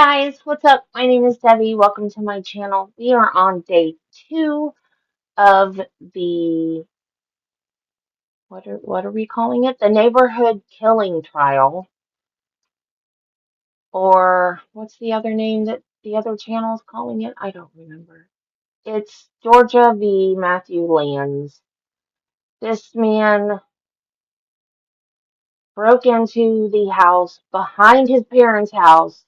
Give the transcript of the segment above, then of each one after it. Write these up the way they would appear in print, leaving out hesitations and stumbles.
Guys, what's up? My name is Debbie. Welcome to my channel. We are on day 2 of the what are we calling it? The neighborhood killing trial, or what's the other name that the other channel is calling it? I don't remember. It's Georgia v. Matthew Lanz. This man broke into the house behind his parents' house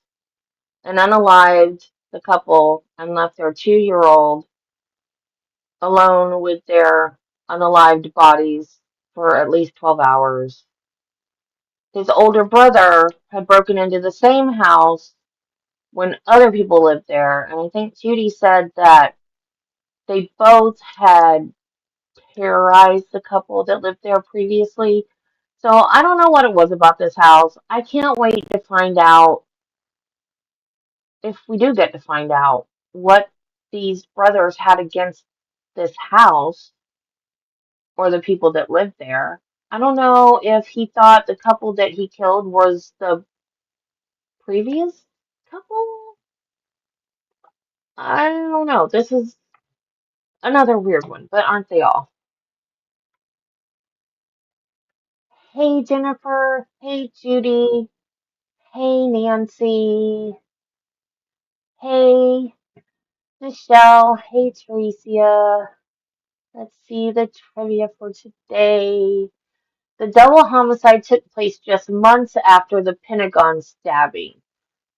and unalived the couple and left their 2-year-old alone with their unalived bodies for at least 12 hours. His older brother had broken into the same house when other people lived there, and I think Judy said that they both had terrorized the couple that lived there previously. So I don't know what it was about this house. I can't wait to find out, if we do get to find out, what these brothers had against this house or the people that lived there. I don't know if he thought the couple that he killed was the previous couple. I don't know. This is another weird one, but aren't they all? Hey, Jennifer. Hey, Judy. Hey, Nancy. Hey, Michelle. Hey, Teresia. Let's see the trivia for today. The double homicide took place just months after the Pentagon stabbing.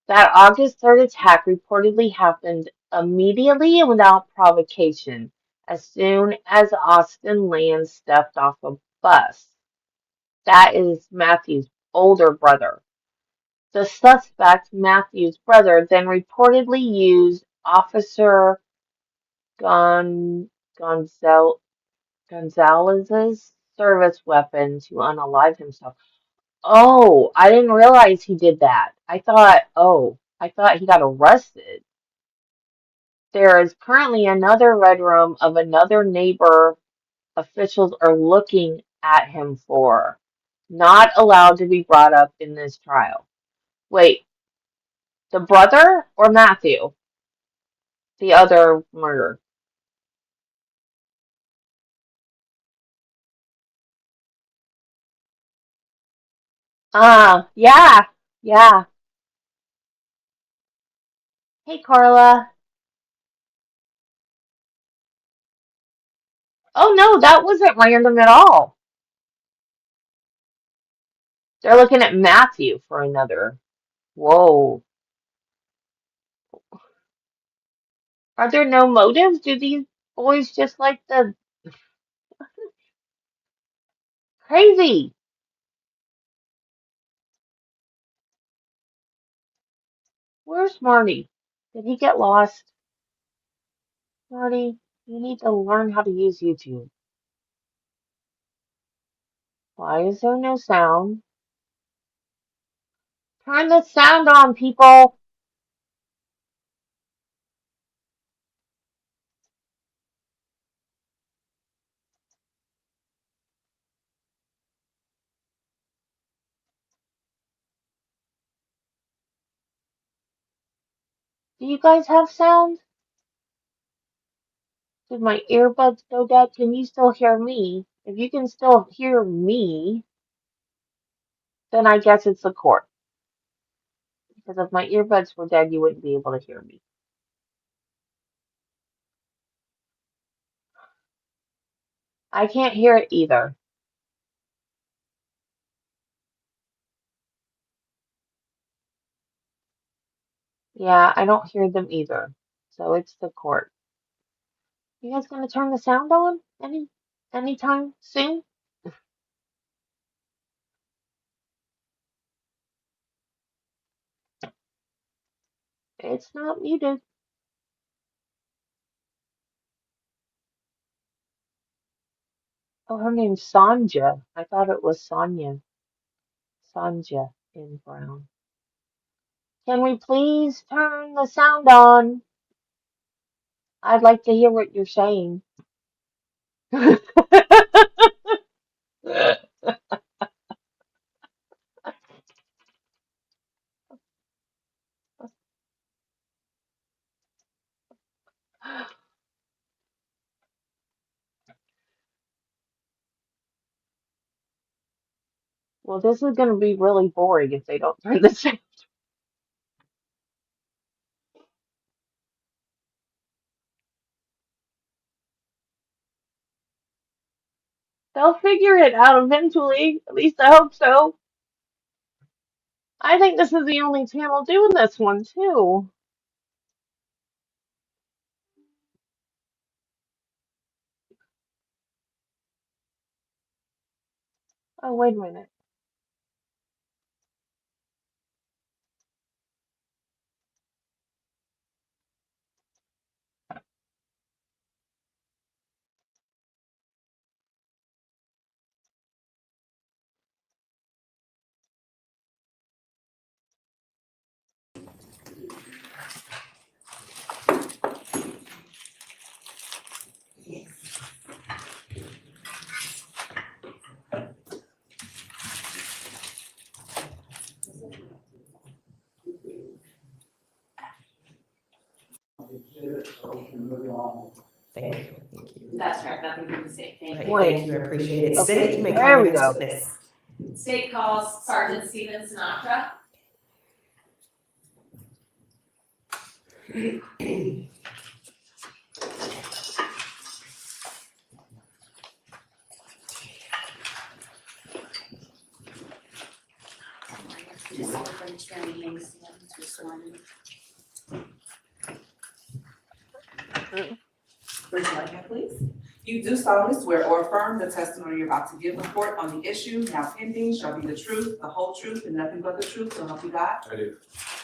That August 3rd attack reportedly happened immediately and without provocation, as soon as Austin Lanz stepped off a bus. That is Matthew's older brother. The suspect, Matthew's brother, then reportedly used Officer Gon- Gonzal- Gonzalez's service weapon to unalive himself. Oh, I didn't realize he did that. I thought he got arrested. There is currently another red room of another neighbor officials are looking at him for. Not allowed to be brought up in this trial. Wait, the brother or Matthew? The other murder. Yeah, yeah. Hey, Carla. Oh no, that wasn't random at all. They're looking at Matthew for another. Whoa. Are there no motives? Do these boys just like the crazy? Where's Marty? Did he get lost? Marty, you need to learn how to use YouTube. Why is there no sound? Turn the sound on, people! Do you guys have sound? Did my earbuds go dead? Can you still hear me? If you can still hear me, then I guess it's the court. Because if my earbuds were dead, you wouldn't be able to hear me. I can't hear it either. Yeah, I don't hear them either. So it's the court. You guys gonna turn the sound on anytime soon? It's not muted. Oh, her name's Sanja. I thought it was Sonia. Sanja in Brown. Can we please turn the sound on? I'd like to hear what you're saying. Well, this is going to be really boring if they don't turn this in. They'll figure it out eventually. At least I hope so. I think this is the only channel doing this one, too. Oh, wait a minute. Thank you. That's right, nothing to say. Thank you. Wait. Thank you, I appreciate it. Okay, State, you may there call we the next go. witness. State calls Sergeant Stephen Sinatra. Raise your right hand, please. You do solemnly swear or affirm the testimony you're about to give the court on the issue now pending shall be the truth, the whole truth, and nothing but the truth, so help you God? I do.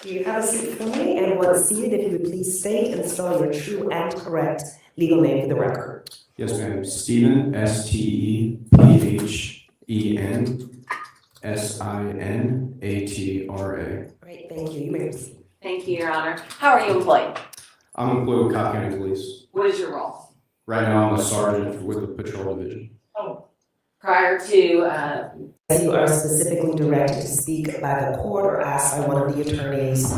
You have a seat for me, and once seated, if you would please state and spell your true and correct legal name for the record. Yes, ma'am. Stephen, Stephensinatra. Right, thank you. You may proceed. Thank you, Your Honor. How are you employed? I'm employed with Cobb County Police. What is your role? Right now, I'm a sergeant with the patrol division. Prior to, You are specifically directed to speak by the court or asked by one of the attorneys.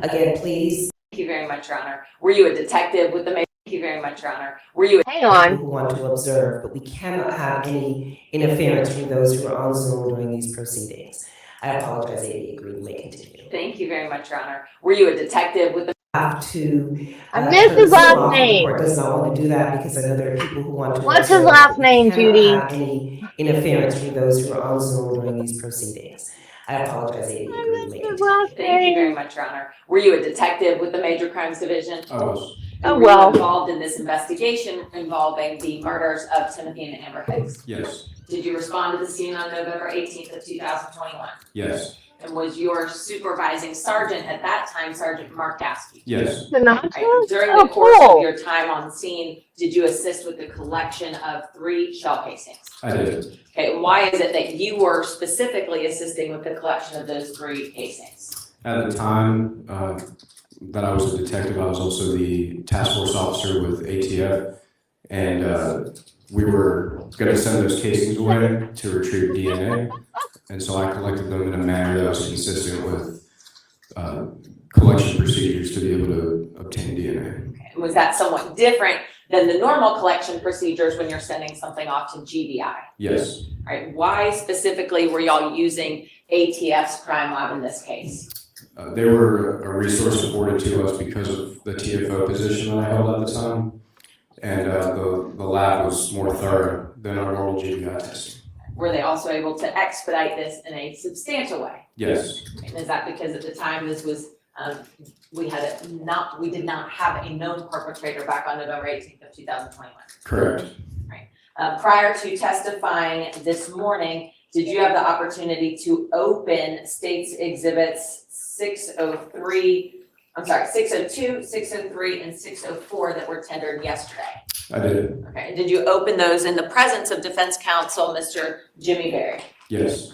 Again, please. thank you very much, Your Honor. Were you a detective with the Thank you very much, Your Honor. Were you Hang People on. who want to observe, but we cannot have any interference from those who are on Zoom during these proceedings. I apologize, AD, agree, you may continue. Thank you very much, Your Honor. Were you a detective with the Have to. I missed his turn Zoom last off. The name. court does not want to do that because I know there are people who want to. What's his observe, last but we name, cannot Judy? have any interference from those who are on Zoom during these proceedings. I apologize, AD, agree, you may His continue. last Thank you very name. much, Your Honor. Were you a detective with the Major Crimes Division? I was. And Oh, were you well. involved in this investigation involving the murders of Timothy and Amber Hicks? Yes. Did you respond to the scene on November 18th of 2021? Yes. And was your supervising sergeant at that time, Sergeant Mark Gaskey? Yes. Sinatra? Right. During Oh, the course of cool. your time on scene, did you assist with the collection of 3 shell casings? I did. Okay, why is it that you were specifically assisting with the collection of those 3 casings? At the time that I was a detective, I was also the task force officer with ATF, and we were going to send those casings away to retrieve DNA, and so I collected them in a manner that was consistent with collection procedures to be able to obtain DNA. Okay. And was that somewhat different than the normal collection procedures when you're sending something off to GBI? Yes. All right, why specifically were y'all using ATF's crime lab in this case? They were a resource afforded to us because of the TFO position that I held at the time, and the lab was more thorough than our normal GBI testing. Were they also able to expedite this in a substantial way? Yes. And is that because at the time this was, we did not have a known perpetrator back on November 18th of 2021? Correct. Prior to testifying this morning, did you have the opportunity to open State's Exhibits 602, 603, and 604 that were tendered yesterday? I did. Okay, and did you open those in the presence of defense counsel, Mr. Jimmy Berry? Yes.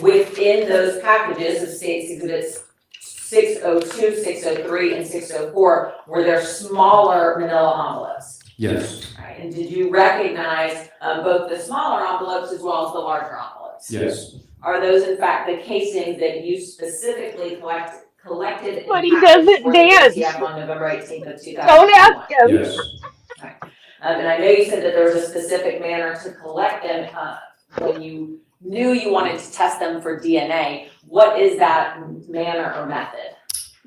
Within those packages of State's Exhibits 602, 603, and 604, were there smaller manila envelopes? Yes. All right, and did you recognize both the smaller envelopes as well as the larger envelopes? Yes. Are those in fact the casings that you specifically collected But he and packaged doesn't for the dance. ATF on November 18th of 2021? Don't ask him. Yes. And I know you said that there was a specific manner to collect them when you knew you wanted to test them for DNA, what is that manner or method?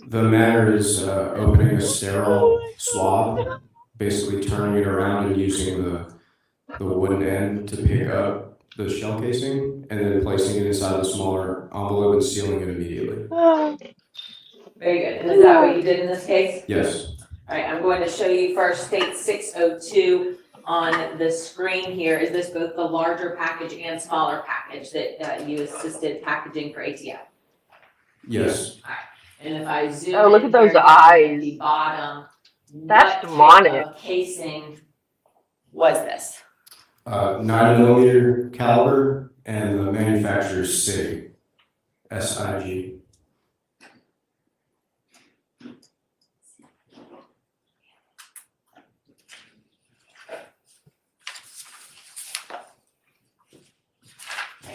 The manner is opening a sterile swab, basically turning it around and using the wooden end to pick up the shell casing, and then placing it inside the smaller envelope and sealing it immediately. Very good. And is that what you did in this case? Yes. All right, I'm going to show you first state 602 on the screen here. Is this both the larger package and smaller package that you assisted packaging for ATF? Yes. And if I zoom Oh, look in at those here, eyes. at the bottom, That's what type demonic. of casing was this? 9mm caliber, and the manufacturer is SIG. SIG.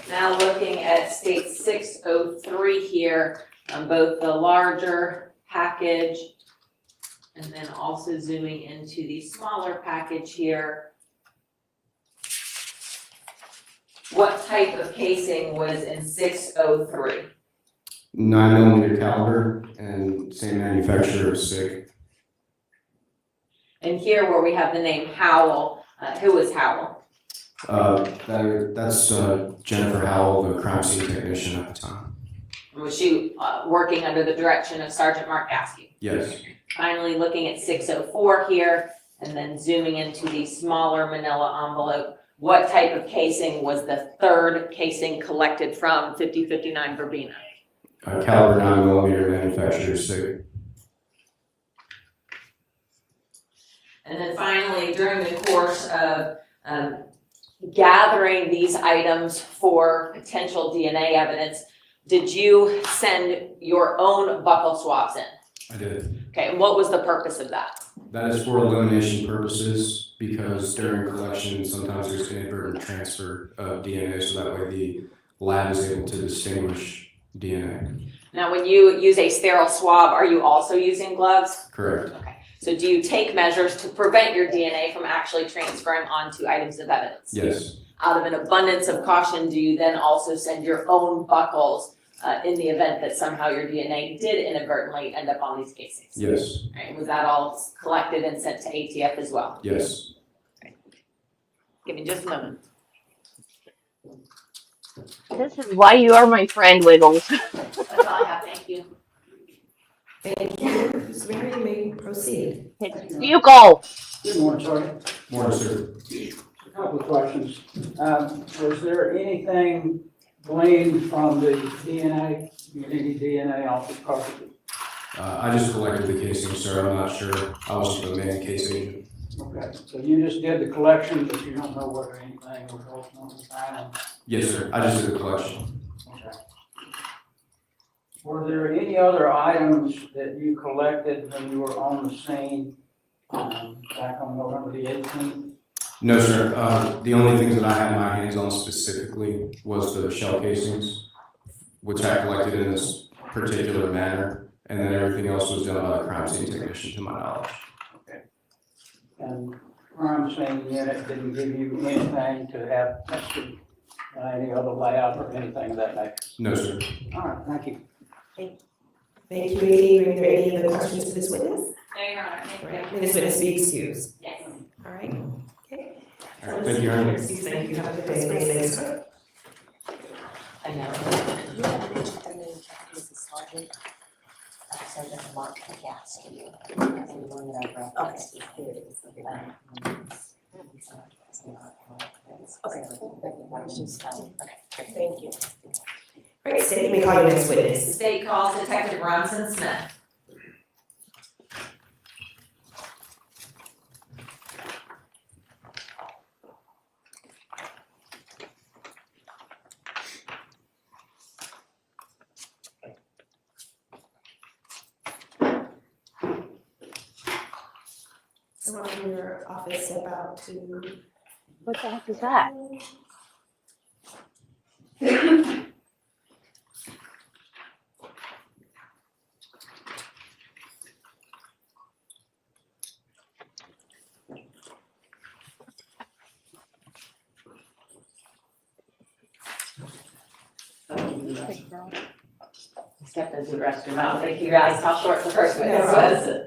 Now looking at state 603 here, on both the larger package and then also zooming into the smaller package here. What type of casing was in 603? 9mm caliber, and same manufacturer as SIG. And here where we have the name Howell, who was Howell? That's Jennifer Howell, the crime scene technician at the time. Was she working under the direction of Sergeant Mark Gasky? Yes. Finally, looking at 604 here, and then zooming into the smaller manila envelope. What type of casing was the third casing collected from 5059 Verbena? Caliber 9mm manufacturer SIG. And then finally, during the course of gathering these items for potential DNA evidence, did you send your own buccal swabs in? I did. Okay, and what was the purpose of that? That is for elimination purposes, because during collection, sometimes there's inadvertent transfer of DNA, so that way the lab is able to distinguish DNA. Now, when you use a sterile swab, are you also using gloves? Correct. Okay, so do you take measures to prevent your DNA from actually transferring onto items of evidence? Yes. Out of an abundance of caution, do you then also send your own buckles in the event that somehow your DNA did inadvertently end up on these casings? Yes. Right, was that all collected and sent to ATF as well? Yes. Give me just a moment. This is why you are my friend, Wiggles. That's all I have, thank you. Thank you. Ms. Mary, you may proceed. It's bugle. Good morning, Sergeant. Morning, sir. A couple of questions. Was there anything gleaned from the DNA, any DNA off the cartridge? I just collected the casing, sir. I'm not sure. I wasn't the main case agent. Okay, so you just did the collection, but you don't know whether anything was ultimately found? Yes, sir. I just did the collection. Okay. Were there any other items that you collected when you were on the scene back on November the 18th? No, sir. The only things that I had my hands on specifically was the shell casings, which I collected in this particular manner, and then everything else was done by the crime scene technician, to my knowledge. Okay. And crime scene unit didn't give you anything to have tested by any other lab or anything of that nature? No, sir. All right, thank you. Thank you, Amy. Are there any other questions for this witness? No, Your Honor, All right, this witness be excused. Yes. All right. Okay. All right. Thank you, Your Honor. Thank you. Have a good day. Thanks. I know. Sergeant Mark Gasky. Okay. Thank you. All right, State, let me call your next The witness. state calls Detective Ronson Smith. Someone in your office about to. What the heck is that? Stepped into the restroom. I don't think you realized how short the first witness was.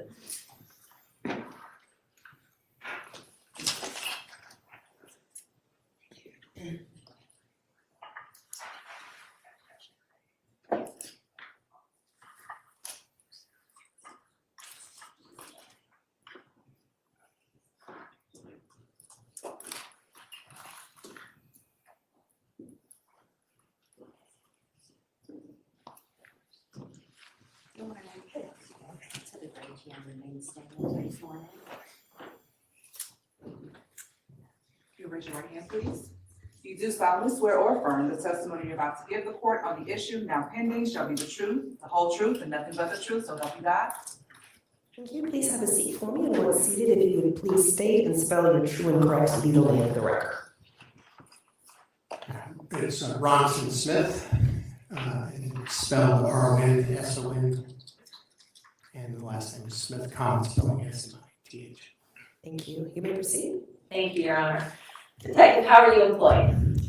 You raise your right hand, please. You do solemnly swear or affirm the testimony you're about to give the court on the issue now pending shall be the truth, the whole truth, and nothing but the truth, so help you God. Can you please have a seat for me? And once seated, if you would please state and spell your true and correct legal name for the record. It's Ronson Smith, and it's spelled R-O-N-S-O-N, and the last name is Smith, common spelling S-M-I-T-H. Thank you. You may proceed. Thank you, Your Honor. Detective, how are you employed?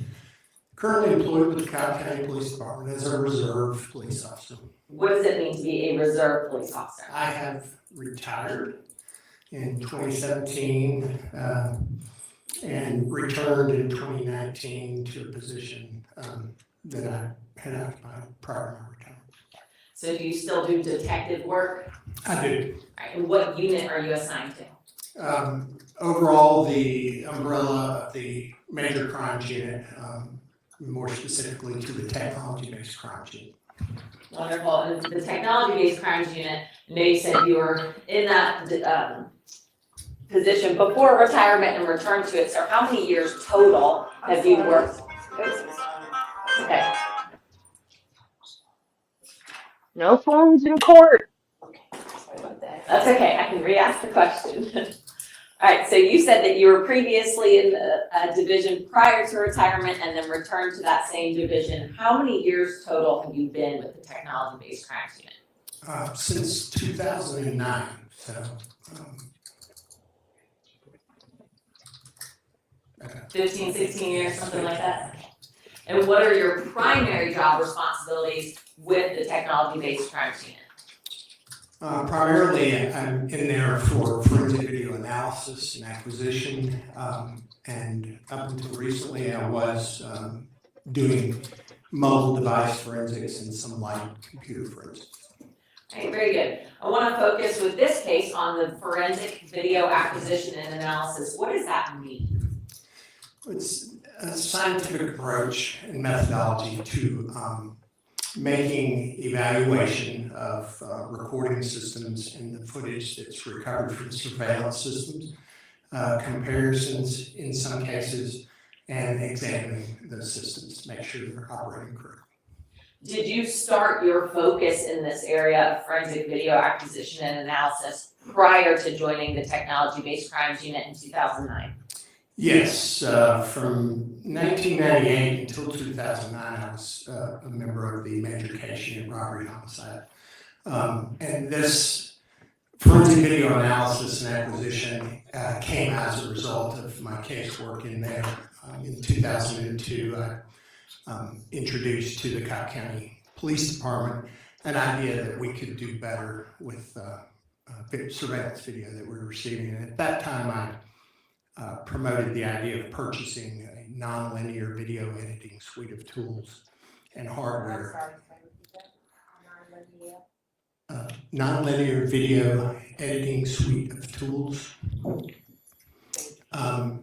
Currently employed with the Cobb County Police Department as a reserve police officer. What does it mean to be a reserve police officer? I have retired in 2017 and returned in 2019 to a position that I had occupied prior to my retirement. So do you still do detective work? I do. All right, and what unit are you assigned to? Overall, the umbrella of the major crimes unit, more specifically to the technology-based crimes unit. Wonderful. And the technology-based crimes unit, I know you said you were in that position before retirement and returned to it. So how many years total have you worked? Okay. No phones in court. Sorry about that. That's okay. I can re-ask the question. All right. So you said that you were previously in a division prior to retirement and then returned to that same division. How many years total have you been with the technology-based crimes unit? Since 2009, so. 15, 16 years, something like that? And what are your primary job responsibilities with the technology-based crimes unit? Primarily, I'm in there for forensic video analysis and acquisition, and up until recently, I was doing mobile device forensics and some light computer forensics. All right, very good. I want to focus with this case on the forensic video acquisition and analysis. What does that mean? It's a scientific approach and methodology to making evaluation of recording systems and the footage that's recovered from surveillance systems, comparisons in some cases, and examining those systems to make sure they're operating correctly. Did you start your focus in this area of forensic video acquisition and analysis prior to joining the technology-based crimes unit in 2009? Yes, from 1998 until 2009, I was a member of the major case unit, robbery and homicide. And this forensic video analysis and acquisition came as a result of my casework in there. In 2002, I introduced to the Cobb County Police Department an idea that we could do better with surveillance video that we were receiving. And at that time, I promoted the idea of purchasing a nonlinear video editing suite of tools and hardware. Nonlinear video editing suite of tools.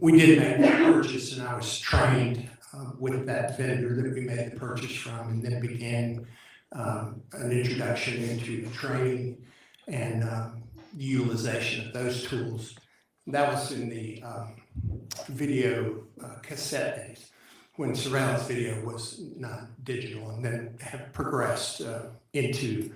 We did make that purchase, and I was trained with that vendor that we made the purchase from, and then began an introduction into the training and utilization of those tools. That was in the video cassette days, when surveillance video was not digital, and then have progressed into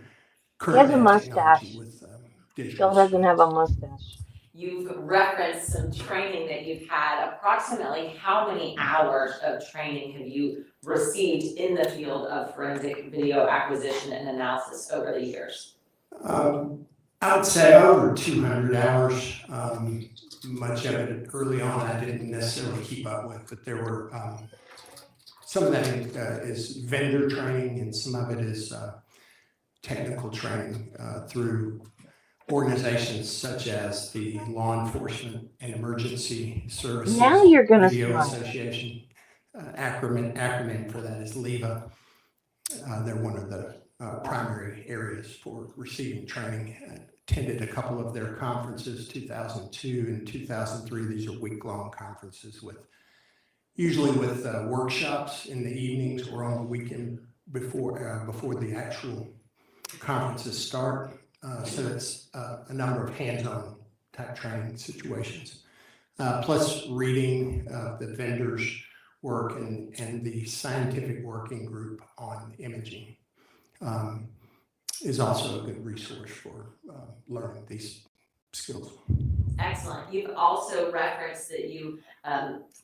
current He has a mustache. technology with Still digital. doesn't have a mustache. You've referenced some training that you've had. Approximately how many hours of training have you received in the field of forensic video acquisition and analysis over the years? I would say over 200 hours. Much of it early on I didn't necessarily keep up with, but there were Some of that is vendor training, and some of it is technical training through organizations such as the Law Enforcement and Emergency Services Now you're gonna Video smile. Association. Acronym for that is LEVA. They're one of the primary areas for receiving training. Attended a couple of their conferences, 2002 and 2003. These are week-long conferences usually with workshops in the evenings or on the weekend before the actual conferences start. So it's a number of hands-on type training situations, plus reading the vendors' work and the scientific working group on imaging is also a good resource for learning these skills. Excellent. You've also referenced that you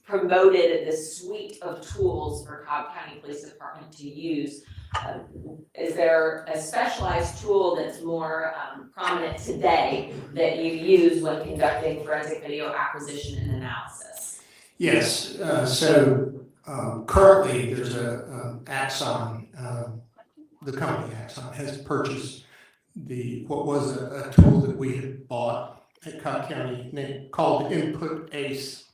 promoted this suite of tools for Cobb County Police Department to use. Is there a specialized tool that's more prominent today that you use when conducting forensic video acquisition and analysis? Yes. Currently, there's a Axon. The company Axon has purchased what was a tool that we had bought at Cobb County called Input Ace,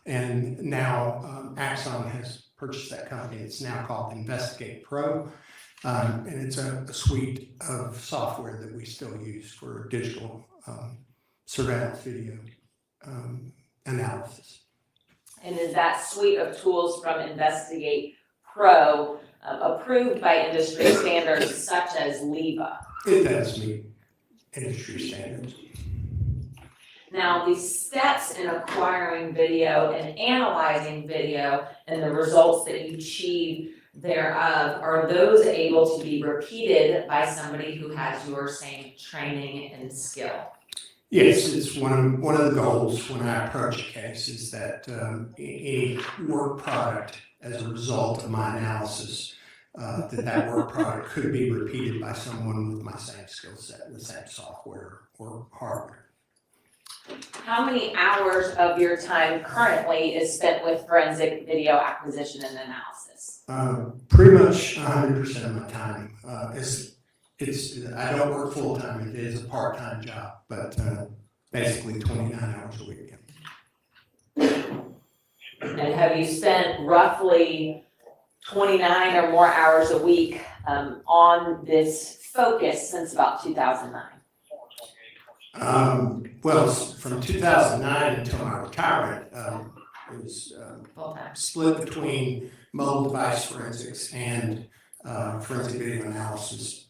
and now Axon has purchased that company. It's now called Investigate Pro, and it's a suite of software that we still use for digital surveillance video analysis. And is that suite of tools from Investigate Pro approved by industry standards such as LEVA? It does meet industry standards. Now, the steps in acquiring video and analyzing video and the results that you achieve thereof, are those able to be repeated by somebody who has your same training and skill? Yes, it's one of the goals when I approach a case is that any work product as a result of my analysis, that work product could be repeated by someone with my same skill set, the same software or hardware. How many hours of your time currently is spent with forensic video acquisition and analysis? Pretty much 100% of my time. I don't work full time. It is a part-time job, but basically 29 hours a week. And have you spent roughly 29 or more hours a week on this focus since about 2009? Well, from 2009 until my retirement, it was split between mobile device forensics and forensic video analysis,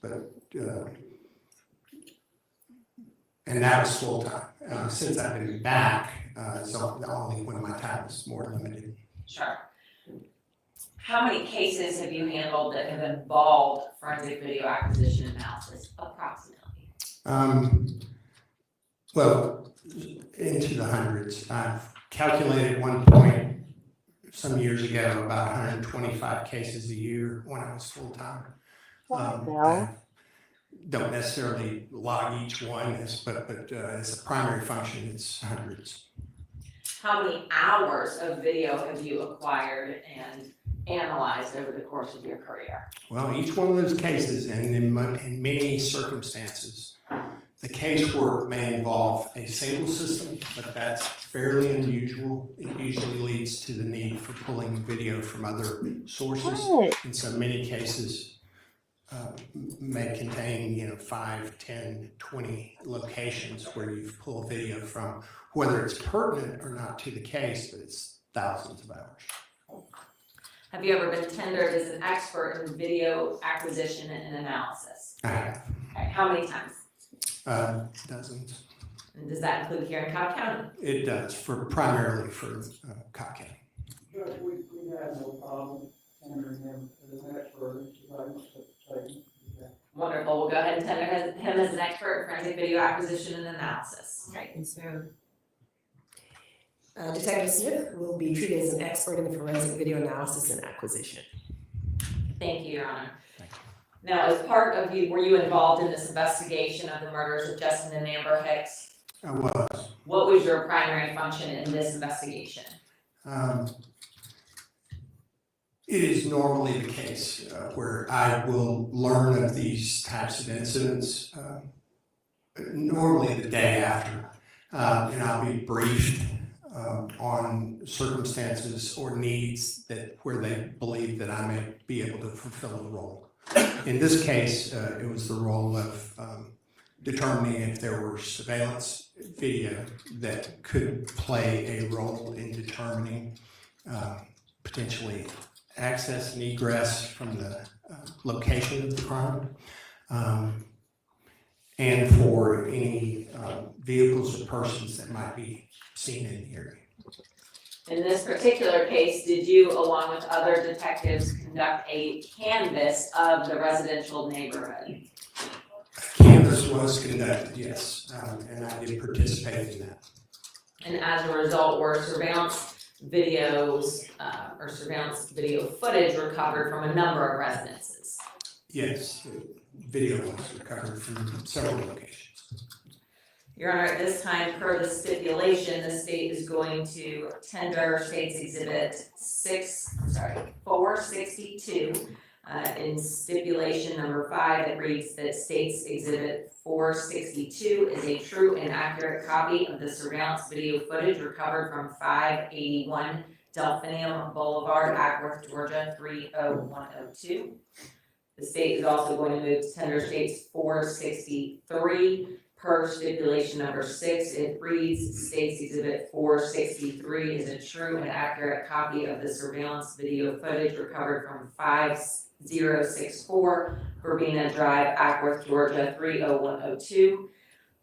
and that was full time. Since I've been back, so only when my time is more limited. Sure. How many cases have you handled that have involved forensic video acquisition and analysis, approximately? Well, into the hundreds. I've calculated at one point some years ago about 125 cases a year when I was full time. I don't necessarily log each one, but as a primary function, it's hundreds. How many hours of video have you acquired and analyzed over the course of your career? Well, each one of those cases, and in many circumstances, the casework may involve a single system, but that's fairly unusual. It usually leads to the need for pulling video from other sources. And so many cases may contain, 5, 10, 20 locations where you've pulled video from, whether it's pertinent or not to the case, but it's thousands of hours. Have you ever been tendered as an expert in video acquisition and analysis? I have. Okay, how many times? Dozens. And does that include here in Cobb County? It does, primarily for Cobb County. Judge, we have no problem tendering him as an expert in surveillance training. Wonderful. We'll go ahead and tender him as an expert in forensic video acquisition and analysis. Right, and so Detective Smith will be treated as an expert in the forensic video analysis and acquisition. Thank you, Your Honor. Now, as part of were you involved in this investigation of the murders of Justin and Amber Hicks? I was. What was your primary function in this investigation? It is normally the case where I will learn of these types of incidents normally the day after, and I'll be briefed on circumstances or needs that where they believe that I may be able to fulfill the role. In this case, it was the role of determining if there were surveillance video that could play a role in determining potentially access and egress from the location of the crime, and for any vehicles or persons that might be seen in the area. In this particular case, did you, along with other detectives, conduct a canvass of the residential neighborhood? Canvass was conducted, yes, and I did participate in that. And as a result, were surveillance videos or surveillance video footage recovered from a number of residences? Yes, video was recovered from several locations. Your Honor, at this time, per the stipulation, the state is going to tender State's Exhibit 462. In stipulation number 5, it reads that State's Exhibit 462 is a true and accurate copy of the surveillance video footage recovered from 581 Delphinium Boulevard, Ackworth, Georgia 30102. The state is also going to move to tender State's 463. Per stipulation number 6, it reads State's Exhibit 463 is a true and accurate copy of the surveillance video footage recovered from 5064 Verbena Drive, Ackworth, Georgia 30102.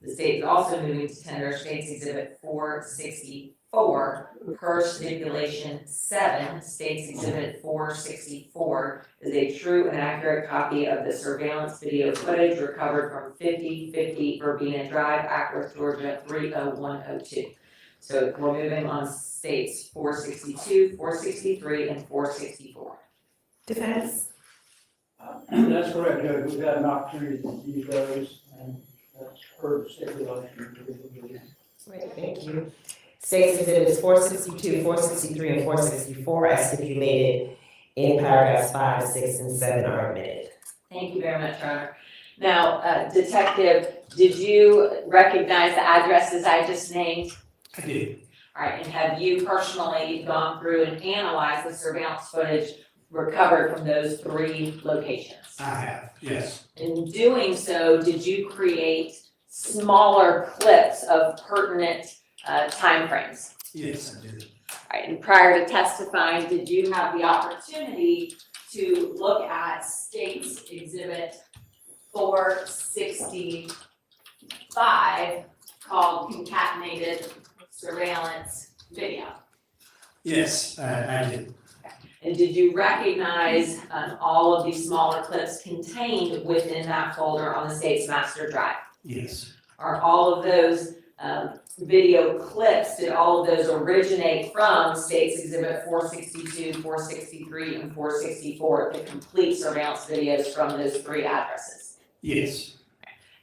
The state is also moving to tender State's Exhibit 464. Per stipulation 7, State's Exhibit 464 is a true and accurate copy of the surveillance video footage recovered from 5050 Verbena Drive, Ackworth, Georgia 30102. So we're moving on States 462, 463, and 464. Defense? That's correct, Judge. We've had an opportunity to use those, and that's per stipulation. Great, thank you. State's Exhibits 462, 463, and 464 as stipulated in paragraphs 5, 6, and 7 are admitted. Thank you very much, Your Honor. Now, Detective, did you recognize the addresses I just named? I did. All right, and have you personally gone through and analyzed the surveillance footage recovered from those 3 locations? I have, yes. In doing so, did you create smaller clips of pertinent timeframes? Yes, I did. All right, and prior to testifying, did you have the opportunity to look at State's Exhibit 465 called Concatenated Surveillance Video? Yes, I did. And did you recognize all of these smaller clips contained within that folder on the state's master drive? Yes. Are all of those video clips, did all of those originate from State's Exhibit 462, 463, and 464, the complete surveillance videos from those 3 addresses? Yes.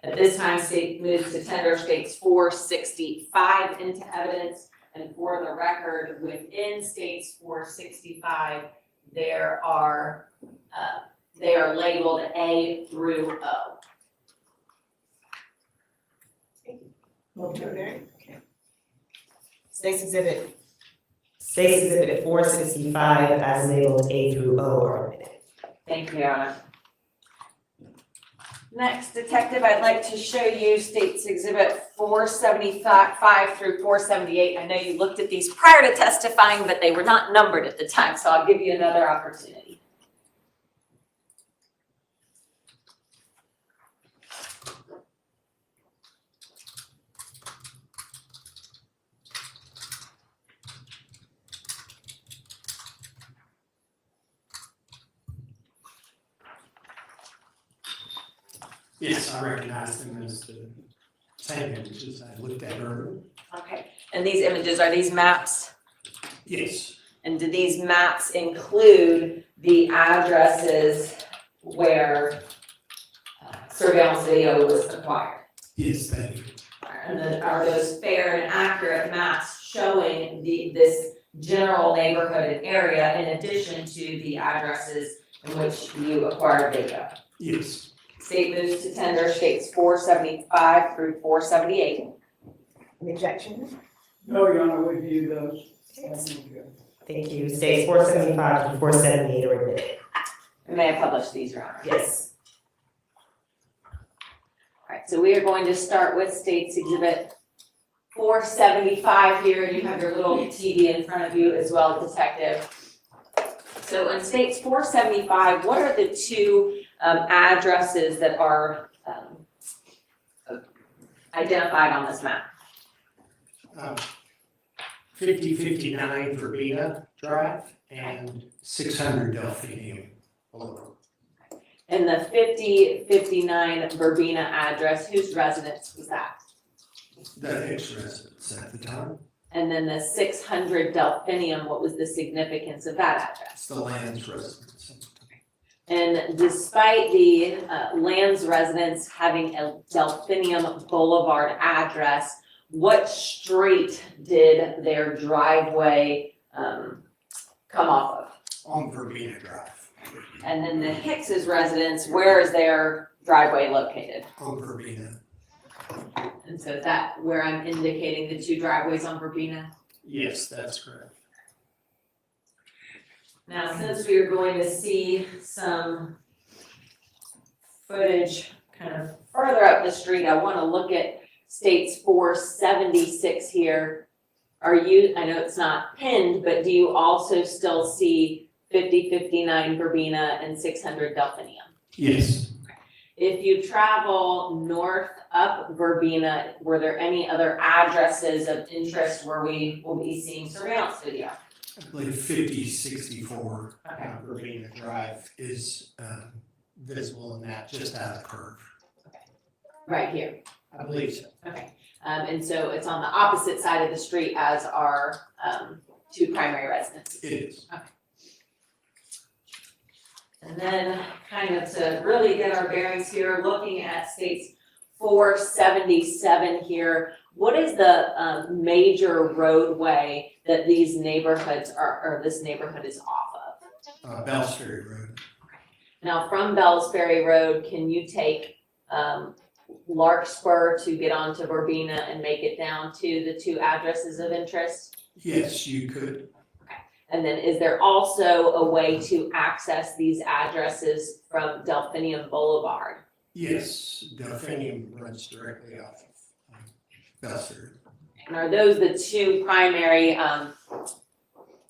At this time, State moves to tender State's 465 into evidence. And for the record, within State's 465, they are labeled A through O. Okay. State's Exhibit 465 as labeled A through O are admitted. Thank you, Your Honor. Next, Detective, I'd like to show you State's Exhibit 475 through 478. I know you looked at these prior to testifying, but they were not numbered at the time, so I'll give you another opportunity. Yes, I recognize them as the same images I looked at earlier. Okay, and these images, are these maps? Yes. And do these maps include the addresses where surveillance video was acquired? Yes, thank you. And then are those fair and accurate maps showing this general neighborhood and area in addition to the addresses in which you acquired data. Yes. State moves to tender states 475 through 478. Any objection? No, Your Honor, we view those. Thank you. States 475 to 478 are admitted. And may I publish these, Your Honor? Yes. All right, so we are going to start with States Exhibit 475 here. You have your little TV in front of you as well, Detective. So in States 475, what are the two addresses that are identified on this map? 5059 Verbena Drive and 600 Delphinium Boulevard. And the 5059 Verbena address, whose residence was that? The Hicks residence at the time. And then the 600 Delphinium, what was the significance of that address? It's the Lanz residence. And despite the Lanz residence having a Delphinium Boulevard address, what street did their driveway come off of? On Verbena Drive. And then the Hicks's residence, where is their driveway located? On Verbena. And so is that where I'm indicating the two driveways on Verbena? Yes, that's correct. Now, since we are going to see some footage kind of further up the street, I want to look at States 476 here. Are you, I know it's not pinned, but do you also still see 5059 Verbena and 600 Delphinium? Yes. If you travel north up Verbena, were there any other addresses of interest where we will be seeing surveillance video? I believe 5064 Okay. Verbena Drive is visible in that, just out of the curve. Right here. I believe so. Okay. And so it's on the opposite side of the street as our two primary residences. It is. And then kind of to really get our bearings here, looking at States 477 here, what is the major roadway that these neighborhoods are, or this neighborhood is off of? Bells Ferry Road. Now, from Bells Ferry Road, can you take Larkspur to get onto Verbena and make it down to the two addresses of interest? Yes, you could. And then is there also a way to access these addresses from Delphinium Boulevard? Yes, Delphinium runs directly off of Bells Ferry. And are those the two primary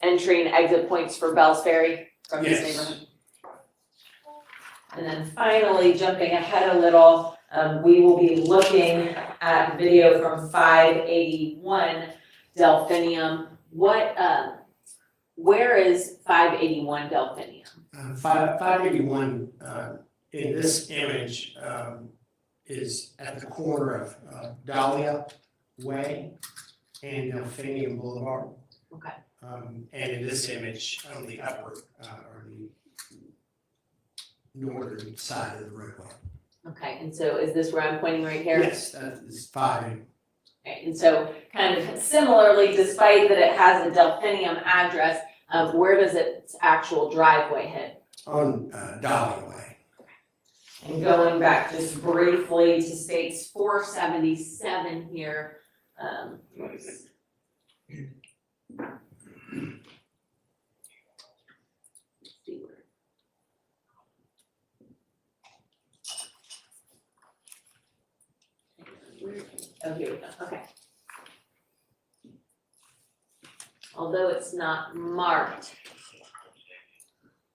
entry and exit points for Bells Ferry from this Yes. neighborhood? And then finally, jumping ahead a little, we will be looking at video from 581 Delphinium. Where is 581 Delphinium? 581 in this image is at the corner of Dahlia Way and Delphinium Boulevard. Okay. And in this image on the upper or the northern side of the roadway. Okay, and so is this where I'm pointing right here? Yes, that is 5. Okay, and so kind of similarly, despite that it has a Delphinium address, where does its actual driveway hit? On Dahlia Way. And going back just briefly to States 477 here, let's see where. Oh, here we go, okay. Although it's not marked,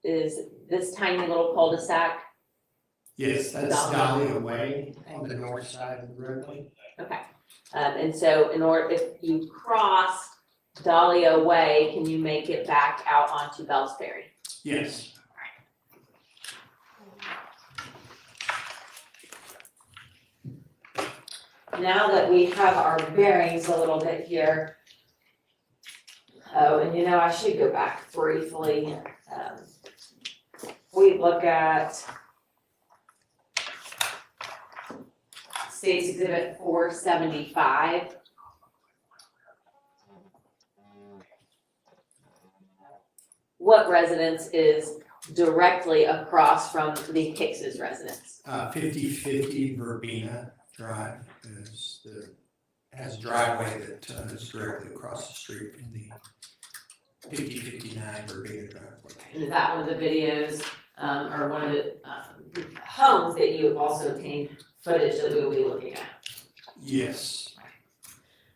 is this tiny little cul-de-sac? Yes, that's Dahlia Way on the north side of the roadway. Okay, and so if you cross Dahlia Way, can you make it back out onto Bells Ferry? Yes. Now that we have our bearings a little bit here, oh, and you know, I should go back briefly. We look at States Exhibit 475. what residence is directly across from the Hicks's residence? 5050 Verbena Drive has a driveway that is directly across the street from the 5059 Verbena Drive. And is that one of the videos, or one of the homes that you also obtained footage that we will be looking at? Yes.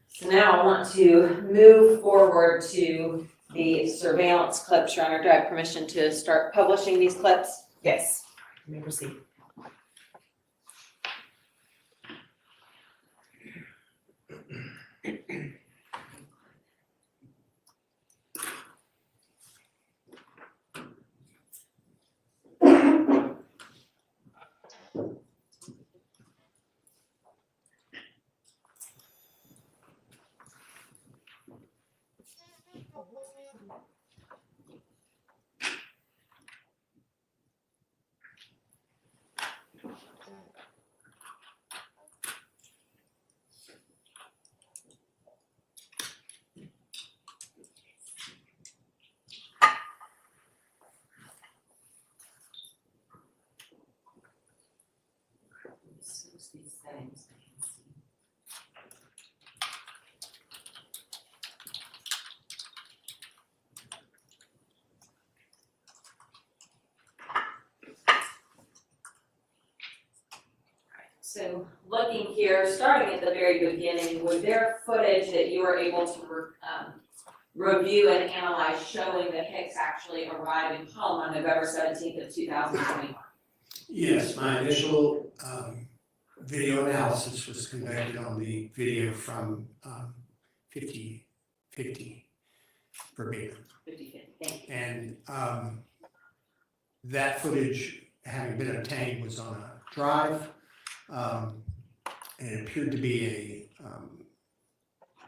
So now I want to move forward to the surveillance clips. Your Honor, do I have permission to start publishing these clips? Yes, you may proceed. So looking here, starting at the very beginning, was there footage that you were able to review and analyze showing that Hicks actually arrived home on November 17th of 2021? Yes, my initial video analysis was conducted on the video from 5050 Verbena. 50/50, thank you. And that footage, having been obtained, was on a drive. And it appeared to be a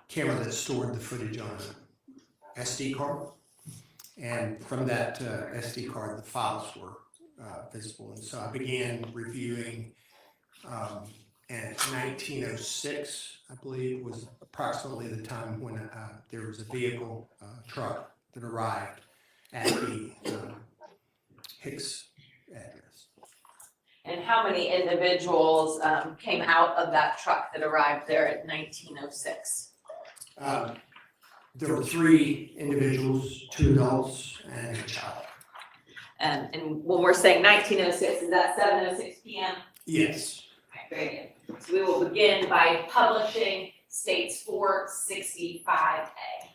camera that stored the footage on an SD card. And from that SD card, the files were visible. And so I began reviewing, and 1906, I believe, was approximately the time when there was a vehicle, truck, that arrived at the Hicks address. And how many individuals came out of that truck that arrived there at 1906? There were 3 individuals, 2 adults and a child. And when we're saying 1906, is that 7:06 p.m.? Yes. Okay, very good. So we will begin by publishing states 465A.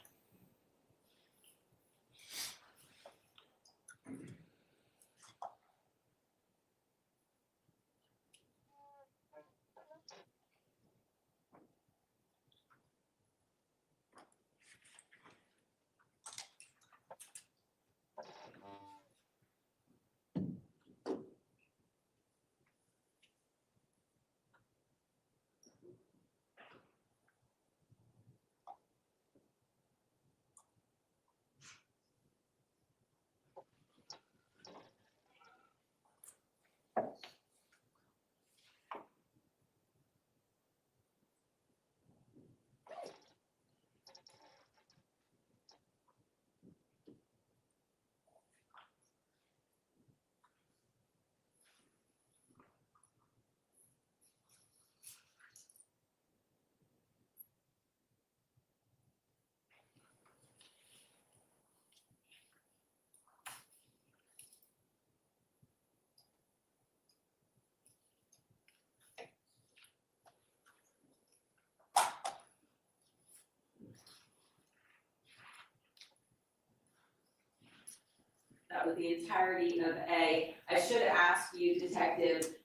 That was the entirety of A. I should ask you, Detective,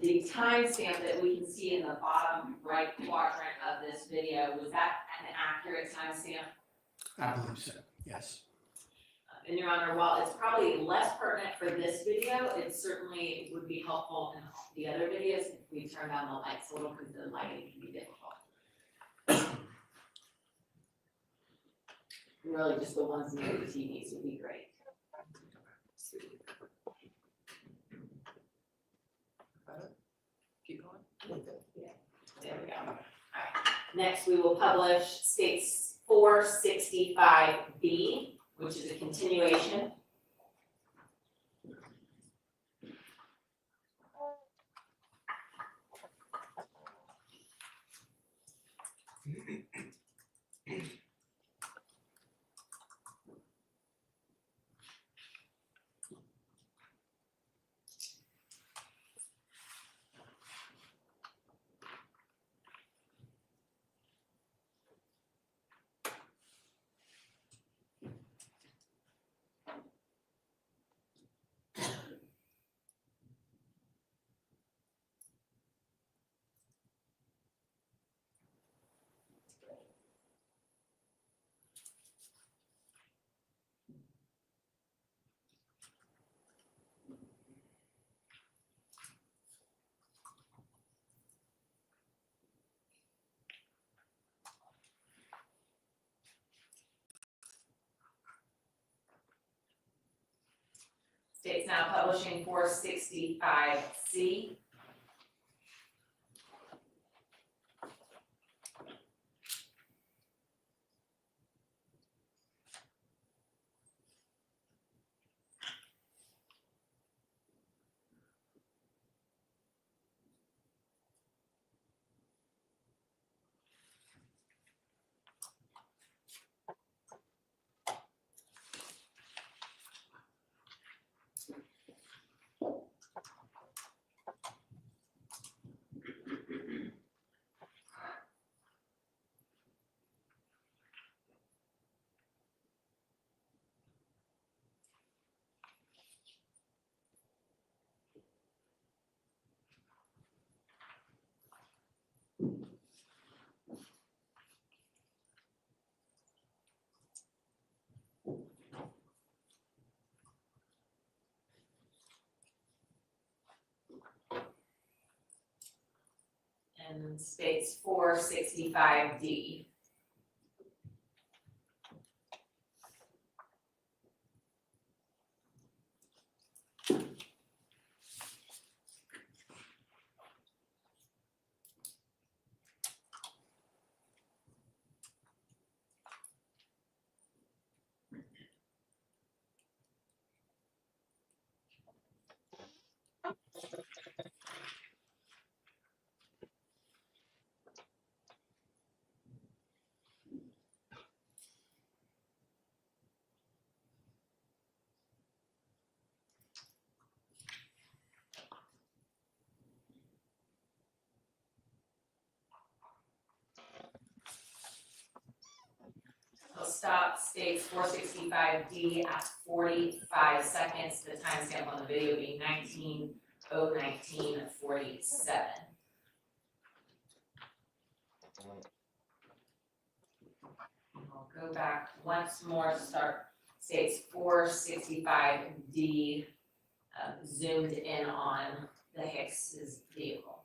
the timestamp that we can see in the bottom right quadrant of this video, was that an accurate timestamp? I believe so, yes. And Your Honor, while it's probably less pertinent for this video, it certainly would be helpful in the other videos if we turn down the lights a little, because the lighting can be difficult. Really, just the ones near the TVs would be great. Keep going. There we go. All right. Next, we will publish states 465B, which is a continuation. State's now publishing 465C. And states 465D. So stop states 465D at 45 seconds, the timestamp on the video being 19:019:47. I'll go back once more, start states 465D, zoomed in on the Hicks's vehicle.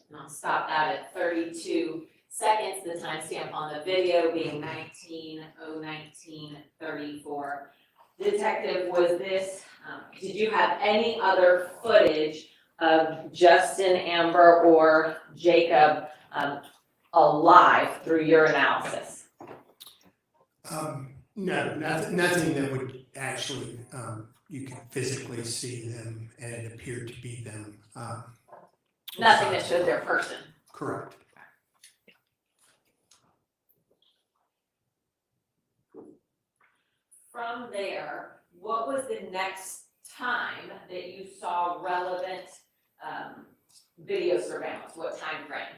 And I'll stop that at 32 seconds, the timestamp on the video being 19:019:34. Detective, was this, did you have any other footage of Justin, Amber, or Jacob alive through your analysis? No, nothing that would actually, you could physically see them and it appeared to be them. Nothing that showed their person? Correct. From there, what was the next time that you saw relevant video surveillance? What time frame?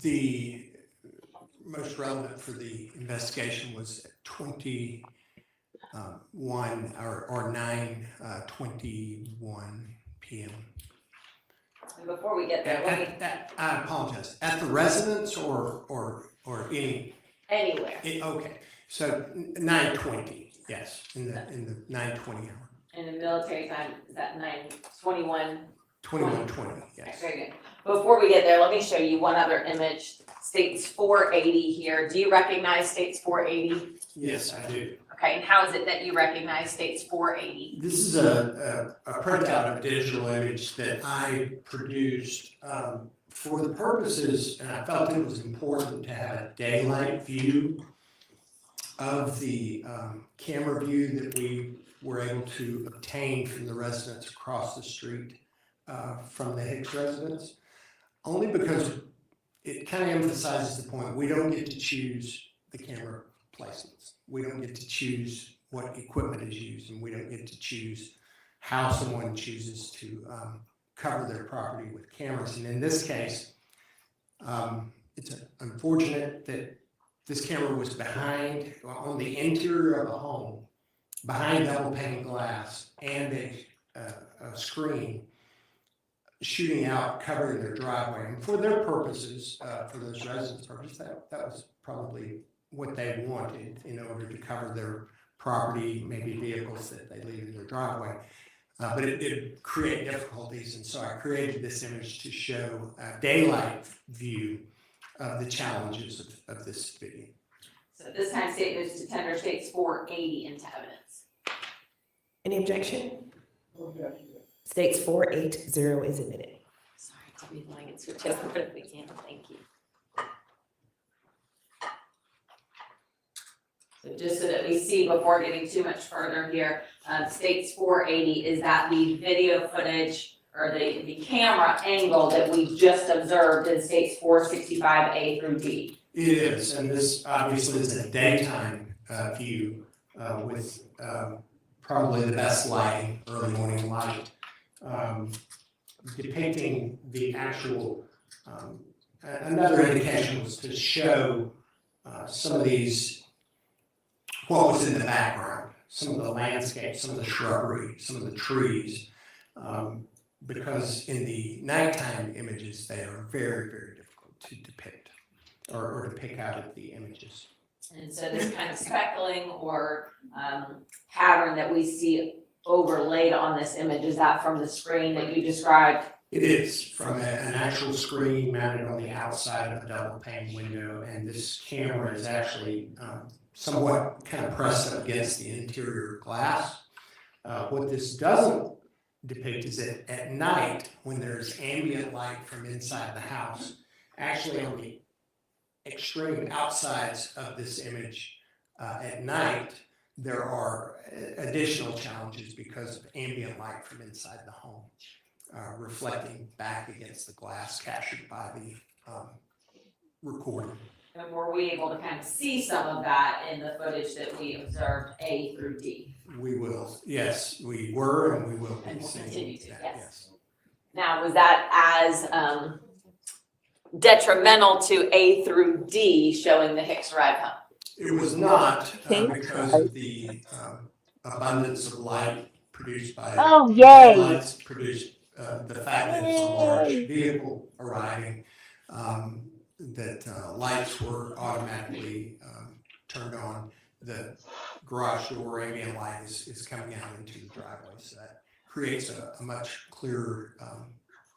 The most relevant for the investigation was 21 or 9:21 p.m. And before we get there, let me, I apologize, at the residence or any, anywhere. okay, so 9:20, yes, in the 9:20 hour, In the military time, is that 9:21? 21:20, yes. Very good. Before we get there, let me show you one other image. States 480 here. Do you recognize States 480? Yes, I do. Okay, and how is it that you recognize States 480? This is a printout of digital image that I produced for the purposes, and I felt it was important to have a daylight view of the camera view that we were able to obtain from the residents across the street from the Hicks residence, only because it kind of emphasizes the point, we don't get to choose the camera placements. We don't get to choose what equipment is used, and we don't get to choose how someone chooses to cover their property with cameras. And in this case, it's unfortunate that this camera was behind, on the interior of a home, behind double pane glass and a screen shooting out, covering their driveway. And for their purposes, for those residents' purposes, that was probably what they wanted in order to cover their property, maybe vehicles that they leave in their driveway. But it did create difficulties, and so I created this image to show a daylight view of the challenges of this video. So this time state moves to tender States 480 into evidence. Any objection? States 480 is admitted. Sorry to be lying and switch over, but if we can, thank you. So just so that we see before getting too much further here, States 480, is that the video footage or the camera angle that we just observed in States 465A through D? It is, and this obviously is a daytime view with probably the best lighting, early morning light, depicting the actual, another indication was to show some of these, what was in the background, some of the landscape, some of the shrubbery, some of the trees, because in the nighttime images, they are very, very difficult to depict or to pick out of the images. And so this kind of speckling or pattern that we see overlaid on this image, is that from the screen that you described? It is from an actual screen mounted on the outside of a double pane window, and this camera is actually somewhat kind of pressed up against the interior glass. What this doesn't depict is that at night, when there's ambient light from inside the house, actually on the extreme outsides of this image at night, there are additional challenges because of ambient light from inside the home, reflecting back against the glass captured by the recording. And were we able to kind of see some of that in the footage that we observed A through D? We will, yes, we were and we will And be we'll seeing continue to, that, yes. Now, was that as detrimental to A through D showing the Hicks ride home? It was not because of the abundance of light produced by Oh, yay. lights produced, the fact that it's a large vehicle arriving, that lights were automatically turned on. The garage door ambient light is coming out into the driveway, so that creates a much clearer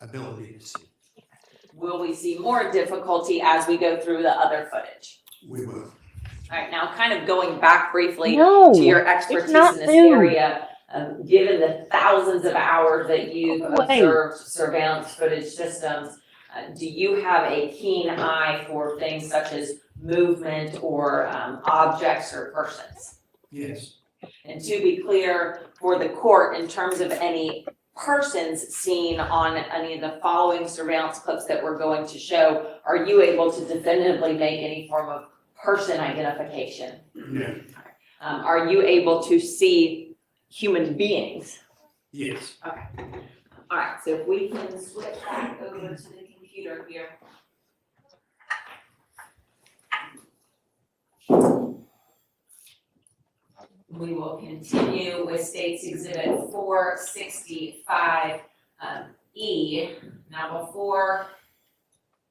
ability to see. Will we see more difficulty as we go through the other footage? We will. All right, now kind of going back briefly No, to your it's expertise not in this food. area, given the thousands of hours that you've Go away. observed surveillance footage systems, do you have a keen eye for things such as movement or objects or persons? Yes. And to be clear for the court, in terms of any persons seen on any of the following surveillance clips that we're going to show, are you able to definitively make any form of person identification? No. Are you able to see human beings? Yes. Okay. All right, so if we can switch back over to the computer here. We will continue with States Exhibit 465E. E. Now before,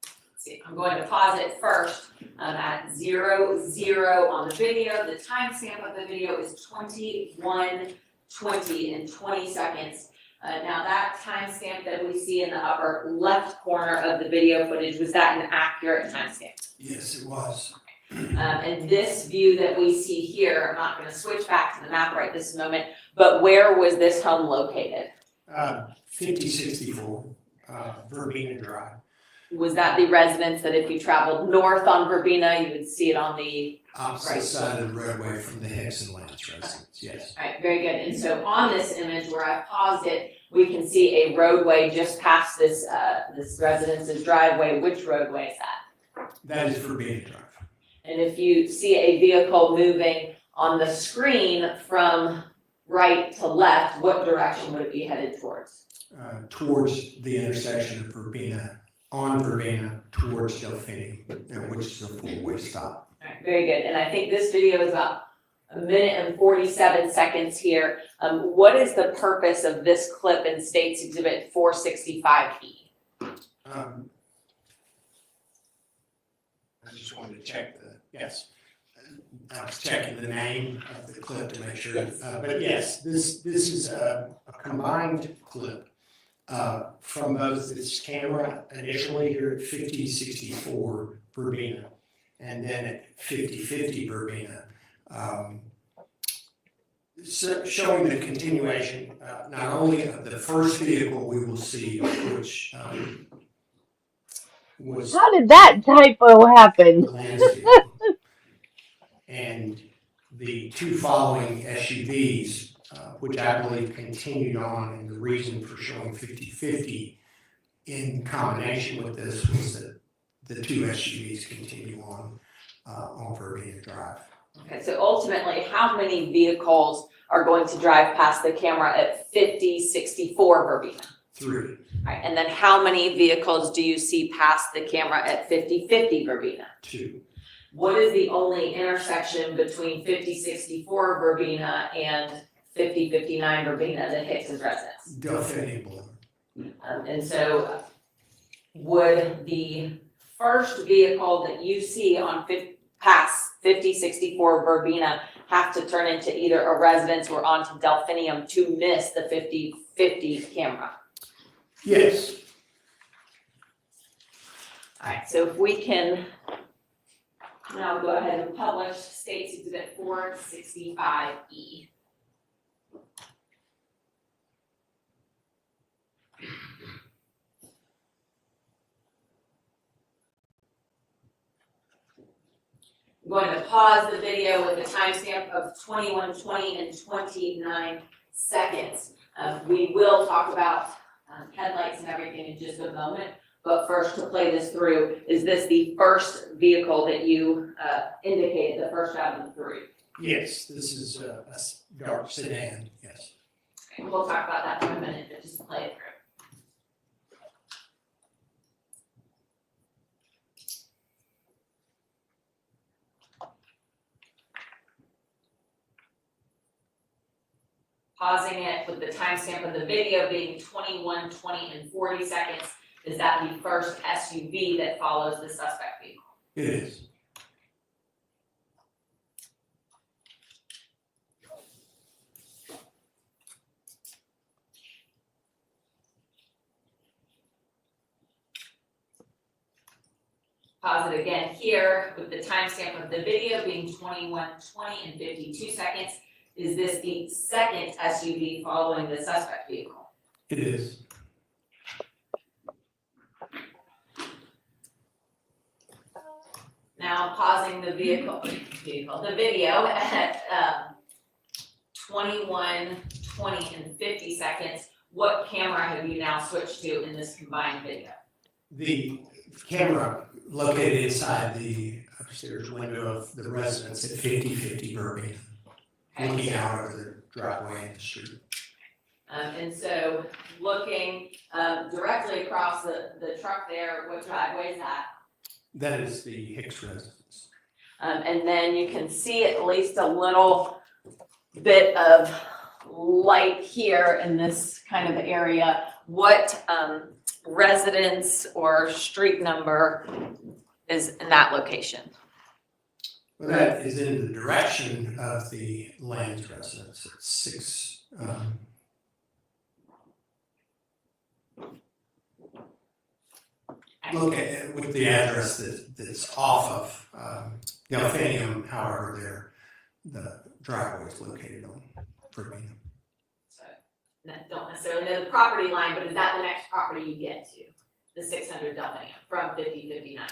let's see, I'm going to pause it first. At 00 on the video, the timestamp of the video is 21:20 and 20 seconds. Now that timestamp that we see in the upper left corner of the video footage, was that an accurate timestamp? Yes, it was. And this view that we see here, I'm not gonna switch back to the map right this moment, but where was this home located? 5064 Verbena Drive. Was that the residence that if you traveled north on Verbena, you would see it on the, Opposite Right. side of the roadway from the Hicks and Lanz residence, yes. all right, very good. And so on this image where I paused it, we can see a roadway just past this, this residence's driveway. Which roadway is that? That is Verbena Drive. And if you see a vehicle moving on the screen from right to left, what direction would it be headed towards? Towards the intersection of Verbena, on Verbena, towards Delphini, which is a four-way stop. All right, very good. And I think this video is about 1:47 seconds here. What is the purpose of this clip in State's Exhibit 465E? I just wanted to check yes. I was checking the name of the clip to make sure. Yes. But yes, this is a combined clip from both this camera initially here at 5064 Verbena and then at 5050 Verbena. So showing the continuation, not only of the first vehicle we will see, which was How did that typo happen? the Lanz vehicle, and the two following SUVs, which I believe continued on, and the reason for showing 50/50 in combination with this was that the two SUVs continue on Verbena Drive. Okay, so ultimately, how many vehicles are going to drive past the camera at 5064 Verbena? 3. All right, and then how many vehicles do you see past the camera at 5050 Verbena? 2. What is the only intersection between 5064 Verbena and 5059 Verbena that Hicks' residence? Delphini Boulevard. And so would the first vehicle that you see on past 5064 Verbena have to turn into either a residence or onto Delphinium to miss the 5050 camera? Yes. All right, so if we can now go ahead and publish State's Exhibit 465E. I'm going to pause the video with a timestamp of 21:20 and 29 seconds. We will talk about headlights and everything in just a moment, but first to play this through, is this the first vehicle that you indicated, the first out of the three? Yes, this is a dark sedan, yes. Okay, we'll talk about that in a minute, but just play it through. Pausing it with the timestamp of the video being 21:20 and 40 seconds. Is that the first SUV that follows the suspect vehicle? It is. Pause it again here with the timestamp of the video being 21:20 and 52 seconds. Is this the second SUV following the suspect vehicle? It is. Now pausing the video at 21:20 and 50 seconds. What camera have you now switched to in this combined video? The camera located inside the upstairs window of the residence at 5050 Verbena, looking out over the driveway and the street. And so looking directly across the truck there, what driveway is that? That is the Hicks residence. And then you can see at least a little bit of light here in this kind of area. what residence or street number is in that location? Well, that is in the direction of the Lanz residence. It's 6. Look at with the address that's off of Delphinium, however, the driveway is located on Verbena. So, don't necessarily know the property line, but is that the next property you get to? The 600 Delphinium from 5059?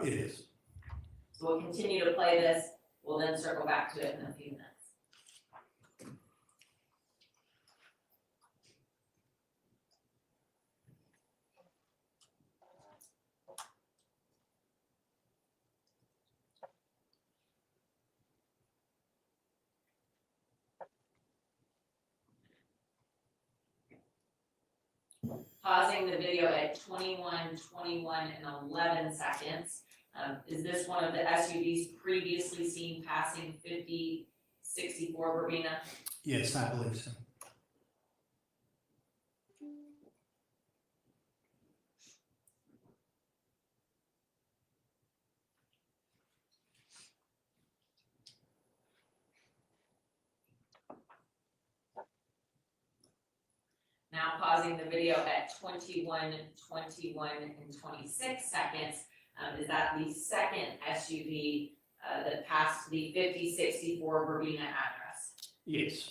It is. So we'll continue to play this. We'll then circle back to it in a few minutes. Pausing the video at 21, 21, and 11 seconds. Is this one of the SUVs previously seen passing 5064 Verbena? Yes, I believe so. Now pausing the video at 21, 21, and 26 seconds. Is that the second SUV that passed the 5064 Verbena address? Yes.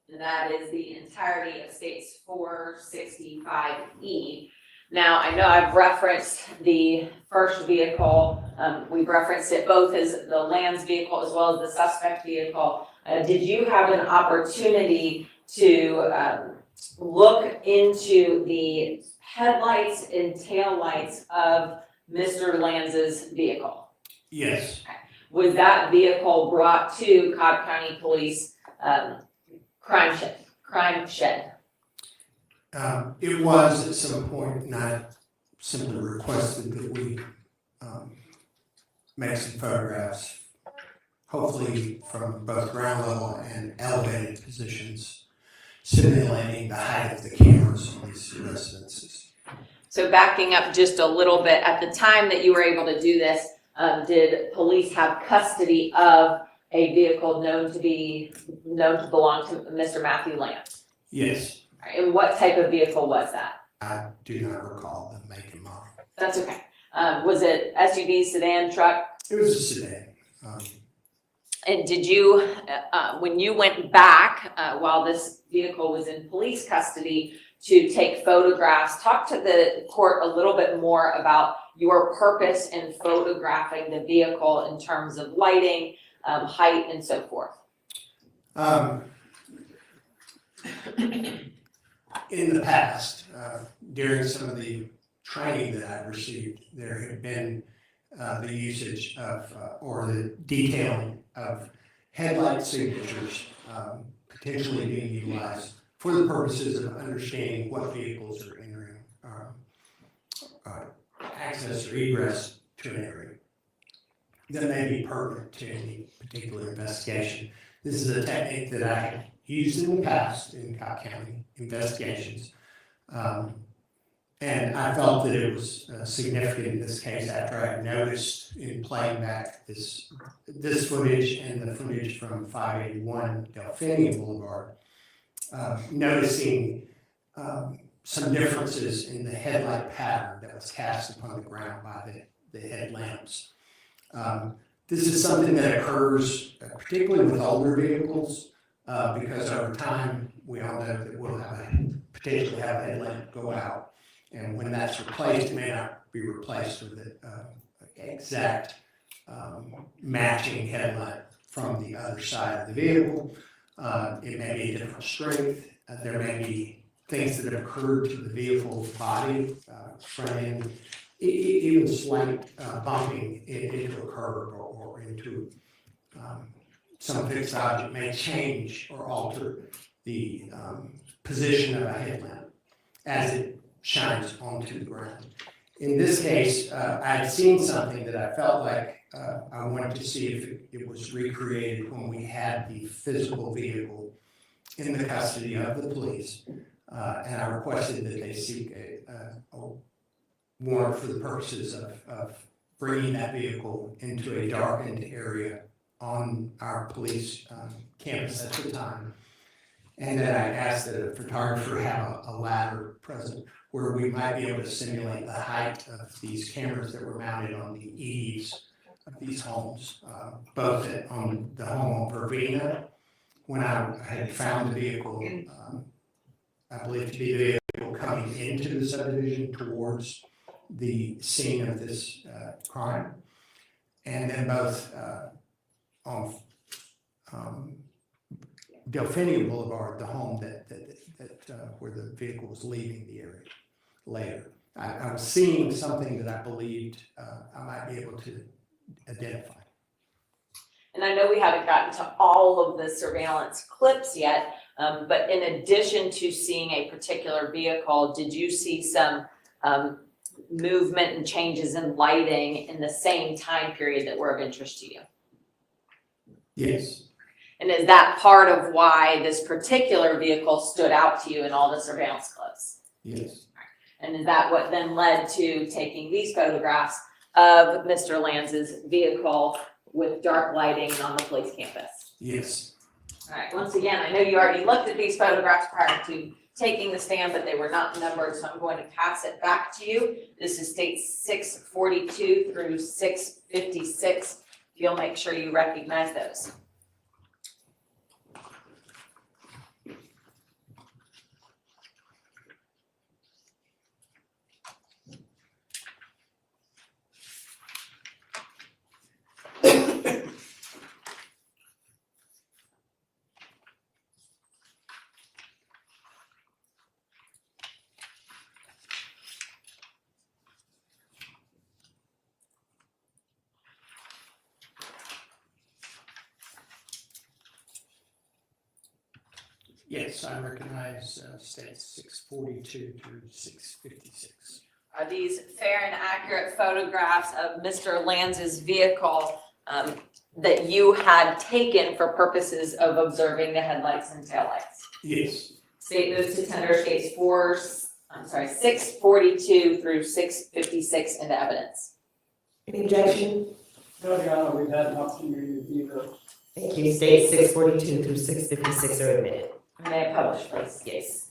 And that is the entirety of states 465E. Now, I know I've referenced the first vehicle. We've referenced it both as the Lanz vehicle as well as the suspect vehicle. Did you have an opportunity to look into the headlights and taillights of Mr. Lanz's vehicle? Yes. Was that vehicle brought to Cobb County Police crime shed? It was at some point, and I simply requested that we make some photographs, hopefully from both ground level and elevated positions, simulating the height of the cameras on these residences. So backing up just a little bit, at the time that you were able to do this, did police have custody of a vehicle known to belong to Mr. Matthew Lanz? Yes. And what type of vehicle was that? I do not recall the make and model. That's okay. Was it SUV, sedan, truck? It was a sedan. And did you, when you went back while this vehicle was in police custody to take photographs, talk to the court a little bit more about your purpose in photographing the vehicle in terms of lighting, height, and so forth? In the past, during some of the training that I've received, there had been the usage of, or the detailing of headlight signatures potentially being utilized for the purposes of understanding what vehicles are entering access or egress to an area that may be pertinent to any particular investigation. This is a technique that I have used in the past in Cobb County investigations. And I felt that it was significant in this case after I noticed in playing back this footage and the footage from 581 Delphinium Boulevard, noticing some differences in the headlight pattern that was cast upon the ground by the headlamps. This is something that occurs particularly with older vehicles because over time we all know that we'll potentially have a headlamp go out. And when that's replaced, it may not be replaced with an exact matching headlight from the other side of the vehicle. It may be a different strength. There may be things that have occurred to the vehicle's body, frame, even slight bumping into a curb or into some fixed object may change or alter the position of a headlamp as it shines onto the ground. In this case, I'd seen something that I felt like I wanted to see if it was recreated when we had the physical vehicle in the custody of the police. And I requested that they seek a warrant for the purposes of bringing that vehicle into a darkened area on our police campus at the time. And then I asked that a photographer have a ladder present where we might be able to simulate the height of these cameras that were mounted on the eaves of these homes, both on the home on Verbena, when I had found the vehicle, I believe to be the vehicle coming into the subdivision towards the scene of this crime, and then both on Delphinium Boulevard, the home that where the vehicle was leaving the area later. I was seeing something that I believed I might be able to identify. And I know we haven't gotten to all of the surveillance clips yet, but in addition to seeing a particular vehicle, did you see some movement and changes in lighting in the same time period that were of interest to you? Yes. And is that part of why this particular vehicle stood out to you in all the surveillance clips? Yes. And is that what then led to taking these photographs of Mr. Lanz's vehicle with dark lighting on the police campus? Yes. All right, once again, I know you already looked at these photographs prior to taking the stand, but they were not numbered, so I'm going to pass it back to you. This is states 642 through 656. You'll make sure you recognize those. Yes, I recognize states 642 through 656. Are these fair and accurate photographs of Mr. Lanz's vehicle that you had taken for purposes of observing the headlights and taillights? Yes. State those to tender states 642 through 656 into evidence. Any objection? No, Your Honor, we've had an opportunity to review those. Thank you. States 642 through 656 are admitted. May I publish, please? Yes.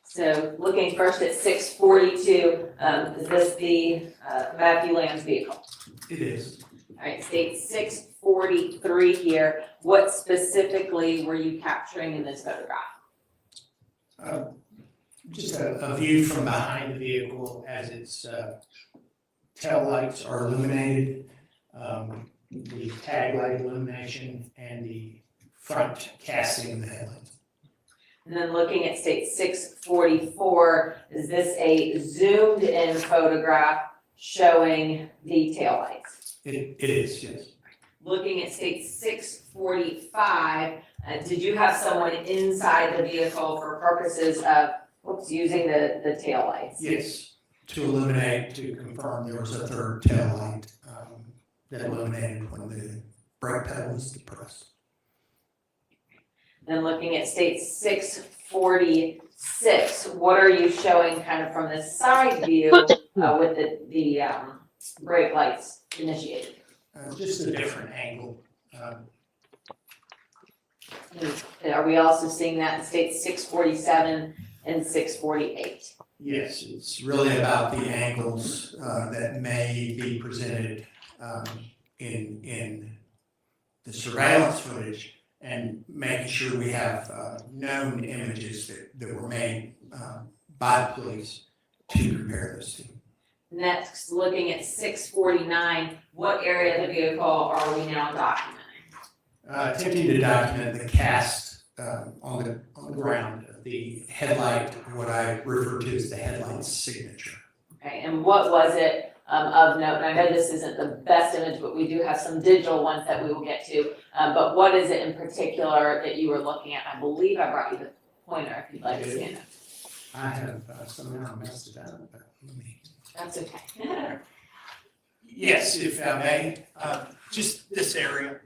So looking first at 642, is this the Matthew Lanz vehicle? It is. All right, state 643 here. What specifically were you capturing in this photograph? Just a view from behind the vehicle as its tail lights are illuminated, the tag light illumination, and the front casting of the headlights. And then looking at state 644, is this a zoomed in photograph showing the taillights? It is, yes. Looking at state 645, did you have someone inside the vehicle for purposes of using the taillights? Yes, to illuminate, to confirm there was a third tail light that illuminated when the brake pedal was depressed. Then looking at state 646, what are you showing kind of from the side view with the brake lights initiated? Just a different angle. Are we also seeing that in state 647 and 648? Yes, it's really about the angles that may be presented in the surveillance footage, and making sure we have known images that were made by the police to compare those to. Next, looking at 649, what area of the vehicle are we now documenting? Attempting to document the cast on the ground of the headlight, what I refer to as the headlight signature. Okay, and what was it of note? And I know this isn't the best image, but we do have some digital ones that we will get to. But what is it in particular that you were looking at? I believe I brought you the pointer if you'd like to see it. I have somehow messed it up, but let me. That's okay. Yes, if I may, just this area,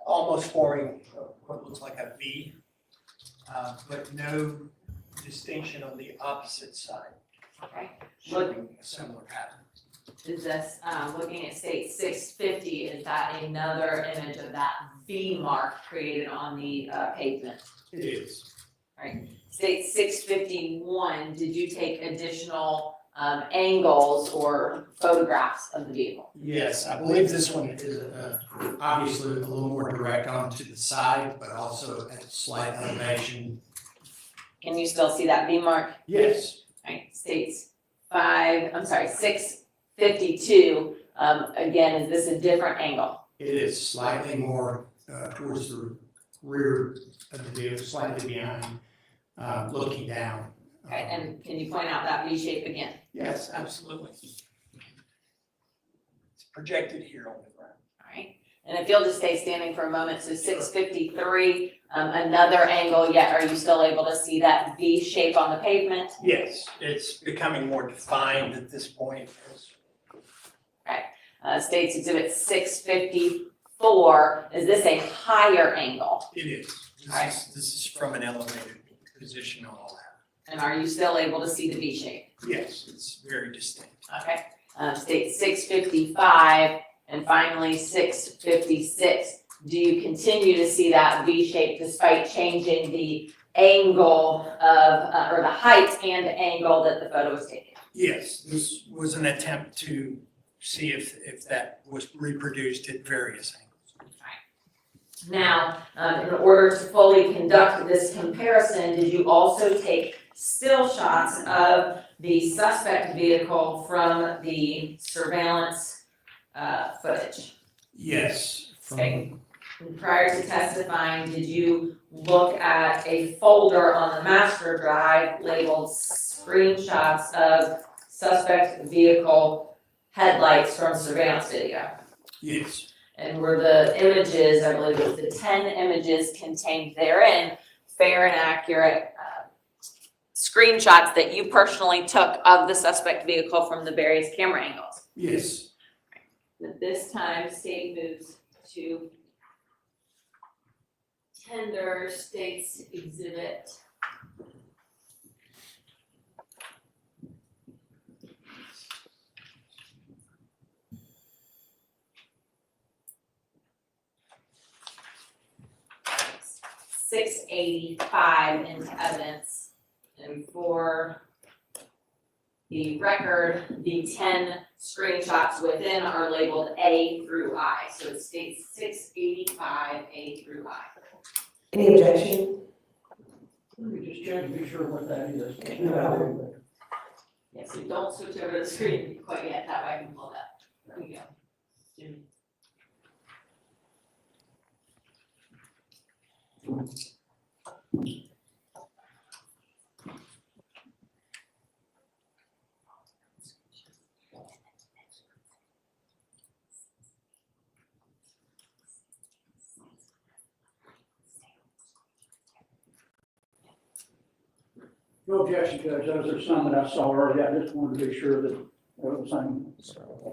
almost forming what looks like a V, but no distinction on the opposite side, Okay, showing a similar pattern. is this, looking at state 650, is that another image of that V mark created on the pavement? It is. State 651, did you take additional angles or photographs of the vehicle? Yes, I believe this one is, Obviously, a little more direct onto the side, but also at a slight elevation. Can you still see that V mark? Yes. Right, states 652, again, is this a different angle? It is slightly more towards the rear of the vehicle, slightly behind, looking down. Okay, and can you point out that V shape again? yes, absolutely. It's projected here on the ground. All right, and if you'll just stay standing for a moment, so 653, another angle, yet are you still able to see that V shape on the pavement? Yes, it's becoming more defined at this point. States Exhibit 654, is this a higher angle? It is. This is from an elevated position on all that. And are you still able to see the V shape? Yes, it's very distinct. Okay, state 655, and finally 656. Do you continue to see that V shape despite changing the angle of, or the height and angle that the photo was taken? Yes, this was an attempt to see if that was reproduced at various angles. Now, in order to fully conduct this comparison, did you also take still shots of the suspect vehicle from the surveillance footage? Yes. Okay. And prior to testifying, did you look at a folder on the master drive labeled screenshots of suspect vehicle headlights from surveillance video? Yes. And were the images, I believe it was the 10 images contained therein, fair and accurate screenshots that you personally took of the suspect vehicle from the various camera angles? Yes. At this time, state moves to tender states exhibit. $685 into evidence, and for the record, the 10 screenshots within are labeled A through I, so it states 685 A through I. Any objection? Let me just check to be sure what that is. No. Yeah, so don't switch over to the screen quite yet, that way I can pull that. There we go. Jimmy. No objection, Judge. Those are some that I saw earlier. I just wanted to be sure that they were the same.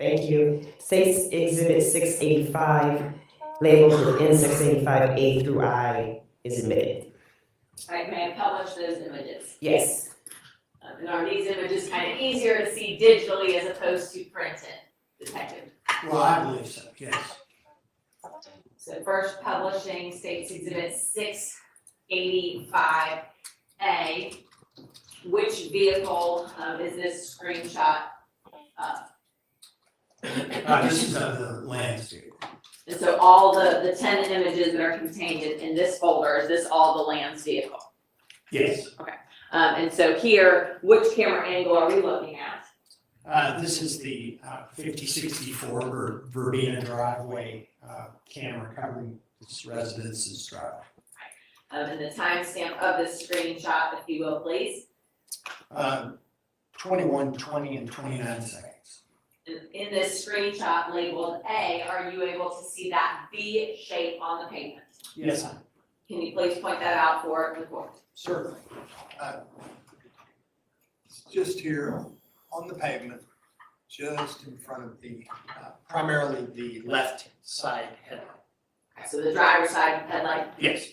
Thank you. States Exhibit 685, labeled with N685A through I is admitted. All right, may I publish those images? Yes. And are these images kind of easier to see digitally as opposed to printed, Detective? Well, I believe so, yes. So first publishing States Exhibit 685A. Which vehicle is this screenshot of? This is the Lanz vehicle. And so all the 10 images that are contained in this folder, is this all the Lanz vehicle? Yes. And so here, which camera angle are we looking at? This is the 5064 Verbena driveway camera covering this residence's driveway. And the timestamp of this screenshot, if you will, please. 21, 20, and 29 seconds. In this screenshot labeled A, are you able to see that V shape on the pavement? Yes, Can you please point that out for the board? certainly. It's just here on the pavement, just in front of the, primarily the left side headlight. So the driver's side headlight. Yes,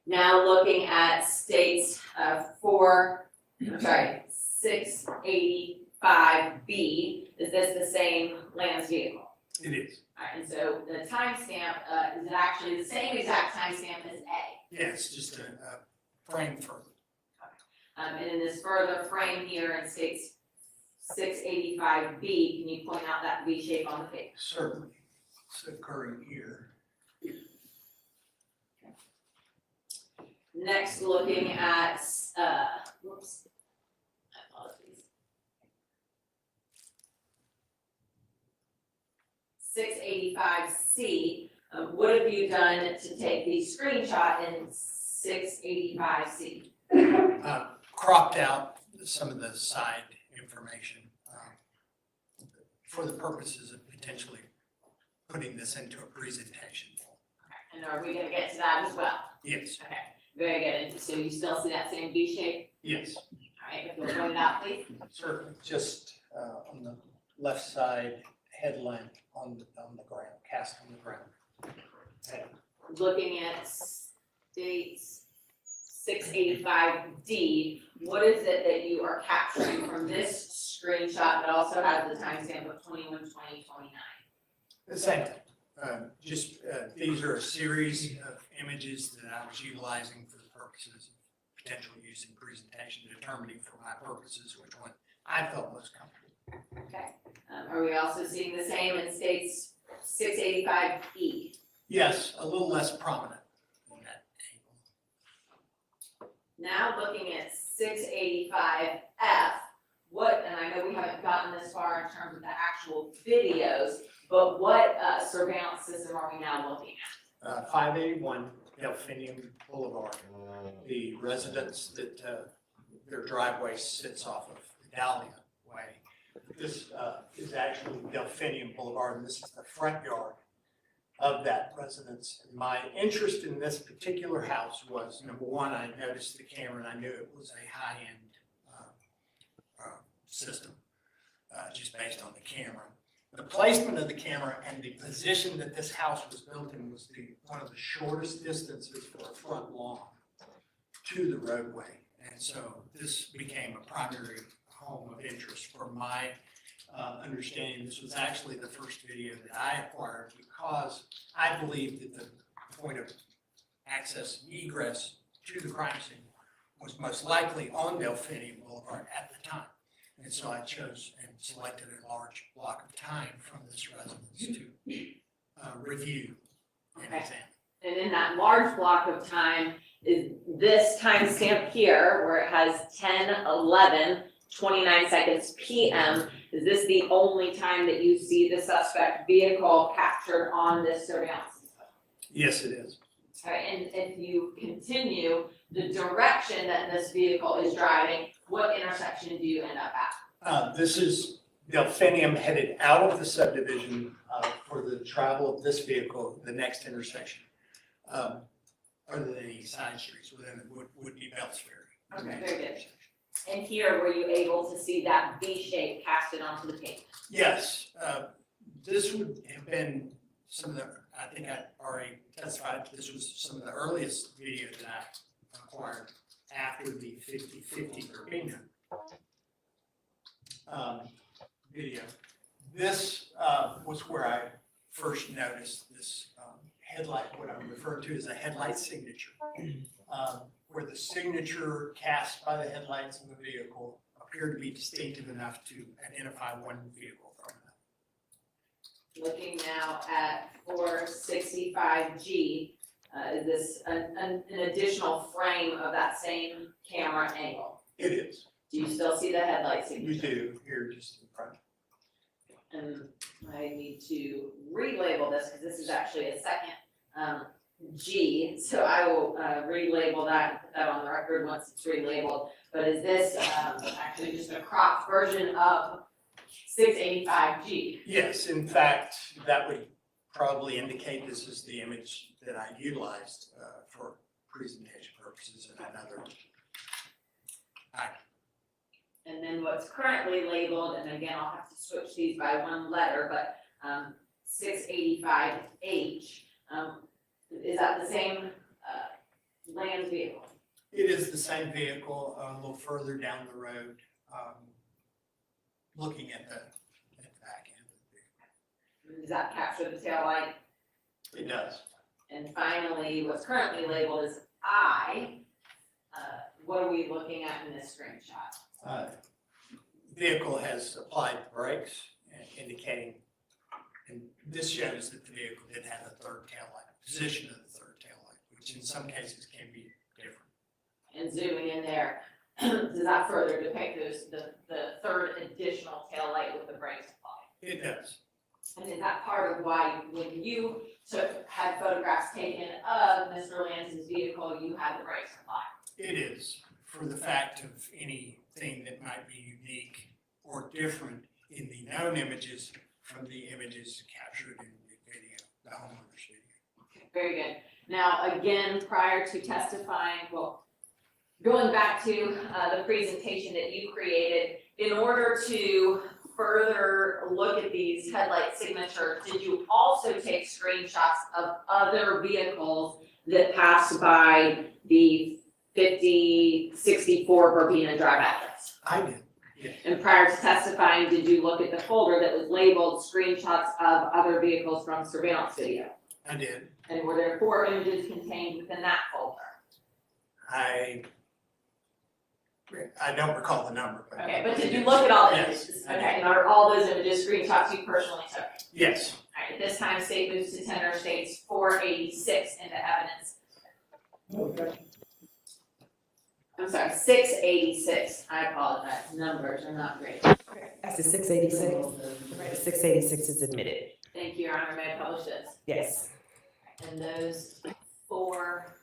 Now looking at states 685B, is this the same Lanz vehicle? it is. Alright, and so the timestamp, is it actually the same exact timestamp as A? Yeah, it's just a frame further. And in this further frame here in states 685B, can you point out that V shape on the page? Certainly. It's occurring here. Next, looking at, whoops, my apologies. 685C, what have you done to take the screenshot in 685C? Cropped out some of the side information for the purposes of potentially putting this into a presentation. And are we gonna get to that as well? Yes, Okay, very good, and so you still see that same V shape? yes, Alright, if you'll point it out, please. certainly. Just on the left side headlamp on the ground, cast on the ground. Okay. Looking at states 685D, what is it that you are capturing from this screenshot that also has the timestamp of 21/20/29? The same thing. These are a series of images that I was utilizing for the purposes of potential use in presentation, determining for my purposes which one I felt most comfortable. Okay, are we also seeing the same in states 685E? Yes, a little less prominent in that angle. Now looking at 685F, what, and I know we haven't gotten this far in terms of the actual videos, but what surveillance system are we now looking at? 581 Delphinium Boulevard, the residence that their driveway sits off of Dahlia Way. This is actually Delphinium Boulevard, and this is the front yard of that residence. And my interest in this particular house was, number one, I noticed the camera and I knew it was a high-end system, just based on the camera. The placement of the camera and the position that this house was built in was one of the shortest distances for a front lawn to the roadway. And so this became a primary home of interest for my understanding. This was actually the first video that I acquired because I believed that the point of access and egress to the crime scene was most likely on Delphinium Boulevard at the time. And so I chose and selected a large block of time from this residence to review and examine. And in that large block of time, is this timestamp here, where it has 10:11, 29 PM, is this the only time that you see the suspect vehicle captured on this surveillance system? Yes, it is. All right, and if you continue the direction that this vehicle is driving, what intersection do you end up at? This is Delphinium headed out of the subdivision for the travel of this vehicle, the next intersection. Other than any side streets within it would be Bells Ferry. Okay, very good. And here, were you able to see that V shape casted onto the pavement? Yes, this would have been some of the, I think I already testified, this was some of the earliest video that I acquired after the 50/50 Verbena video. This was where I first noticed this headlight, what I'm referring to as a headlight signature, where the signature cast by the headlights in the vehicle appeared to be distinctive enough to identify one vehicle from another. Looking now at 465G, is this an additional frame of that same camera angle? It is. Do you still see the headlight You signature? do, here just in front. And I need to relabel this, because this is actually a second, G, so I will, relabel that, put that on the record once it's relabeled. But is this, actually just a cropped version of 685G? Yes, in fact, that would probably indicate this is the image that I utilized for presentation purposes and another. And then what's currently labeled, and again, I'll have to switch these by one letter, but 685H, is that the same Lanz vehicle? It is the same vehicle, a little further down the road, looking at the back end of the vehicle. Does that capture the tail light? It does. And finally, what's currently labeled as I, what are we looking at in this screenshot? Vehicle has applied brakes, indicating, and this shows that the vehicle did have a third tail light, position of the third tail light, which in some cases can be different. And zooming in there, does that further depict the third additional tail light with the brakes applied? It does. And is that part of why when you had photographs taken of Mr. Lanz's vehicle, you had the brakes applied? It is, for the fact of anything that might be unique or different in the known images from the images captured in the video, the homeowner's video. Okay, very good. Now, again, prior to testifying, well, going back to the presentation that you created, in order to further look at these headlight signatures, did you also take screenshots of other vehicles that passed by the 5064 Verbena Drive address? I did. And prior to testifying, did you look at the folder that was labeled screenshots of other vehicles from surveillance video? I did. And were there 4 images contained within that folder? I don't recall the number, but. Okay, but did you look at all the Yes, images? I did. Okay, and are all those images screenshots you personally took? Yes, All right, at this time, state moves to tender states 486 into evidence. I'm sorry, 686. I apologize, numbers are not great. That's the 686. Right, 686 is admitted. Thank you, Your Honor, may I publish this? Yes. And those 4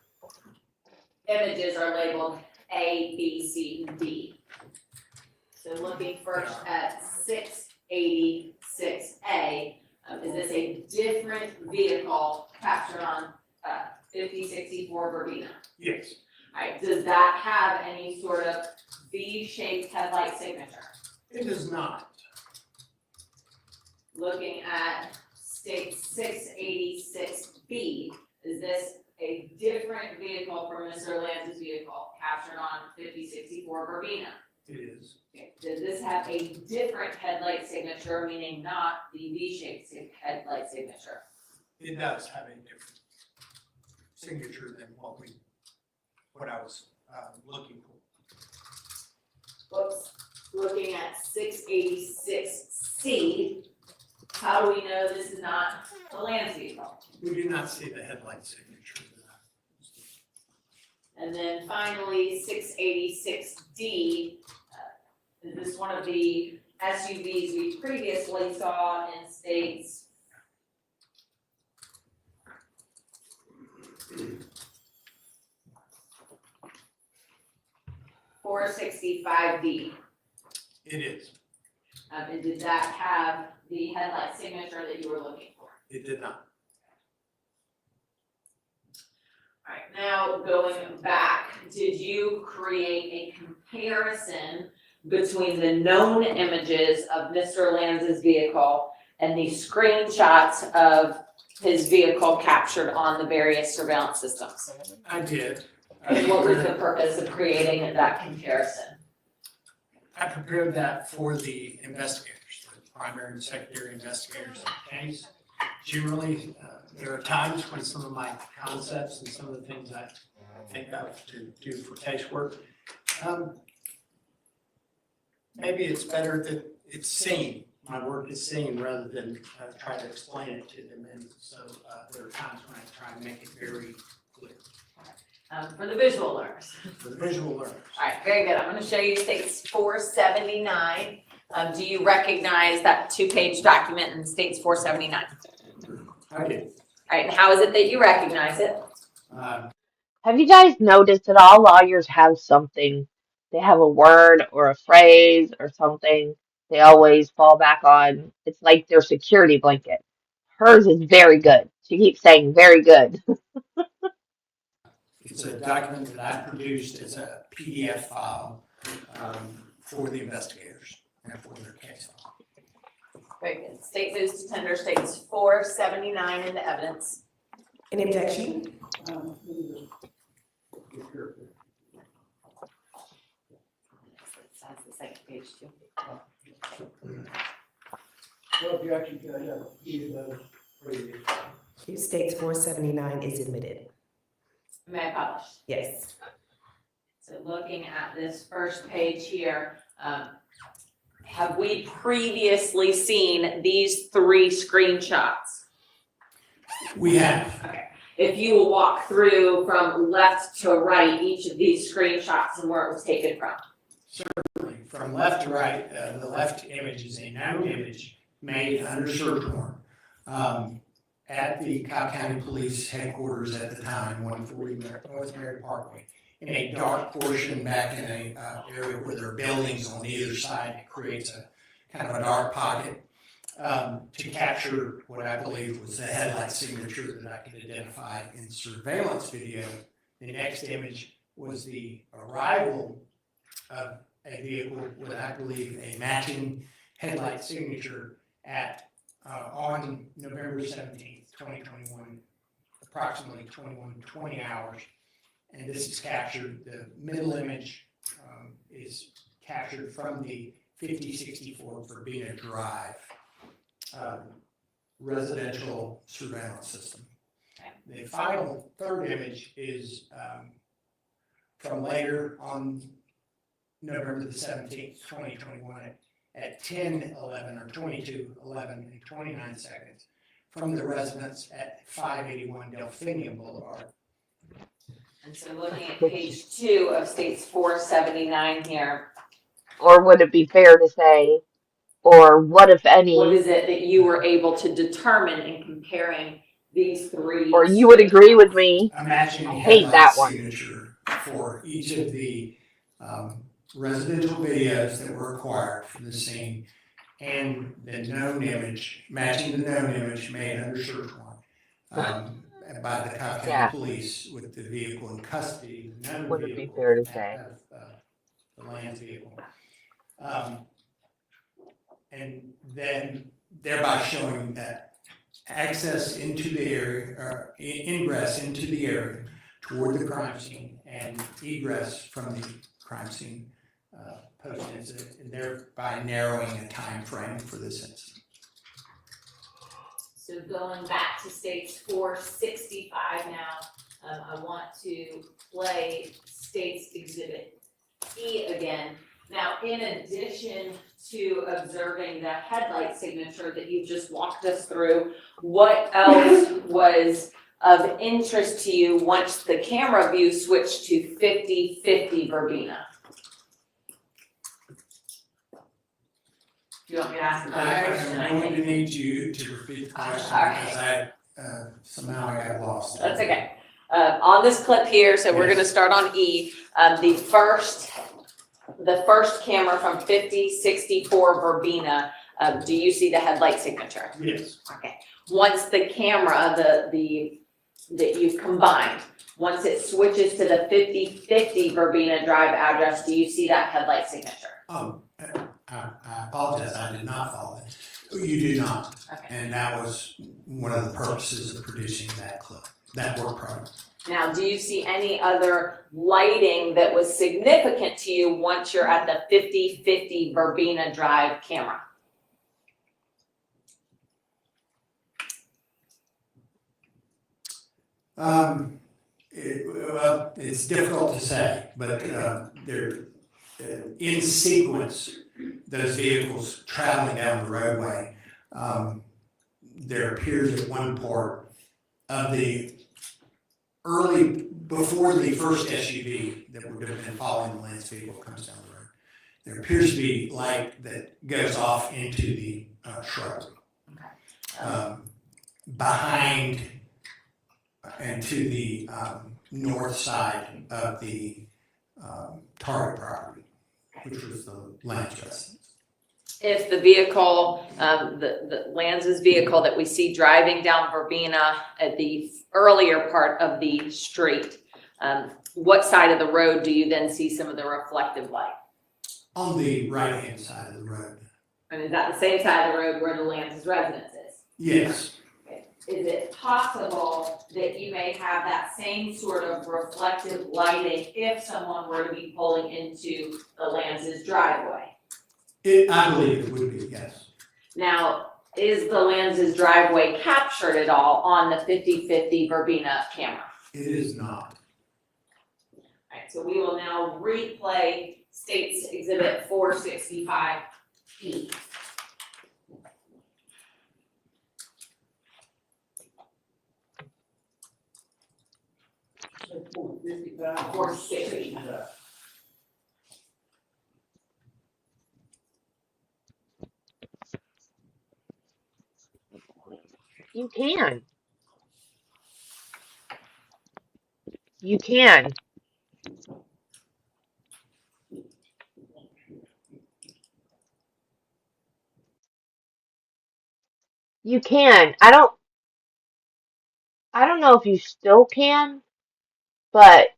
images are labeled A, B, C, D. So looking first at 686A, is this a different vehicle captured on 5064 Verbena? yes, All right, does that have any sort of V-shaped headlight signature? it does not. Looking at state 686B, is this a different vehicle from Mr. Lanz's vehicle captured on 5064 Verbena? It is. Okay, does this have a different headlight signature, meaning not the V-shaped headlight signature? It does have a different signature than what I was looking for. Whoops, looking at 686C, how do we know this is not a Lanz vehicle? We do not see the headlight signature. And then finally, 686D, is this one of the SUVs we previously saw in states? $465D. It is. And did that have the headlight signature that you were looking for? It did not. All right, now going back, did you create a comparison between the known images of Mr. Lanz's vehicle and the screenshots of his vehicle captured on the various surveillance systems? I did. And what was the purpose of creating that comparison? I prepared that for the investigators, the primary and secondary investigators of the case. Generally, there are times when some of my concepts and some of the things I think of to do for casework, maybe it's better that it's seen, my work is seen, rather than try to explain it to them. And so there are times when I try and make it very clear. For the visual learners. For the visual learners. All right, very good. I'm going to show you states 479. Do you recognize that 2-page document in states 479? I did. All right, and how is it that you recognize it? Have you guys noticed that all lawyers have something? They have a word or a phrase or something they always fall back on. It's like their security blanket. Hers is very good. She keeps saying very good. It's a document that I produced as a PDF file for the investigators and for their case file. Very good. State moves to tender states 479 in the evidence. Any objection? That's the second page too. No objection to either of those previous. States 479 is admitted. May I publish? Yes. So looking at this first page here, have we previously seen these 3 screenshots? We have. Okay. If you will walk through from left to right each of these screenshots and where it was taken from. From left to right, the left image is a known image made under search warrant at the Cobb County Police Headquarters at the time, 140 North Mary Parkway, in a dark portion back in a area where there are buildings on either side. It creates a kind of a dark pocket to capture what I believe was the headlight signature that I could identify in surveillance video. The next image was the arrival of a vehicle with, I believe, a matching headlight signature at on November 17th, 2021, approximately 21:20 hours. And this is captured, the middle image is captured from the 5064 Verbena Drive residential surveillance system. The final third image is from later on November the 17th, 2021 at 10:11 or 22:11 and 29 seconds from the residence at 581 Delphinium Boulevard. And so looking at page 2 of states 479 here, Or would it be fair to say, or what if any, what is it that you were able to determine in comparing these 3? or you would agree with me? A matching I hate headlight that one. signature for each of the residential videos that were acquired from the scene, and the known image, matching the known image made under search warrant by the Cobb County Yeah. Police with the vehicle in custody. The known Would it be vehicle fair to say? the Lanz vehicle. And then thereby showing that access into the area, or ingress into the area toward the crime scene and egress from the crime scene post-incident, and thereby narrowing a time frame for this incident. So going back to states 465 now, I want to play states exhibit E again. Now, in addition to observing the headlight signature that you just walked us through, what else was of interest to you once the camera view switched to 50/50 Verbena? Do you want me to ask another question? I'm going to need you to repeat the question All right. because somehow I got lost. That's okay. On this clip here, so we're Yes. gonna start on E. The first camera from 5064 Verbena, do you see the headlight signature? Yes. Okay. Once the camera, that you've combined, once it switches to the 5050 Verbena Drive address, do you see that headlight signature? I apologize, I did not follow it. You do not. Okay. And that was one of the purposes of producing that clip, that work product. Now, do you see any other lighting that was significant to you once you're at the 5050 Verbena Drive camera? It's difficult to say, but they're in sequence, those vehicles traveling down the roadway. There appears at one part of the before the first SUV that would have been following the Lanz vehicle comes down the road, there appears to be light that goes off into the shrubbery. Behind and to the north side of the target property, which was the Lanz residence. If the vehicle, the Lanz's vehicle that we see driving down Verbena at the earlier part of the street, what side of the road do you then see some of the reflective light? On the right-hand side of the road. And is that the same side of the road where the Lanz's residence is? Yes. Is it possible that you may have that same sort of reflective lighting if someone were to be pulling into the Lanz's driveway? I believe it would be, yes. Now, is the Lanz's driveway captured at all on the 50/50 Verbena camera? It is not. Alright, so we will now replay State's Exhibit 465E. Or 60. You can. You can. You can. I don't know if you still can, but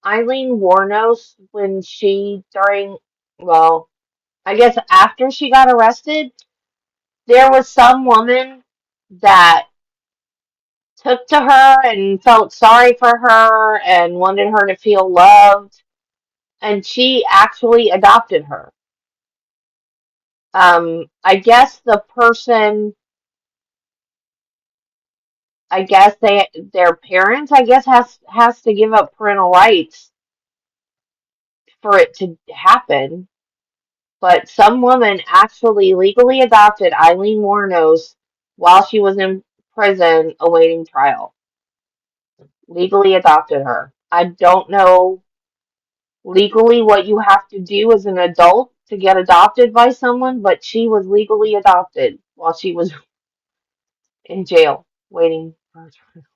Eileen Warnos, when well, I guess after she got arrested, there was some woman that took to her and felt sorry for her and wanted her to feel loved, and she actually adopted her. I guess their parents, has to give up parental rights for it to happen. But some woman actually legally adopted Eileen Warnos while she was in prison awaiting trial. Legally adopted her. I don't know legally what you have to do as an adult to get adopted by someone, but she was legally adopted while she was in jail waiting for her trial.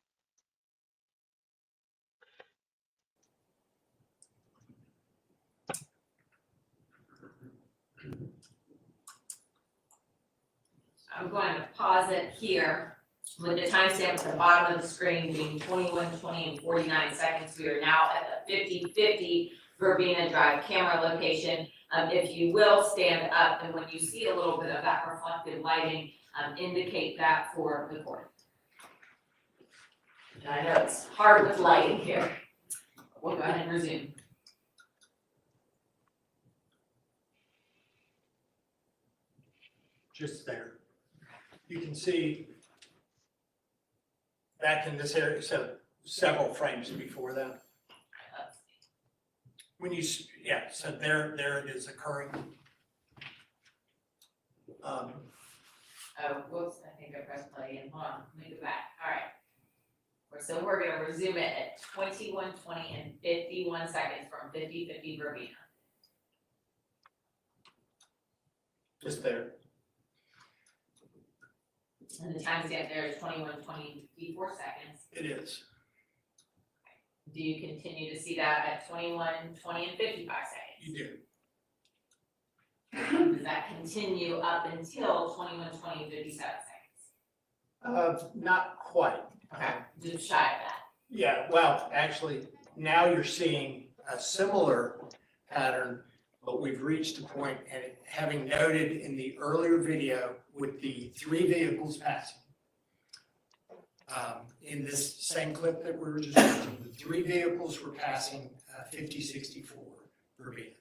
I'm going to pause it here with the timestamp at the bottom of the screen being 21:20 and 49 seconds. We are now at the 50/50 Verbena Drive camera location. If you will stand up, and when you see a little bit of that reflective lighting, indicate that for the court. And I know it's hard with lighting here. We'll go ahead and resume. Just there. You can see back in this area, so several frames before that. When you, so there it is occurring. Oh, whoops, I think I pressed play again. Hold on, let me go back. All right. So we're gonna resume it at 21:20 and 51 seconds from 50/50 Verbena. Just there. And the timestamp there is 21:20 and 54 seconds. It is. Do you continue to see that at 21:20 and 55 seconds? You do. Does that continue up until 21:20 and 57 seconds? Not quite. Okay, just shy of that. Yeah, well, actually, now you're seeing a similar pattern, but we've reached a point, and having noted in the earlier video with the 3 vehicles passing, in this same clip that we were just watching, the 3 vehicles were passing 5064 Verbena.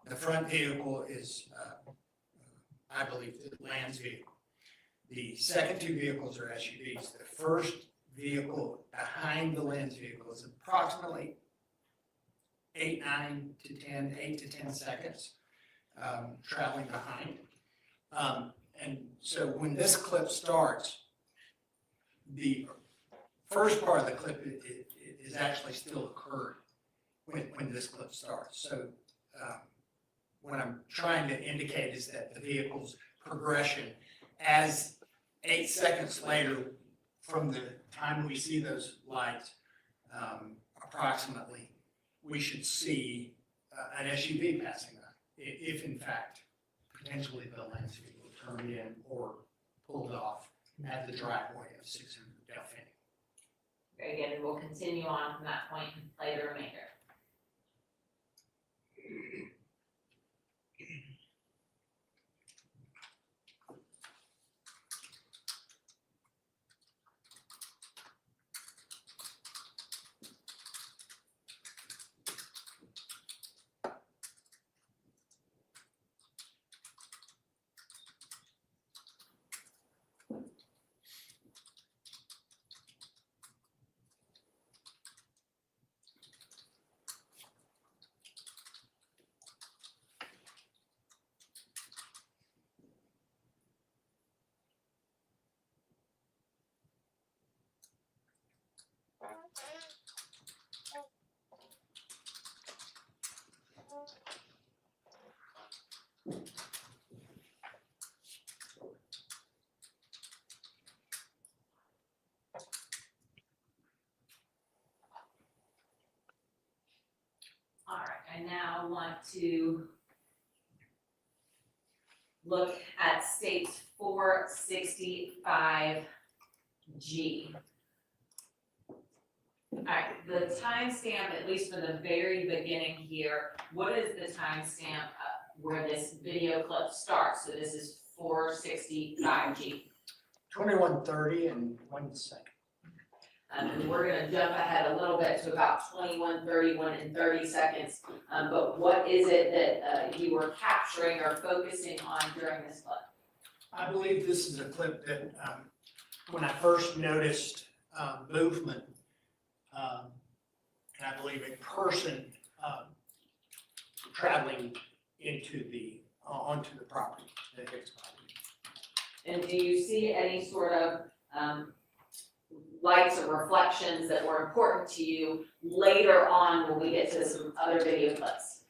The front vehicle is, I believe, the Lanz vehicle. The second 2 vehicles are SUVs. The first vehicle behind the Lanz vehicle is approximately 8 to 10 seconds traveling behind. And so when this clip starts, the first part of the clip actually still occurred when this clip starts. So what I'm trying to indicate is that the vehicle's progression, as 8 seconds later from the time we see those lights, approximately, we should see an SUV passing by, if in fact, potentially the Lanz vehicle turned in or pulled off at the driveway of 600 Delphine. Very good, and we'll continue on from that point and play the remainder. All right, I now want to look at state 465G. All right, the timestamp, at least for the very beginning here, what is the timestamp where this video clip starts? So this is 465G. 21:30 and 1 second. And we're gonna jump ahead a little bit to about 21:31 and 30 seconds. But what is it that you were capturing or focusing on during this clip? I believe this is a clip that when I first noticed movement, and I believe a person traveling onto the property, the Hicks property. And do you see any sort of lights or reflections that were important to you later on when we get to some other video clips?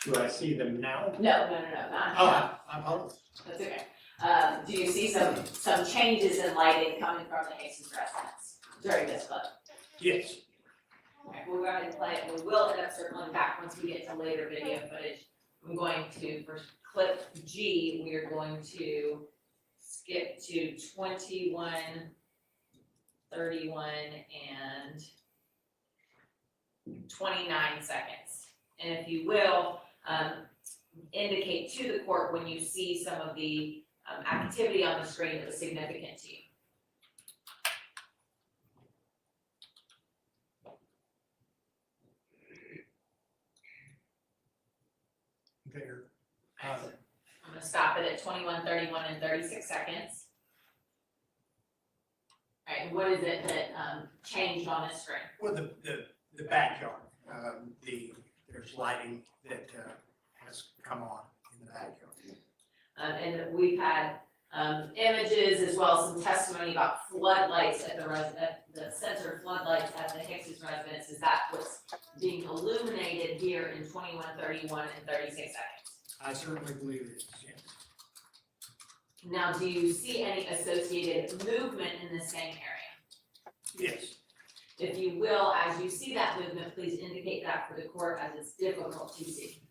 Do I see them now? No, not Oh, now. I apologize. That's okay. Do you see some changes in lighting coming from the Hicks residence during this clip? Yes. Okay, we'll go ahead and play it, and we will end up circling back once we get to later video footage. I'm going to, for clip G, we are going to skip to 21, 31, and 29 seconds. And if you will, indicate to the court when you see some of the activity on the screen that was significant to you. There. I'm gonna stop it at 21, 31, and 36 seconds. All right, what is it that changed on this screen? Well, the backyard, there's lighting that has come on in the backyard. And we've had images as well as some testimony about floodlights at the sensor floodlights at the Hicks residence. Is that what's being illuminated here in 21, 31, and 36 seconds? I certainly believe it is, yes. Now, do you see any associated movement in the same area? Yes. If you will, as you see that movement, please indicate that for the court as it's difficult to see.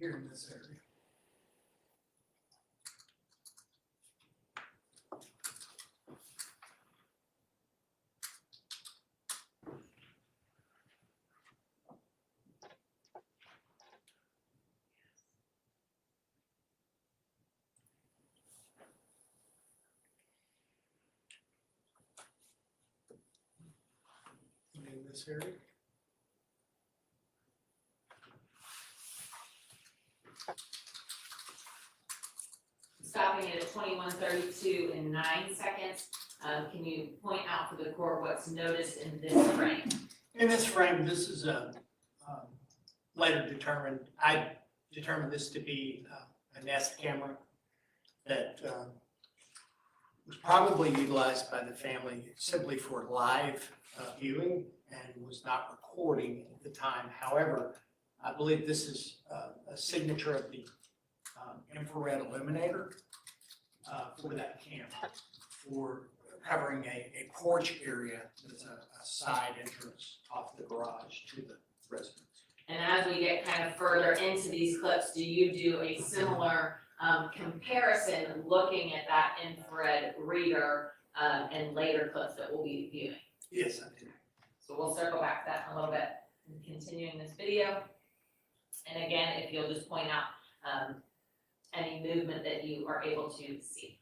Here in this area. In this area. Stopping it at 21, 32, and 9 seconds. Can you point out for the court what's noticed in this frame? In this frame, this is later determined, I determined this to be a Nest camera that was probably utilized by the family simply for live viewing and was not recording at the time. However, I believe this is a signature of the infrared illuminator for that camera, for covering a porch area that's a side entrance off the garage to the residence. And as we get kind of further into these clips, do you do a similar comparison looking at that infrared reader and later clips that we'll be viewing? Yes, I do. So we'll circle back to that in a little bit and continuing this video. And again, if you'll just point out any movement that you are able to see.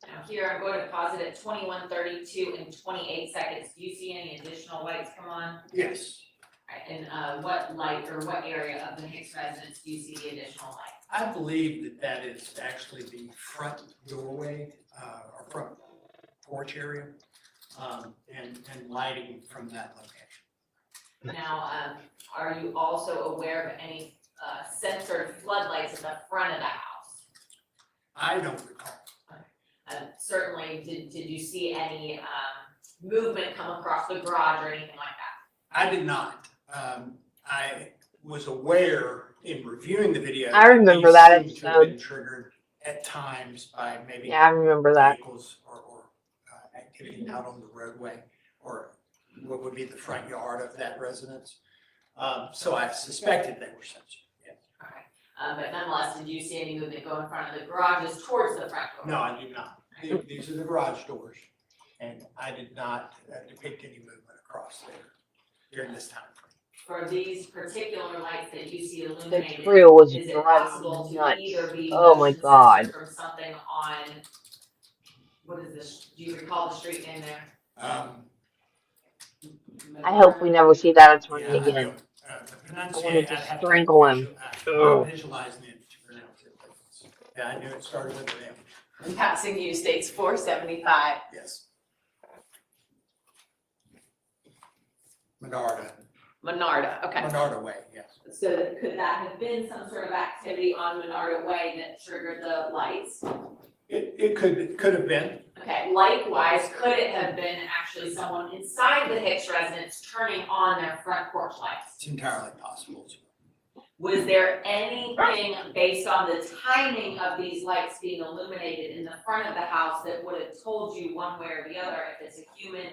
Now here, I'm going to pause it at 21:32 and 28 seconds. Do you see any additional lights come on? Yes. All right, and what light or what area of the Hicks residence do you see the additional light? I believe that is actually the front doorway or front porch area and lighting from that location. Now, are you also aware of any censored floodlights at the front of the house? I don't recall. Certainly, did you see any movement come across the garage or anything like that? I did not. I was aware in reviewing the video. I remember that these seem to have been episode. triggered at times by maybe Yeah, I remember that. vehicles or activity out on the roadway or what would be the front yard of that residence. So I suspected they were censored. Yes. Okay. But nonetheless, did you see any movement go in front of the garages towards the front door? No, I did not. These are the garage doors, and I did not depict any movement across there during this time frame. For these particular lights that you see The illuminated, trio was is it driving possible me to nuts. either be Oh my motion God. sensor from something on, what is this, do you recall the street name there? I hope we never see that attorney Yeah, I again. don't, I wanted to strangle him. I'm visualizing it to pronounce it. Yeah, I knew it started with an M. Passing U states 475. Yes. Menarda Okay. Menarda Way, yes. So could that have been some sort of activity on Menarda Way that triggered the lights? It could have been. Okay, likewise, could it have been actually someone inside the Hicks residence turning on their front porch lights? It's entirely possible. Was there anything based on the timing of these lights being illuminated in the front of the house that would have told you one way or the other if it's a human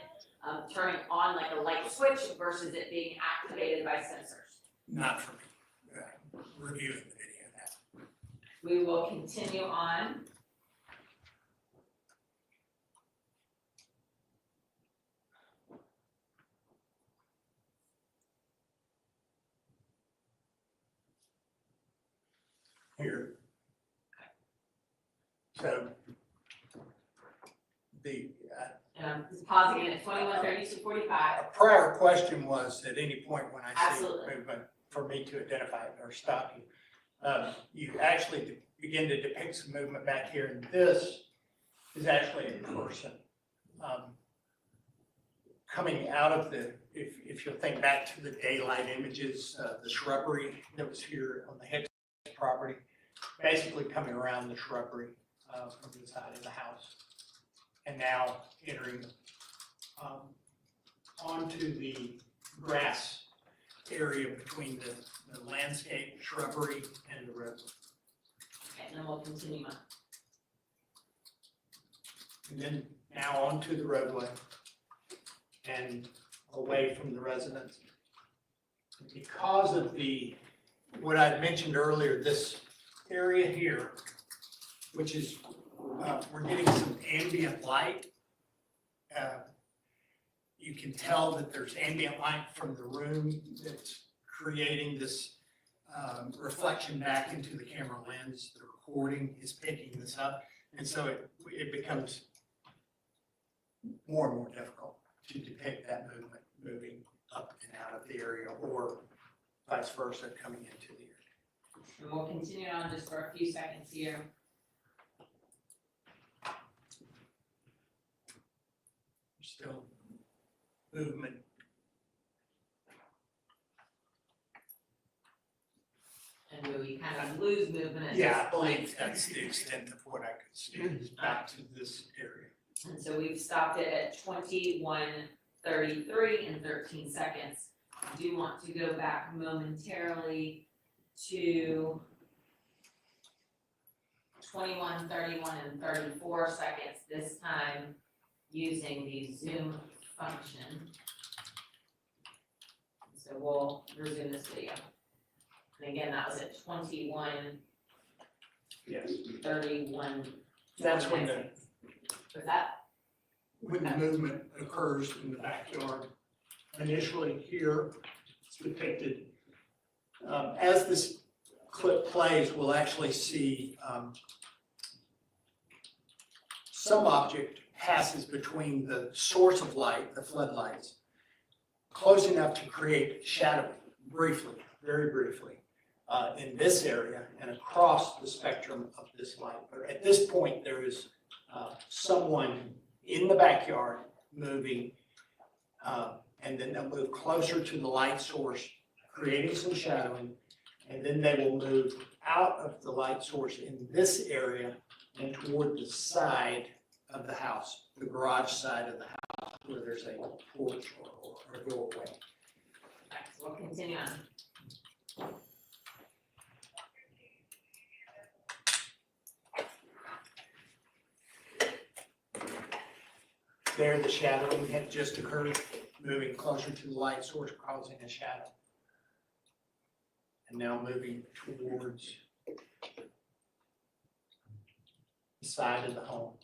turning on like a light switch versus it being activated by sensors? Not for me. Reviewing the video now. We will continue on. Here. So the And I'm pausing it at 21:32:45. a prior question was at any point when I see Absolutely. movement for me to identify it or stop you. You actually begin to depict some movement back here, and this is actually a person coming out of the. If you'll think back to the daylight images, the shrubbery that was here on the Hicks property, basically coming around the shrubbery from the side of the house, and now entering onto the grass area between the landscape shrubbery and the road. Okay, and then we'll continue on. And then now onto the roadway and away from the residence. Because of what I mentioned earlier, this area here, which is, we're getting some ambient light. You can tell that there's ambient light from the room that's creating this reflection back into the camera lens. The recording is picking this up. And so it becomes more and more difficult to depict that movement moving up and out of the area or vice versa coming into the area. And we'll continue on just for a few seconds here. Still movement you kind of lose movement at Yeah, I this point. believe that's the extent of what I could see, is back to this area. And so we've stopped it at 21:33 and 13 seconds. I do want to go back momentarily to 21:31 and 34 seconds, this time using the zoom function. So we'll resume this video. And again, that was at 21:31. Yes. That's when the, Was that? when the movement occurs in the backyard. Initially here, it's depicted. As this clip plays, we'll actually see some object passes between the source of light, the floodlights, close enough to create shadow briefly, very briefly, in this area and across the spectrum of this light. But at this point, there is someone in the backyard moving, and then they'll move closer to the light source, creating some shadowing, and then they will move out of the light source in this area and toward the side of the house, the garage side of the house, where there's a porch or a doorway. Alright, so we'll continue on. There, the shadowing had just occurred, moving closer to the light source, causing a shadow. And now moving towards the side of the home.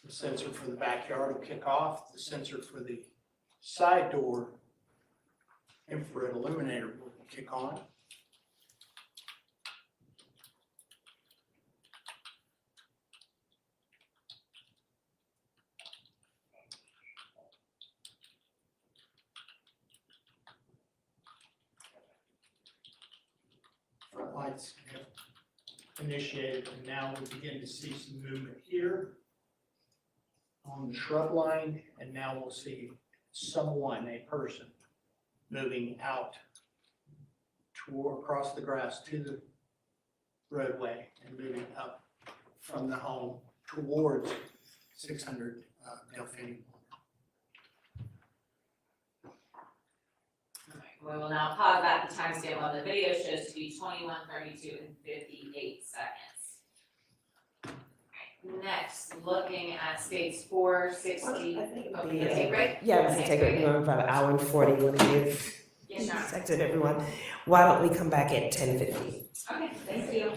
The sensor for the backyard will kick off. The sensor for the side door infrared illuminator will kick on. Front lights have initiated, and now we begin to see some movement here on the shrub line, and now we'll see someone, a person, moving out toward, across the grass to the roadway and moving up from the home towards 600 Delphine. We will now pause that. The timestamp on the video shows to be 21:32 and 58 seconds. Next, looking at states 460. Oh, you gonna take a break? Yeah, we're gonna take a, we're about an hour and 40, you wanna give Yes, sir. sex to everyone. Why don't we come back at 10:50? Okay, thank you.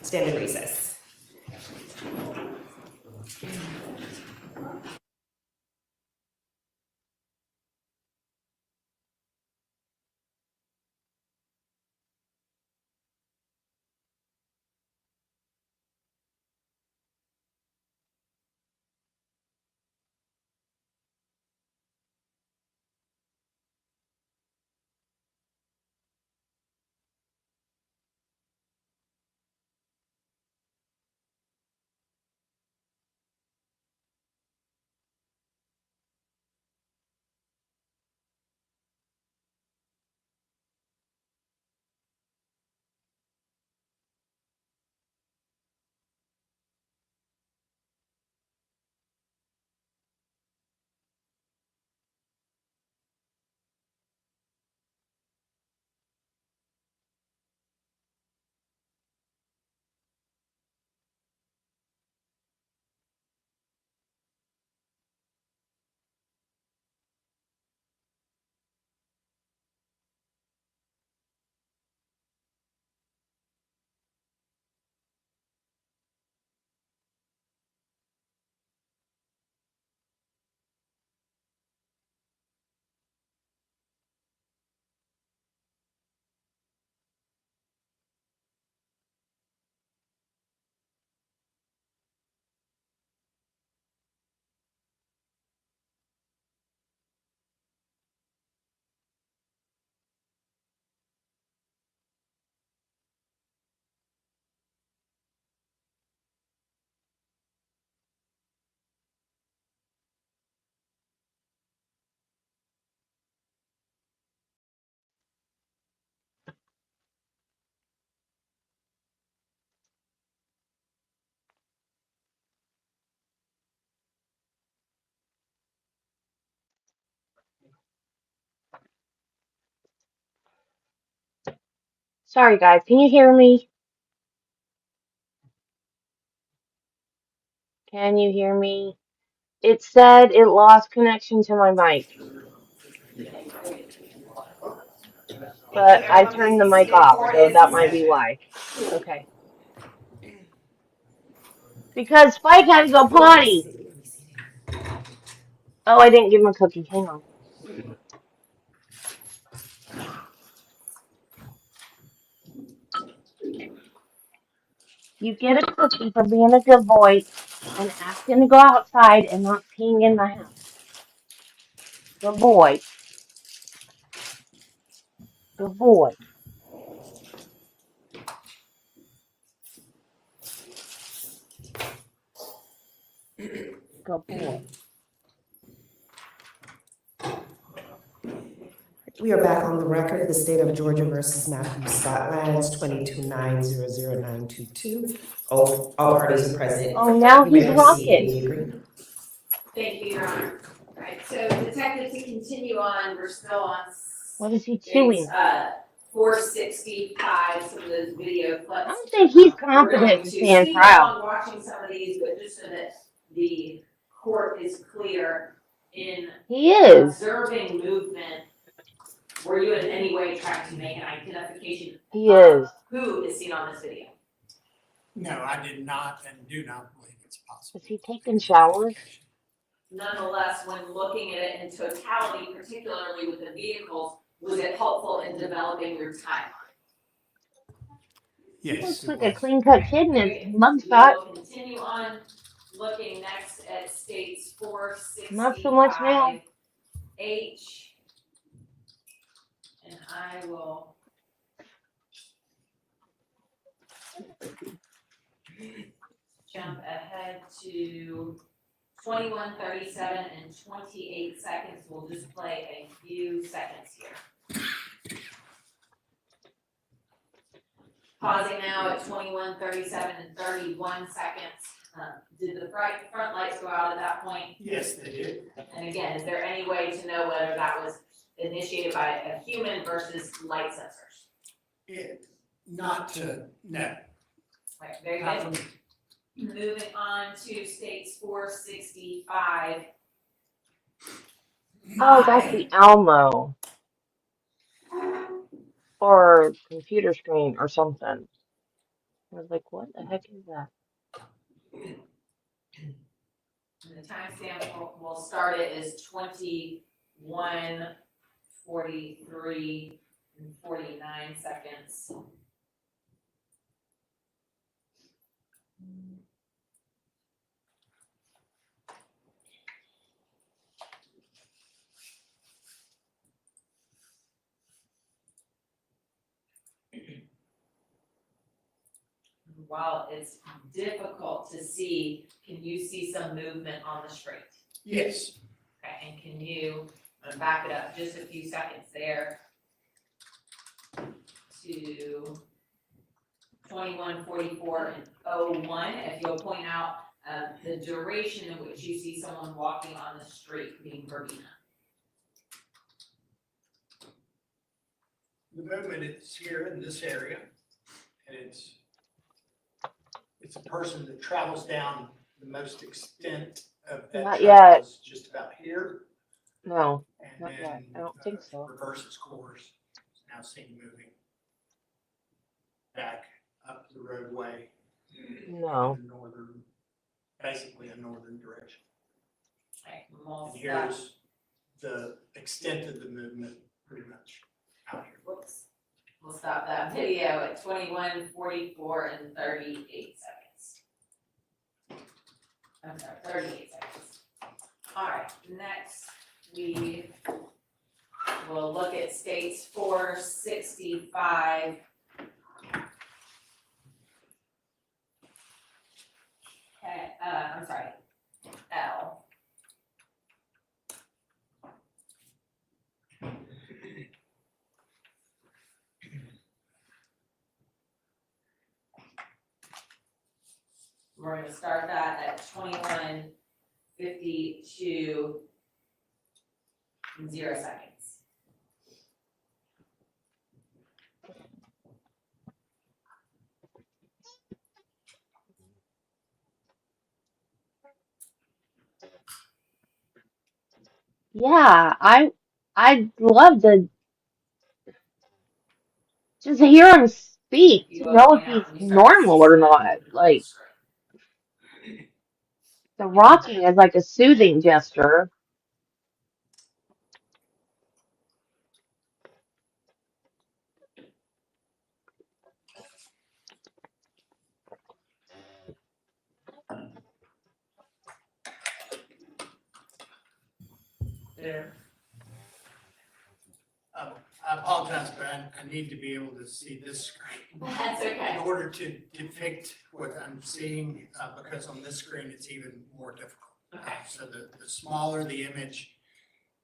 Stand in recess. Sorry, guys. Can you hear me? Can you hear me? It said it lost connection to my mic, but I turned the mic off, so that might be why. Okay. Because Spike had to go potty. Oh, I didn't give him a cookie. Hang on. You get a cookie for being a good boy and asking to go outside and not peeing in the house. Good boy. Good boy. Good boy. We are back on the record, the state of Georgia versus Matthew Scott Lanz, 229000922. All parties are present. Oh, now You may he's proceed, rocking. the agreement. Thank you, Your Honor. All right, so detective, to continue on, we're still on. What is he chewing? 465, some of those video clips. I don't think he's We're competent going to to stand speed trial. on watching some of these, but just so that the court is clear in He is. observing movement. Were you in any way trying to make an identification He is. who is seen on this video? No, I did not and do not believe it's possible. Is he taking showers? Nonetheless, when looking at it in totality, particularly with the vehicles, was it helpful in developing your timeline? Yes, Looks it like a was. clean-cut kid in his We mugshot. will continue on looking next at states 465H. Not so much now. And I will jump ahead to 21:37 and 28 seconds. We'll just play a few seconds here. Pausing now at 21:37 and 31 seconds. Did the front lights go out at that point? Yes, they did. And again, is there any way to know whether that was initiated by a human versus light sensors? No. Right, very Not good. from- Moving on to states 465. Oh, that's the Almo. Or computer screen or something. I was like, what the heck is that? And the timestamp we'll start it as 21:43 and 49 seconds. While it's difficult to see, can you see some movement on the street? Yes. Okay, and can you back it up just a few seconds there to 21:44 and 01, if you'll point out the duration in which you see someone walking on the street being Verbena. The movement is here in this area, and it's a person that travels down the most extent of that Not travel yet. is just about here. No, And not yet. then I don't think so. reverses course, is now seen moving back up the roadway. No. In northern, basically a northern direction. Okay, And here's the extent of the movement pretty much out here. whoops. We'll stop that video at 21:44 and 38 seconds. I'm sorry, 38 seconds. All right, next we will look at states 465. Okay, I'm sorry, L. We're gonna start that at 21:52 and 0 seconds. Yeah, I'd love to just hear him speak You to will know if point he's out when you start to see normal or some not. movement on the Like screen. the rocking is like a soothing gesture. There. I apologize, but I need to be able to see this screen. That's okay. In order to depict what I'm seeing, because on this screen, it's even more difficult. Okay. So the smaller the image,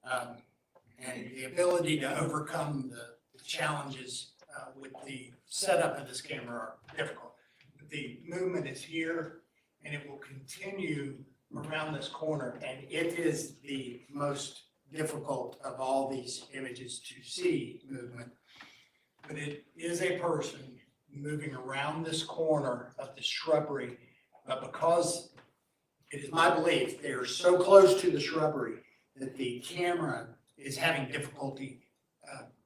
and the ability to overcome the challenges with the setup of this camera are difficult. But the movement is here, and it will continue around this corner, and it is the most difficult of all these images to see movement. But it is a person moving around this corner of the shrubbery, but because it is my belief they are so close to the shrubbery that the camera is having difficulty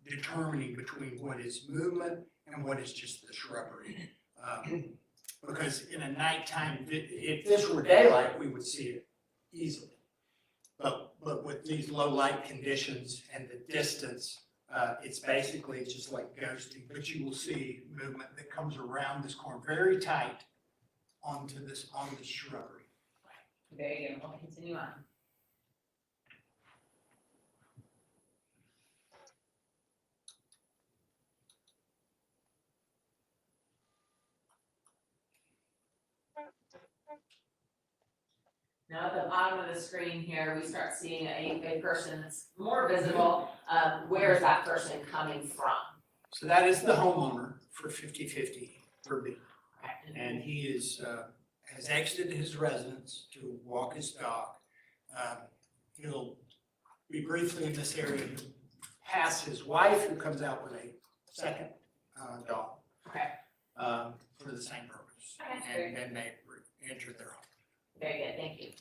determining between what is movement and what is just the shrubbery. Because in a nighttime, if this were daylight, we would see it easily. But with these low light conditions and the distance, it's basically just like ghosting. But you will see movement that comes around this corner very tight on the shrubbery. There you go. We'll continue on. Now at the bottom of the screen here, we start seeing a person that's more visible. Where is that person coming from? So that is the homeowner for 50/50 for B. Okay. And he has exited his residence to walk his dog. He'll be briefly in this area, pass his wife, who comes out with a second dog Okay. for the same purpose. Okay. And then they enter their home. Very good. Thank you.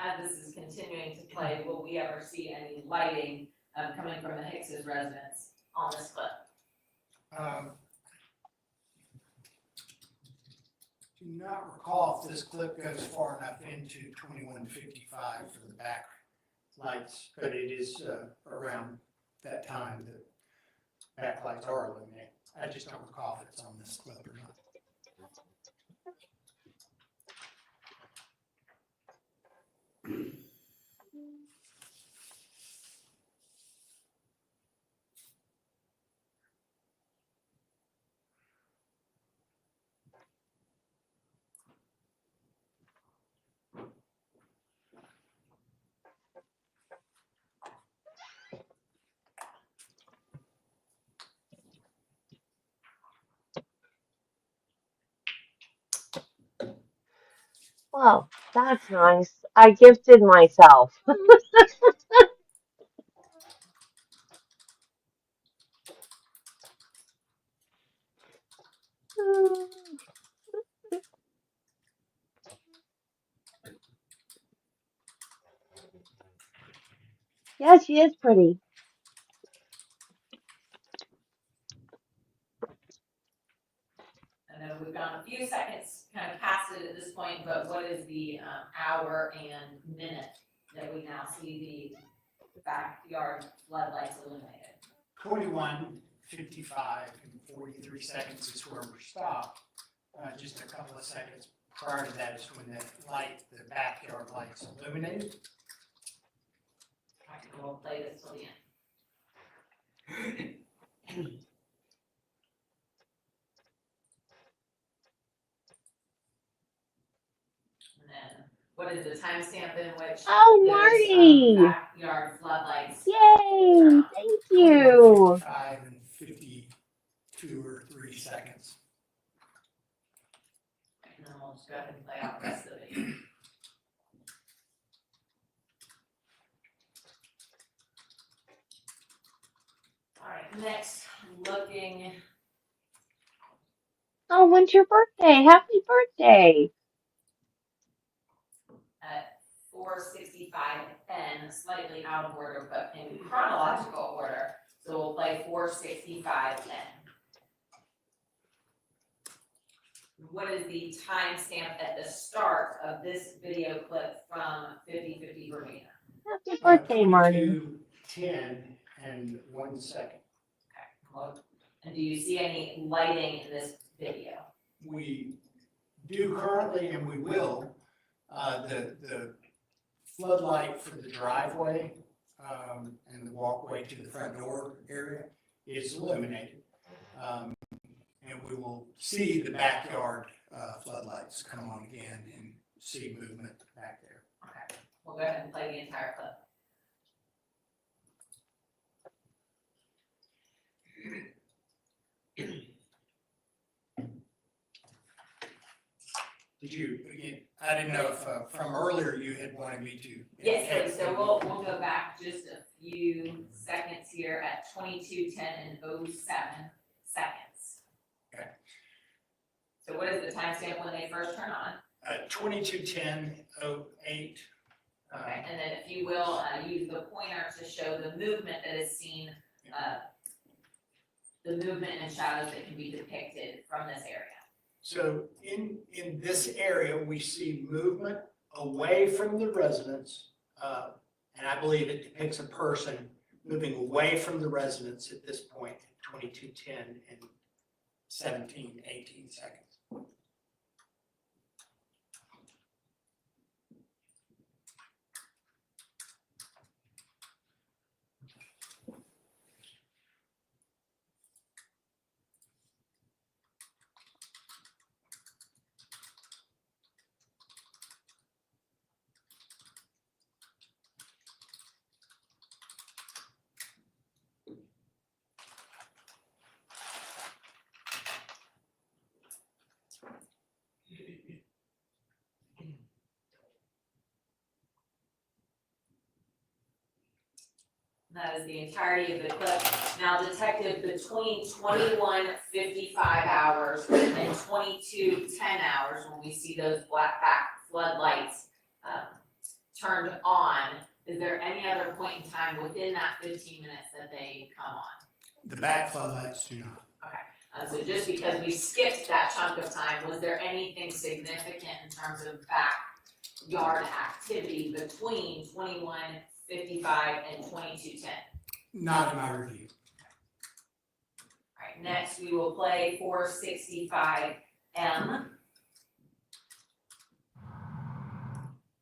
As this is continuing to play, will we ever see any lighting coming from the Hicks's residence on this clip? Do not recall if this clip goes far enough into 2155 for the back lights, but it is around that time that back lights are illuminated. I just don't recall if it's on this clip or not. Well, that's nice. I gifted myself. Yeah, she is pretty. I know we've gone a few seconds kind of past it at this point, but what is the hour and minute that we now see the backyard floodlights illuminated? 21:55 and 43 seconds is where we're stopped. Just a couple of seconds prior to that is when the backyard lights illuminated. All right, and we'll play this till the end. And then, what is the timestamp in which Oh, those Marty! backyard floodlights? Yay! Thank you. 21:55 and 52 or 3 seconds. And then we'll just go ahead and play out the rest of the video. All right, next, looking Oh, when's your birthday? Happy birthday! at 4:65 and slightly out of order, but in chronological order. So we'll play 4:65 N. What is the timestamp at the start of this video clip from 50/50 Bermuda? Happy birthday, Marty. 22:10 and 1 second. And do you see any lighting in this video? We do currently, and we will, the floodlight for the driveway and the walkway to the front door area is illuminated. And we will see the backyard floodlights come on again and see movement back there. Okay, we'll go ahead and play the entire clip. Did you, again, I didn't know if from earlier you had wanted me to. Yes, please. So we'll go back just a few seconds here at 22:10 and 07 seconds. Okay. So what is the timestamp when they first turn on? 22:10:08. Okay, and then if you will, use the pointer to show the movement that is seen, the movement and shadows that can be depicted from this area. So in this area, we see movement away from the residence, and I believe it depicts a person moving away from the residence at this point, 22:10 and 18 seconds. That is the entirety of the clip. Now, detective, between 21:55 hours and 22:10 hours, when we see those black back floodlights turned on, is there any other point in time within that 15 minutes that they come on? The back floodlights do not. So just because we skipped that chunk of time, was there anything significant in terms of backyard activity between 21:55 and 22:10? Not in my review. All right, next we will play 4:65M.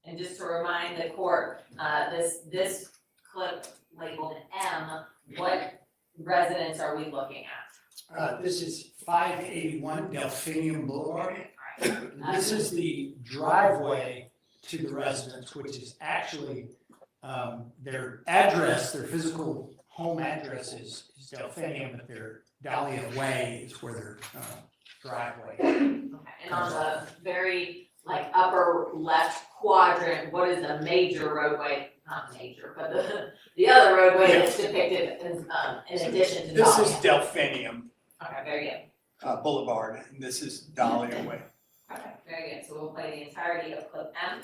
And just to remind the court, this clip labeled M, what residence are we looking at? This is 581 Delphinium Boulevard. All right, This is the driveway to the residence, which is actually their address, their physical home address is Delphinium, but their Dahlia Way is where their driveway. okay, and on the very upper left quadrant, what is the major roadway? Not major, but the other roadway that's depicted as, in addition to This Dahlia? is Delphinium Okay, very good. Boulevard, and this is Dahlia Way. Okay, very good. So we'll play the entirety of clip M.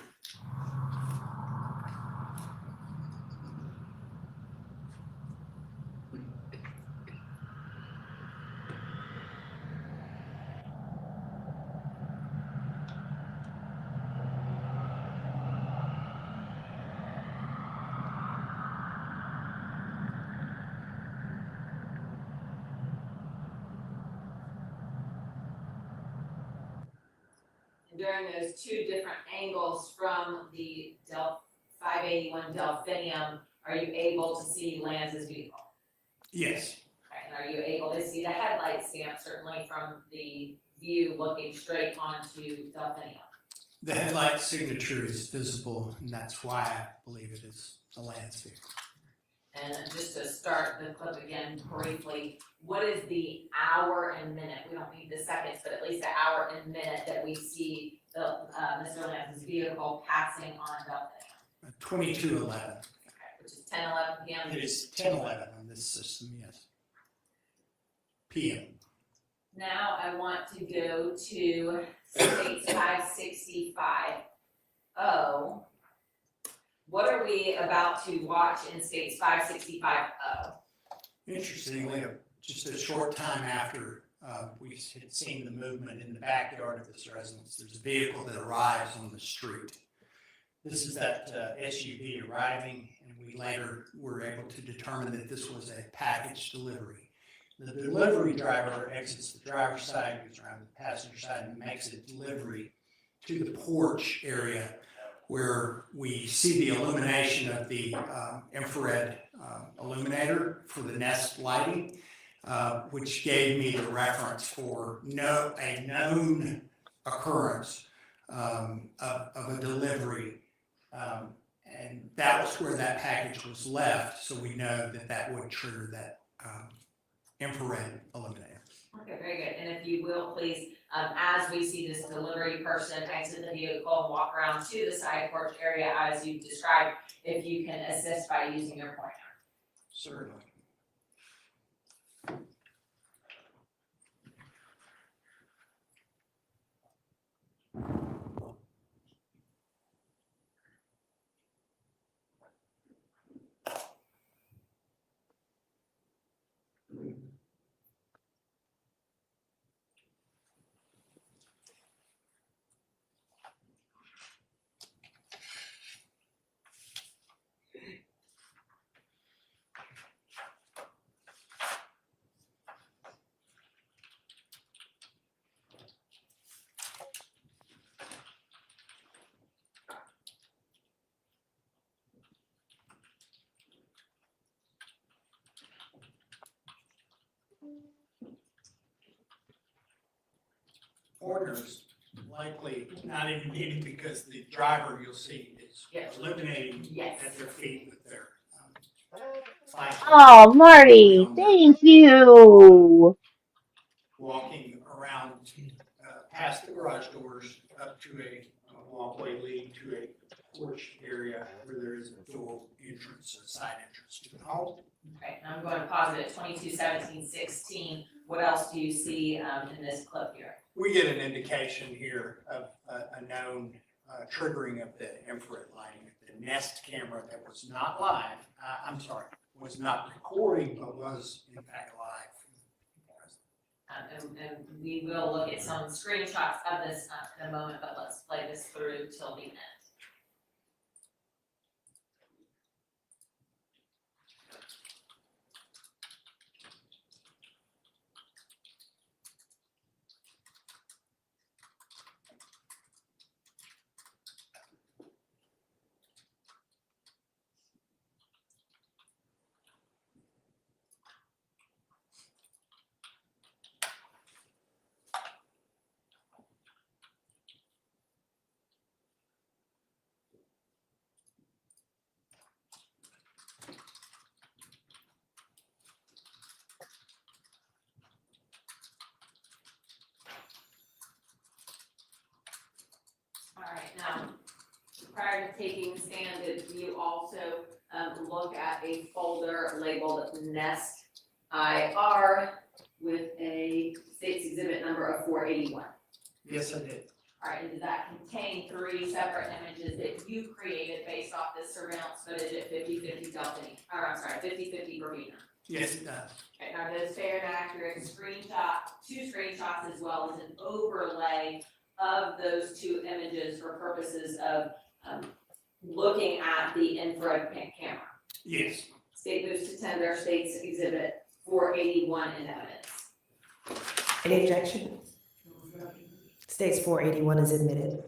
during those two different angles from the 581 Delphinium, are you able to see Lanz's vehicle? Yes, Okay, and are you able to see the headlight stamp, certainly from the view looking straight onto Delphinium? the headlight signature is visible, and that's why I believe it is a Lanz vehicle. And just to start the clip again briefly, what is the hour and minute? We don't need the seconds, but at least the hour and minute that we see the Mr. Lanz's vehicle passing on Delphinium? 2211. Okay, which is 10:11 p.m. It is 1011 on this system, yes. PM. Now I want to go to States 565. Oh, what are we about to watch in States 565? Oh, Interestingly, just a short time after we had seen the movement in the backyard of this residence, there's a vehicle that arrives on the street. This is that SUV arriving, and we later were able to determine that this was a package delivery. The delivery driver exits the driver's side, goes around the passenger side, and makes a delivery to the porch area where we see the illumination of the infrared illuminator for the Nest lighting, which gave me the reference for a known occurrence of a delivery. And that was where that package was left, so we know that that would trigger that infrared illuminator. okay, very good. And if you will, please, as we see this delivery person exit the vehicle and walk around to the side porch area as you described, if you can assist by using your pointer. Certainly. Pointers likely not even needed because the driver you'll see is Yes. illuminating Yes. at their feet with their flash. Oh, Marty, thank you. Walking around past the garage doors up to a walkway leading to a porch area where there is a dual entrance, a side entrance to the home. Okay, and I'm going to pause it at 22:17:16. What else do you see in this clip here? We get an indication here of a known triggering of the infrared lighting. The Nest camera that was not live, was not recording, but was in fact live. And we will look at some screenshots of this in a moment, but let's play this through till the end. All right, now, prior to taking stand, did you also look at a folder labeled Nest IR with a state's exhibit number of 481? Yes, I did. All right, and does that contain 3 separate images that you created based off this surveillance footage at 50/50 Delphinium, or I'm sorry, 50/50 Bravina? Yes, it does. Okay, are those fair and accurate screenshot, 2 screenshots as well as an overlay of those 2 images for purposes of looking at the infrared camera? Yes. State moves to tender state's exhibit 481 in evidence. Any objection? States 481 is admitted.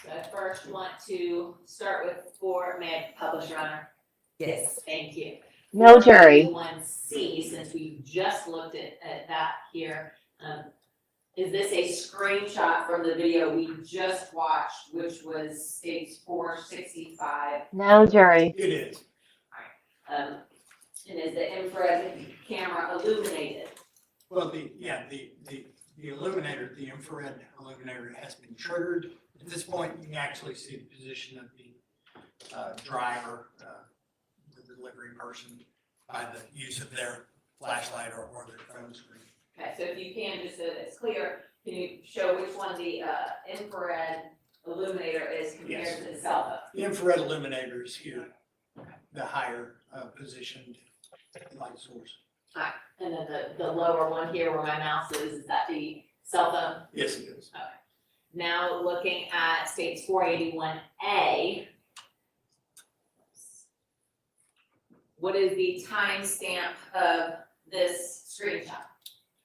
So I first want to start with may I publish, Your Honor? Yes. Thank you. No jury. 481C, since we just looked at that here, is this a screenshot from the video we just watched, which was states 465? No jury. It is. And is the infrared camera illuminated? Well, the illuminator, the infrared illuminator has been triggered. At this point, you can actually see the position of the driver, the delivery person, by the use of their flashlight or their phone screen. Okay, so if you can, just so it's clear, can you show which one the infrared illuminator is compared Yes. to the cell phone? The infrared illuminator is here, the higher positioned light source. And then the lower one here where my mouse is that the cell phone? Yes, it is. Now looking at states 481A, what is the timestamp of this screenshot?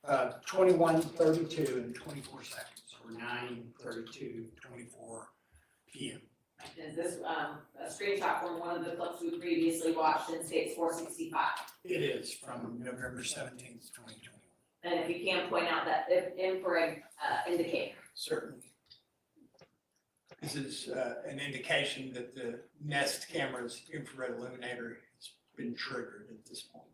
21:32 and 24 seconds, or 9:32:24 p.m. Is this a screenshot from one of the clips we previously watched in states 465? It is from November 17th, 2021. And if you can point out that infrared indicator. Certainly. This is an indication that the Nest camera's infrared illuminator has been triggered at this point.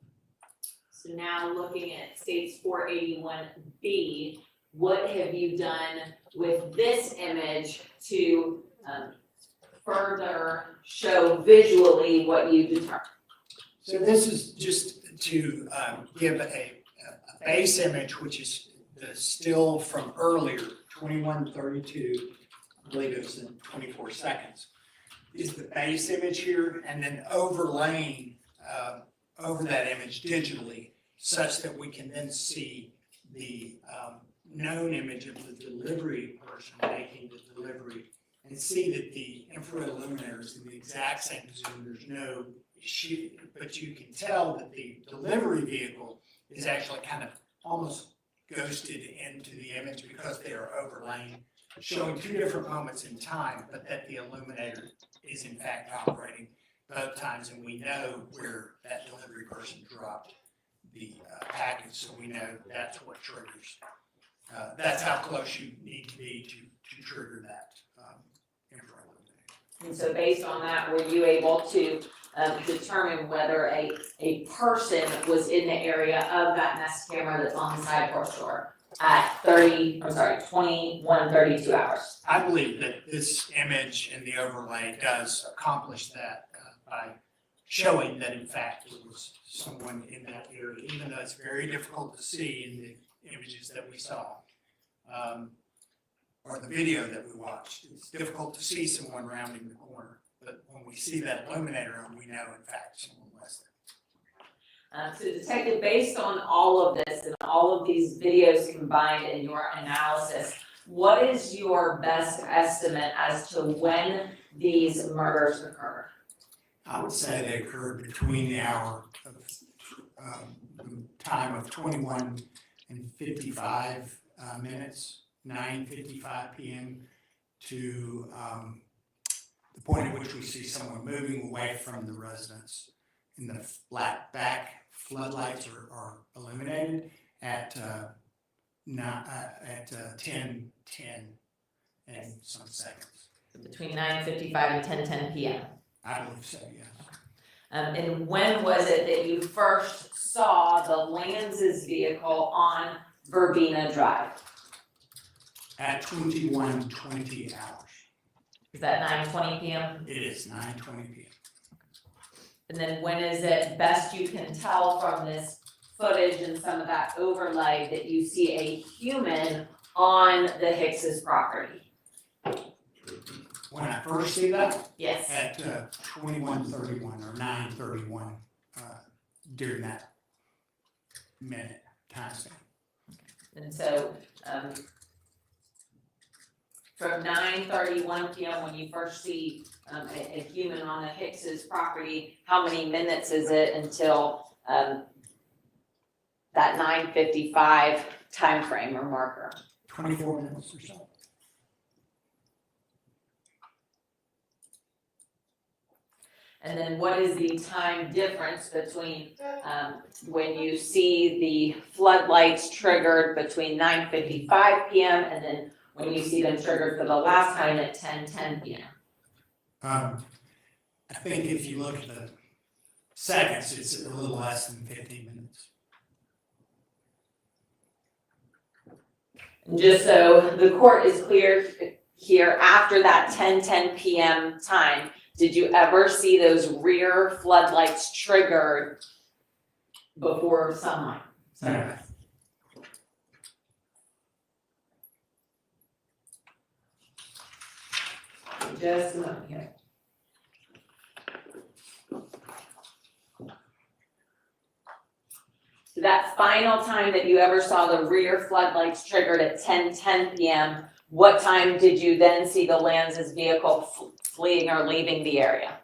So now looking at states 481B, what have you done with this image to further show visually what you determined? So this is just to give a base image, which is the still from earlier, 21:32, I believe it was in 24 seconds, is the base image here, and then overlaying over that image digitally, such that we can then see the known image of the delivery person making the delivery, and see that the infrared illuminator is in the exact same position. There's no issue, but you can tell that the delivery vehicle is actually kind of almost ghosted into the image because they are overlaying, showing two different moments in time, but that the illuminator is in fact operating both times, and we know where that delivery person dropped the package, so we know that's what triggers. That's how close you need to be to trigger that infrared illuminator. And so based on that, were you able to determine whether a person was in the area of that Nest camera that's on the side porch door at 21:32 hours? I believe that this image and the overlay does accomplish that by showing that in fact it was someone in that area, even though it's very difficult to see in the images that we saw, or the video that we watched. It's difficult to see someone rounding the corner, but when we see that illuminator, we know in fact someone was there. So Detective, based on all of this and all of these videos combined in your analysis, what is your best estimate as to when these murders occurred? I would say they occurred between the hour of the time of 21:55 minutes, 9:55 p.m. to the point at which we see someone moving away from the residence. And the flat back floodlights are illuminated at 10:10 and some seconds. Between 9:55 and 10:10 p.m. I believe so, yes. And when was it that you first saw the Lanz's vehicle on Verbena Drive? At 21:20 hours. Is that 9:20 p.m.? It is 9:20 p.m. And then when is it best you can tell from this footage and some of that overlay that you see a human on the Hicks's property? When I first see that, Yes. at 21:31 or 9:31 during that minute time span. And so, from 9:31 p.m. when you first see a human on the Hicks's property, how many minutes is it until that 9:55 timeframe or marker? 24 minutes or so. And then what is the time difference between when you see the floodlights triggered between 9:55 p.m. and then when you see them triggered for the last time at 10:10 p.m.? I think if you look at the seconds, it's a little less than 15 minutes. And just so the court is clear here, after that 10:10 p.m. time, did you ever see those rear floodlights triggered before sunlight? Okay. Just a moment here. So that final time that you ever saw the rear floodlights triggered at 10:10 p.m., what time did you then see the Lanz's vehicle fleeing or leaving the area?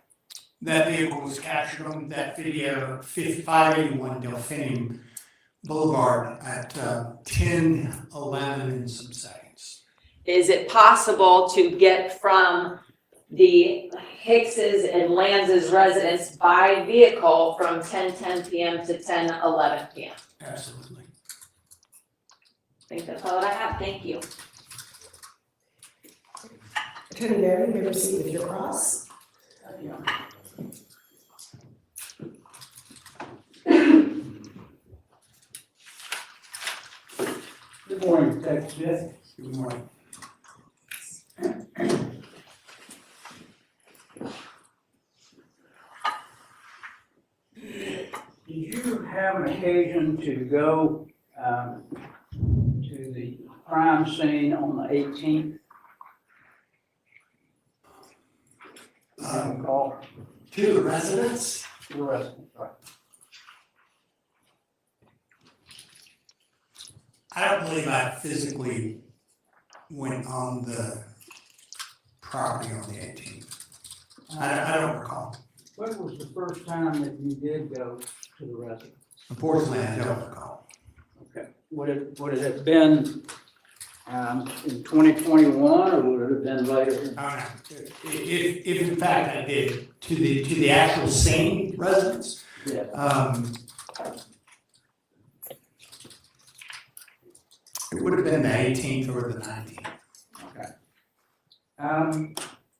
That vehicle was captured on that video, 581 Delphinium Boulevard at 10:11 and some seconds. Is it possible to get from the Hicks's and Lanz's residence by vehicle from 10:10 p.m. to 10:11 p.m.? Absolutely. I think that's all that I have. Thank you. Attorney Mary, you may proceed with your cross. Good morning, Detective Smith. Good morning. Did you have an occasion to go to the crime scene on the 18th? Call To the residents? the resident, right? I don't believe I physically went on the property on the 18th. I don't recall. When was the first time that you did go to the resident? Unfortunately, I don't recall. Okay. Would it have been in 2021 or would it have been later? Oh, no. If in fact I did, to the actual scene residents, Yeah. it would have been the 18th or the 19th. Okay.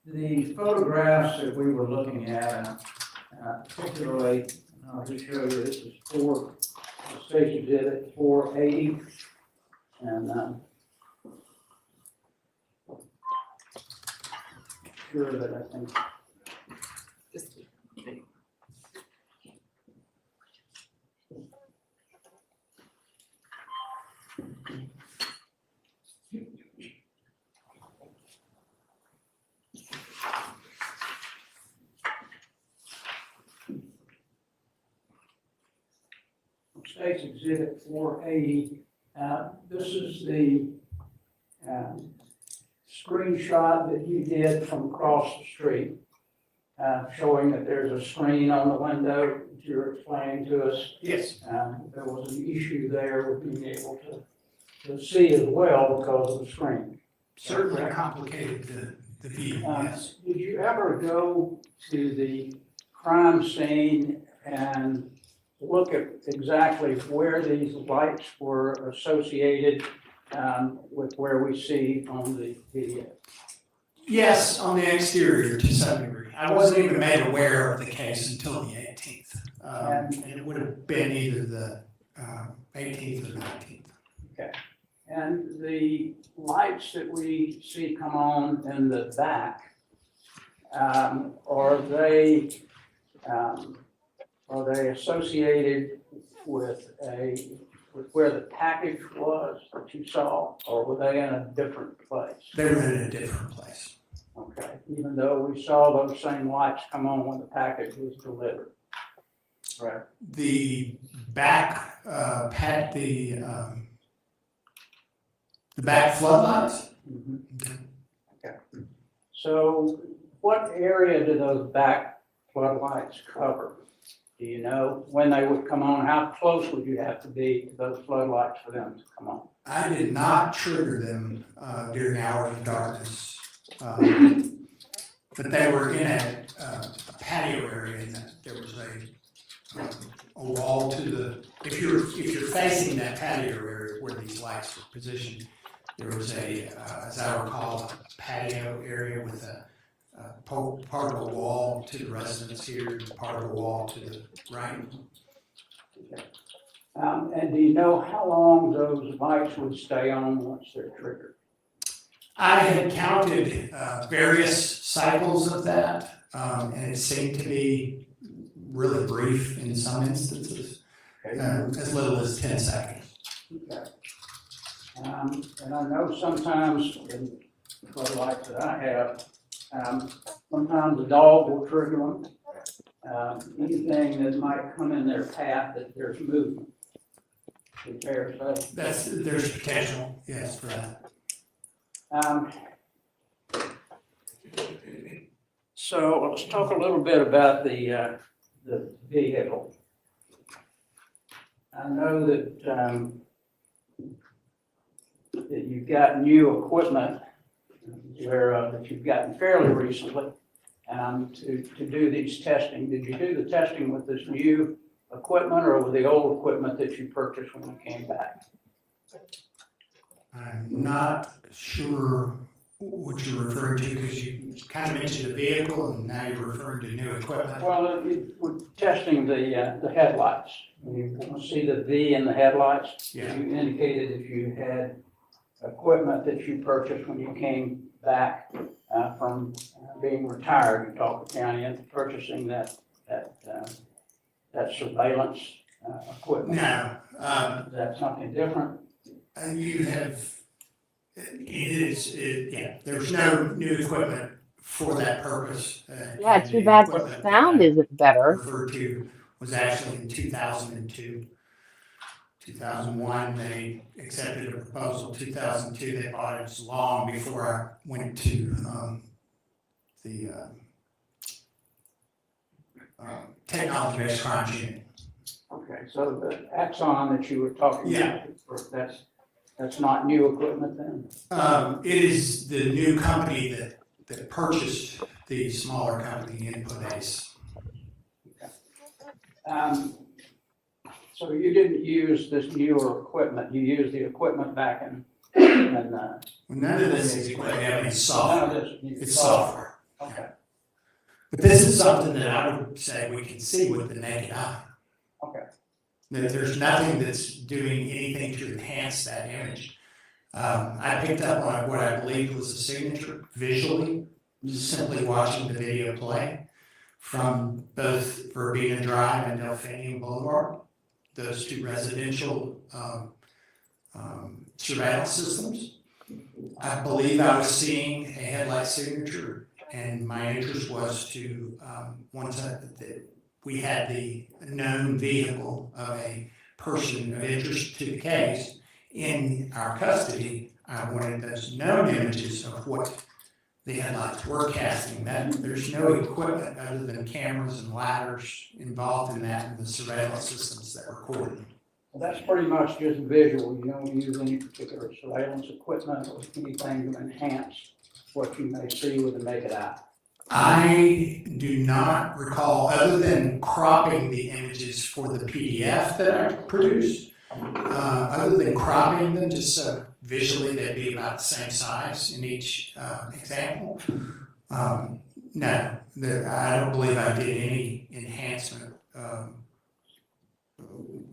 The photographs that we were looking at, particularly, I'll just show you, this is State Exhibit 480. And sure that I think. State's Exhibit 480. This is the screenshot that you did from across the street, showing that there's a screen on the window that you're explaining to us. Yes. There was an issue there with being able to see as well because of the screen. Certainly complicated the view, yes. Did you ever go to the crime scene and look at exactly where these lights were associated with where we see on the video? Yes, on the exterior to some degree. I wasn't even made aware of the case until the 18th. And it would have been either the 18th or 19th. Okay. And the lights that we see come on in the back, are they associated with where the package was that you saw, or were they in a different place? They were in a different place. Okay, even though we saw those same lights come on when the package was delivered. Right. The back, the back floodlights? Mhm. Okay. So what area do those back floodlights cover? Do you know when they would come on? How close would you have to be to those floodlights for them to come on? I did not trigger them during hours of darkness. But they were in a patio area, and there was a wall to the, if you're facing that patio area where these lights were positioned, there was as I recall, a patio area with a part of a wall to the residents here, and part of a wall to the right. And do you know how long those lights would stay on once they're triggered? I had counted various cycles of that, and it seemed to be really brief in some instances, as little as 10 seconds. Okay. And I know sometimes in floodlights that I have, sometimes a dog will trigger them. Anything that might come in their path that there's movement. Is it fair to say? There's potential, yes, for that. So let's talk a little bit about the vehicle. I know that that you've got new equipment that you've gotten fairly recently to do these testing. Did you do the testing with this new equipment or with the old equipment that you purchased when you came back? I'm not sure what you're referring to, because you kind of mentioned the vehicle and now you're referring to new equipment. Well, we're testing the headlights. You want to see the V in the headlights? Yeah. You indicated if you had equipment that you purchased when you came back from being retired in Cobb County and purchasing that surveillance equipment. No. Is that something different? You have, yeah, there's no new equipment for that purpose. Yeah, And too the bad the equipment sound that I isn't better. referred to was actually in 2002. 2001, they accepted a proposal. 2002, they bought it. It was long before I went to the technology-based crime unit. Okay, so the Axon that you were talking about, that's not new equipment then? It is the new company that purchased the smaller company, Input Ace. So you didn't use this newer equipment, you used the equipment back in None of this is equipment, I mean, it's software. none of this is It's software. Okay, But this is something that I would say we can see with the naked eye. okay. There's nothing that's doing anything to enhance that image. I picked up on what I believed was a signature visually, just simply watching the video play from both Verbena Drive and Delphinium Boulevard, those two residential surveillance systems. I believe I was seeing a headlight signature, and my interest was to, once we had the known vehicle of a person of interest to the case in our custody, I wanted those known images of what the headlights were casting. That there's no equipment other than cameras and ladders involved in that, and the surveillance systems that record them. Well, that's pretty much just visual, you don't use any particular surveillance equipment or anything to enhance what you may see with the naked eye. I do not recall, other than cropping the images for the PDF that I produced, other than cropping them just so visually they'd be about the same size in each example. No, I don't believe I did any enhancement.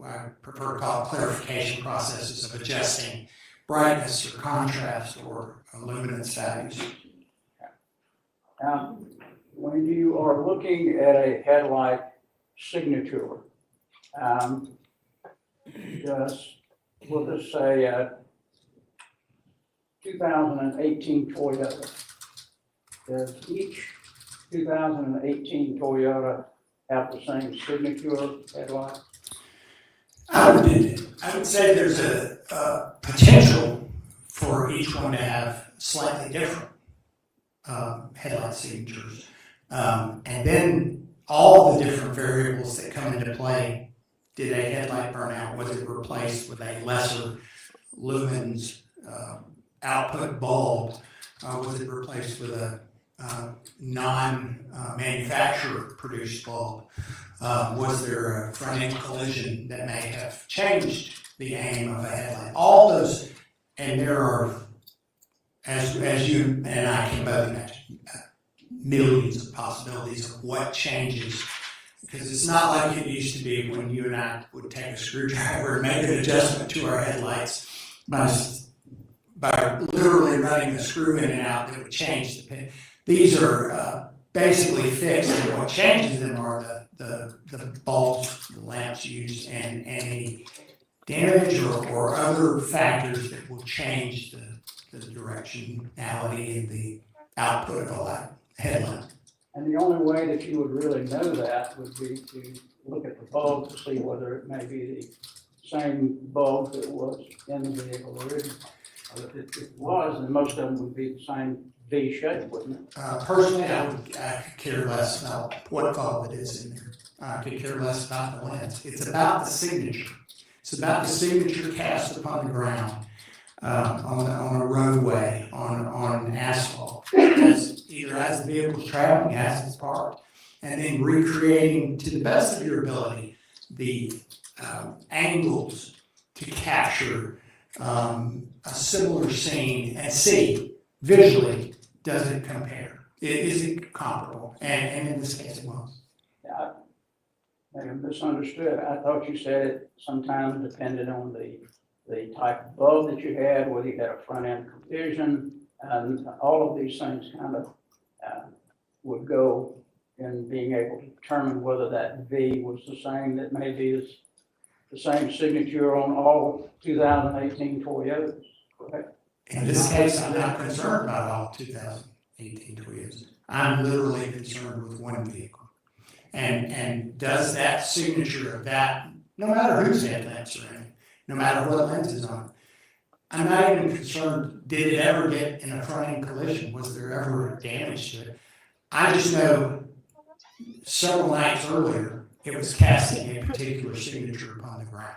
I prefer to call it clarification processes of adjusting brightness or contrast or luminance values. When you are looking at a headlight signature, we'll just say 2018 Toyota. Does each 2018 Toyota have the same signature headlight? I would say there's a potential for each one to have slightly different headlight signatures. And then all the different variables that come into play. Did a headlight burn out? Was it replaced with a lesser lumens output bulb? Was it replaced with a non-manufacturer produced bulb? Was there a front-end collision that may have changed the aim of a headlight? All those, and there are, as you and I can both imagine, millions of possibilities of what changes. Because it's not like it used to be when you and I would take a screwdriver and make an adjustment to our headlights by literally running the screw in and out that would change the pin. These are basically fixed, and what changes them are the bulbs, the lamps used, and any damage or other factors that will change the directionality and the output of a headlight. And the only way that you would really know that would be to look at the bulb to see whether it may be the same bulb that was in the vehicle originally. If it was, then most of them would be the same V shape, wouldn't it? Personally, I could care less about what bulb it is in there. I could care less about the lens. It's about the signature. It's about the signature cast upon the ground, on a roadway, on asphalt, either as the vehicle's traveling, as it's parked, and then recreating to the best of your ability the angles to capture a similar scene and see visually, does it compare? Is it comparable? And in this case, it was. Yeah, I may have misunderstood. I thought you said it sometimes depended on the type of bulb that you had, whether you had a front end collision, and all of these things kind of would go in being able to determine whether that V was the same, that maybe is the same signature on all 2018 Toyotas, correct? In this case, I'm not concerned about all 2018 Toyotas. I'm literally concerned with one vehicle. And does that signature of that, no matter whose headlamps are in it, no matter what lens is on it, I'm not even concerned, did it ever get in a front-end collision? Was there ever damage to it? I just know several nights earlier, it was casting a particular signature upon the ground.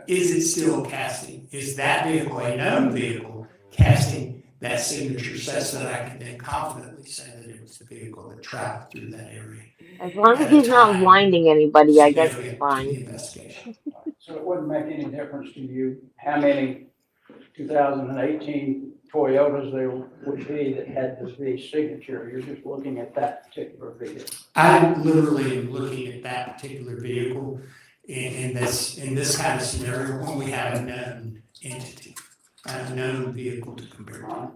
Is it still casting? Is that vehicle, a known vehicle, casting that signature such that I can then confidently say that it was the vehicle that traveled through that area? As long as he's not blinding anybody, I guess it's Significant to the fine. investigation. So it wouldn't make any difference to you how many 2018 Toyotas there would be that had the V signature. You're just looking at that particular vehicle. I'm literally looking at that particular vehicle in this kind of scenario when we have a known entity, a known vehicle to compare to.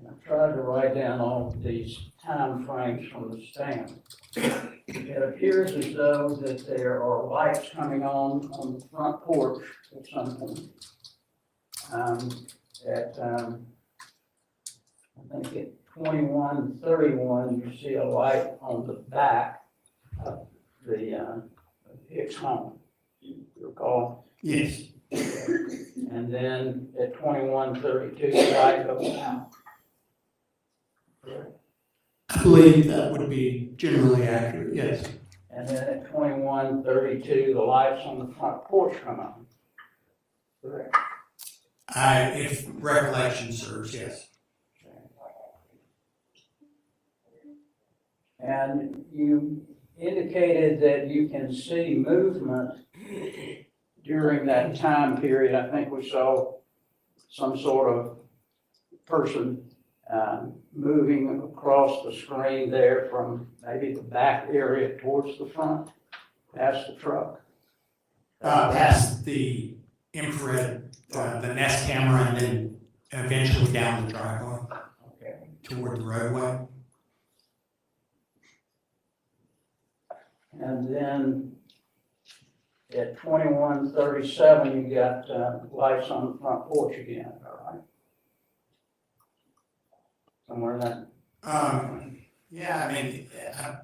I tried to write down all of these time frames from the stand. It appears as though that there are lights coming on the front porch at some point. I think at 2131, you see a light on the back of the Hicks home. You recall? Yes, And then at 2132, the light goes out. I believe that would be generally accurate, yes. And then at 2132, the lights on the front porch come on. Correct. If recollection serves, yes. And you indicated that you can see movement during that time period. I think we saw some sort of person moving across the screen there from maybe the back area towards the front, past the truck. Past the infrared, the Nest camera, and then eventually down the driveway Okay. toward the roadway. And then at 2137, you got lights on the front porch again, all right? Somewhere in that Yeah, I mean, I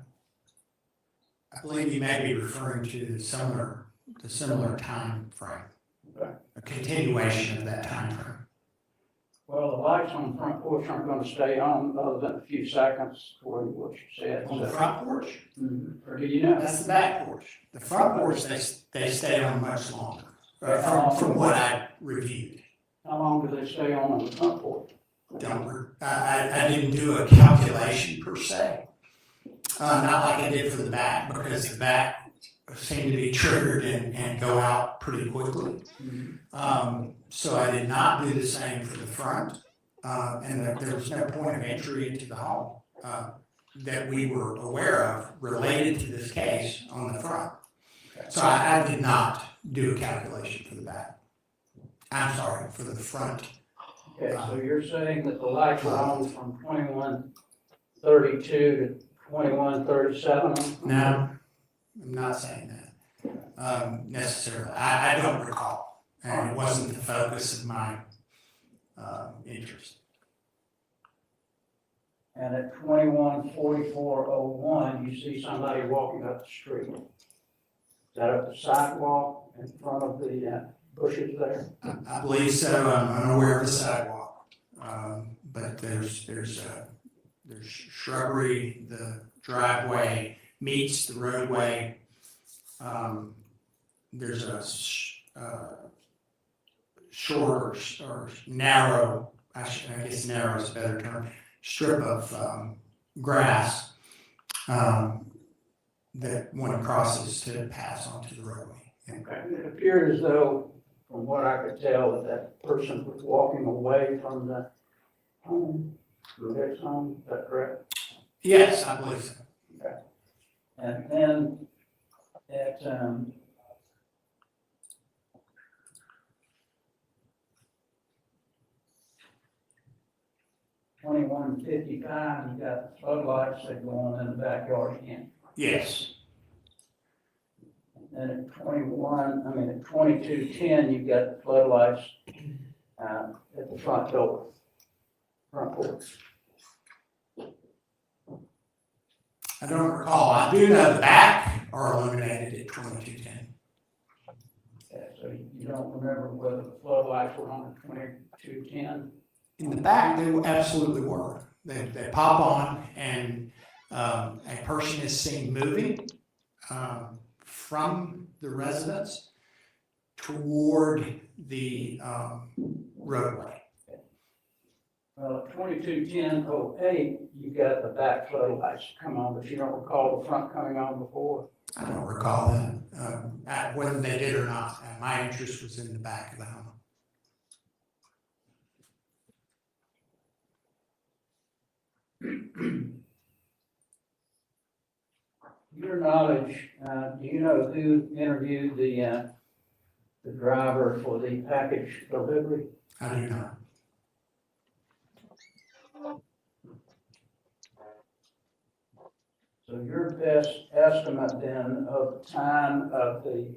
believe you may be referring to the similar time frame, a continuation of that time frame. Well, the lights on the front porch aren't gonna stay on other than a few seconds, according to what you said. On the front porch? Or do you know? That's the back porch. The front porch, they stay on much longer, from what I reviewed. How long do they stay on the front porch? I didn't do a calculation per se, not like I did for the back, because the back seemed to be triggered and go out pretty quickly. So I did not do the same for the front, and there was no point of entry into the home that we were aware of related to this case on the front. So I did not do a calculation for the back. I'm sorry, for the front. Okay, so you're saying that the lights were on from 21:32 to 21:37? No, I'm not saying that necessarily. I don't recall, and it wasn't the focus of my interest. And at 21:44:01, you see somebody walking up the street. Is that up the sidewalk in front of the bushes there? I believe so. I'm unaware of the sidewalk, but there's shrubbery. The driveway meets the roadway. There's a short or narrow, I guess narrow is a better term, strip of grass that one crosses to pass onto the roadway. Okay. It appeared as though, from what I could tell, that person was walking away from the home, the Hicks home. Is that correct? Yes, I believe so. Okay. And then at 21:55, you got floodlights that go on in the backyard again. Yes. And at 22:10, you got the floodlights at the front door, front porch. I don't recall. I do know the back are illuminated at 22:10. Okay, so you don't remember whether the floodlights were on at 22:10? In the back, they absolutely were. They pop on, and a person is seen moving from the residence toward the roadway. Well, at 22:10:08, you got the back floodlights come on, but you don't recall the front coming on before? I don't recall that, whether they did or not. My interest was in the back of the home. Your knowledge, do you know who interviewed the driver for the package delivery? I do not. So your best estimate then of the time of the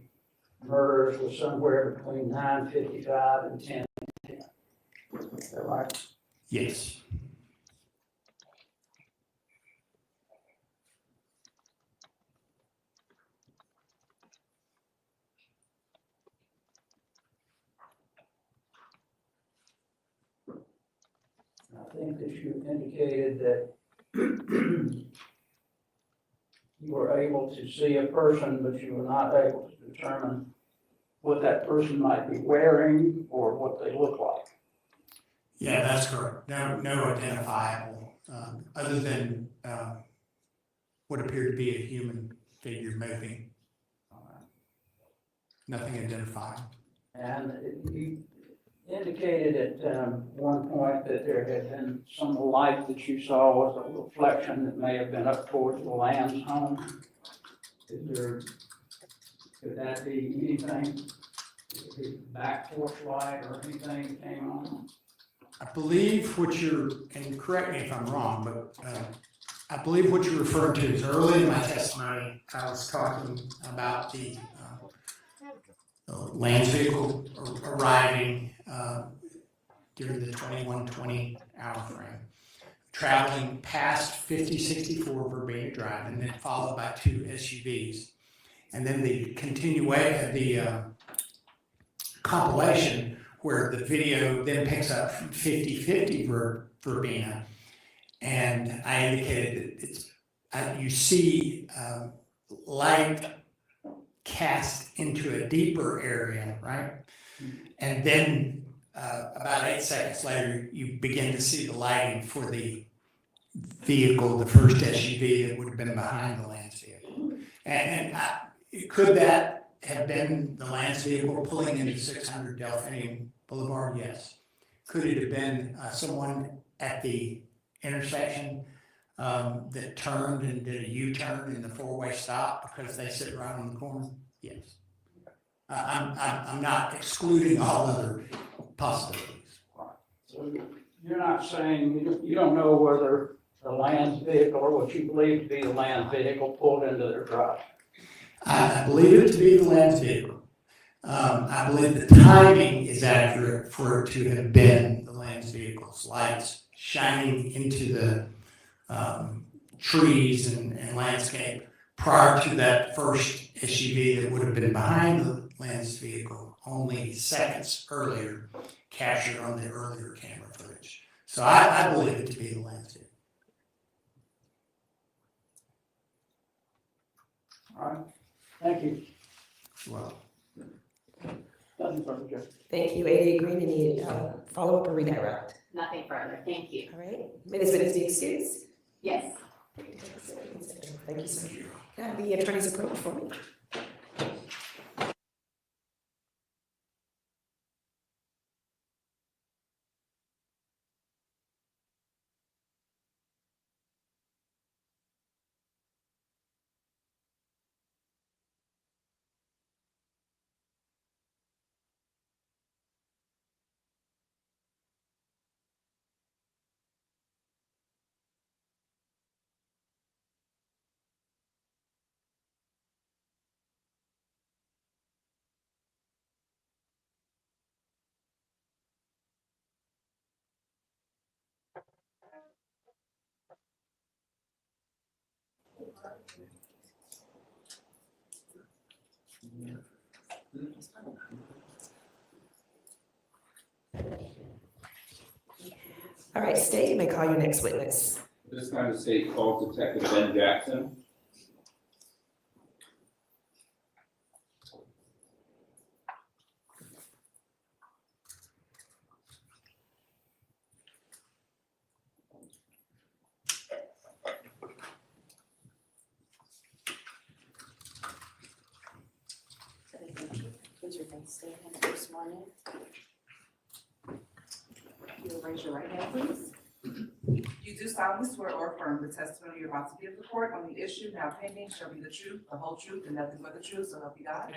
murders was somewhere between 9:55 and 10:10. Is that right? Yes. I think that you indicated that you were able to see a person, but you were not able to determine what that person might be wearing or what they look like. Yeah, that's correct. No identifiable, other than what appeared to be a human figure moving. Nothing identifiable. And you indicated at one point that there had been some light that you saw was a reflection that may have been up towards the Lanz home. Could that be anything? Could it be back porch light or anything that came on? I believe what you're, and correct me if I'm wrong, but I believe what you're referring to is early in my testimony, I was talking about the Lanz vehicle arriving during the 21:20 hour frame. traveling past 5064 Verbena Drive and then followed by 2 SUVs. And then the continuation, the compilation where the video then picks up from 5050 Verbena. And I indicated that you see light cast into a deeper area, right? And then about 8 seconds later, you begin to see the lighting for the vehicle, the first SUV that would have been behind the Lanz vehicle. And could that have been the Lanz vehicle pulling into 600 Delphinium Boulevard? Yes. Could it have been someone at the intersection that turned and did a U-turn in the 4-way stop because they sit right on the corner? Yes. I'm not excluding all other possibilities. So you're not saying, you don't know whether the Lanz vehicle or what you believe to be the Lanz vehicle pulled into their drive? I believe it to be the Lanz vehicle. I believe the timing is accurate for it to have been the Lanz vehicle's lights shining into the trees and landscape prior to that first SUV that would have been behind the Lanz vehicle only seconds earlier, captured on the earlier camera footage. So I believe it to be the Lanz vehicle. All right, thank you. Well, Nothing further, Jeff. Thank you. AD Green, any follow-up or redirect? Nothing further, thank you. All right. Minutes be excused. Yes. Thank you, sir. Can I have the attorney's approach for me? All right, State, you may call your next witness. This time the state calls Detective Ben Jackson. Put your face statement this morning. You'll raise your right hand, please. You do solemnly swear or affirm the testimony you're about to give the court on the issue now pending shall be the truth, the whole truth, and nothing but the truth, so help you God.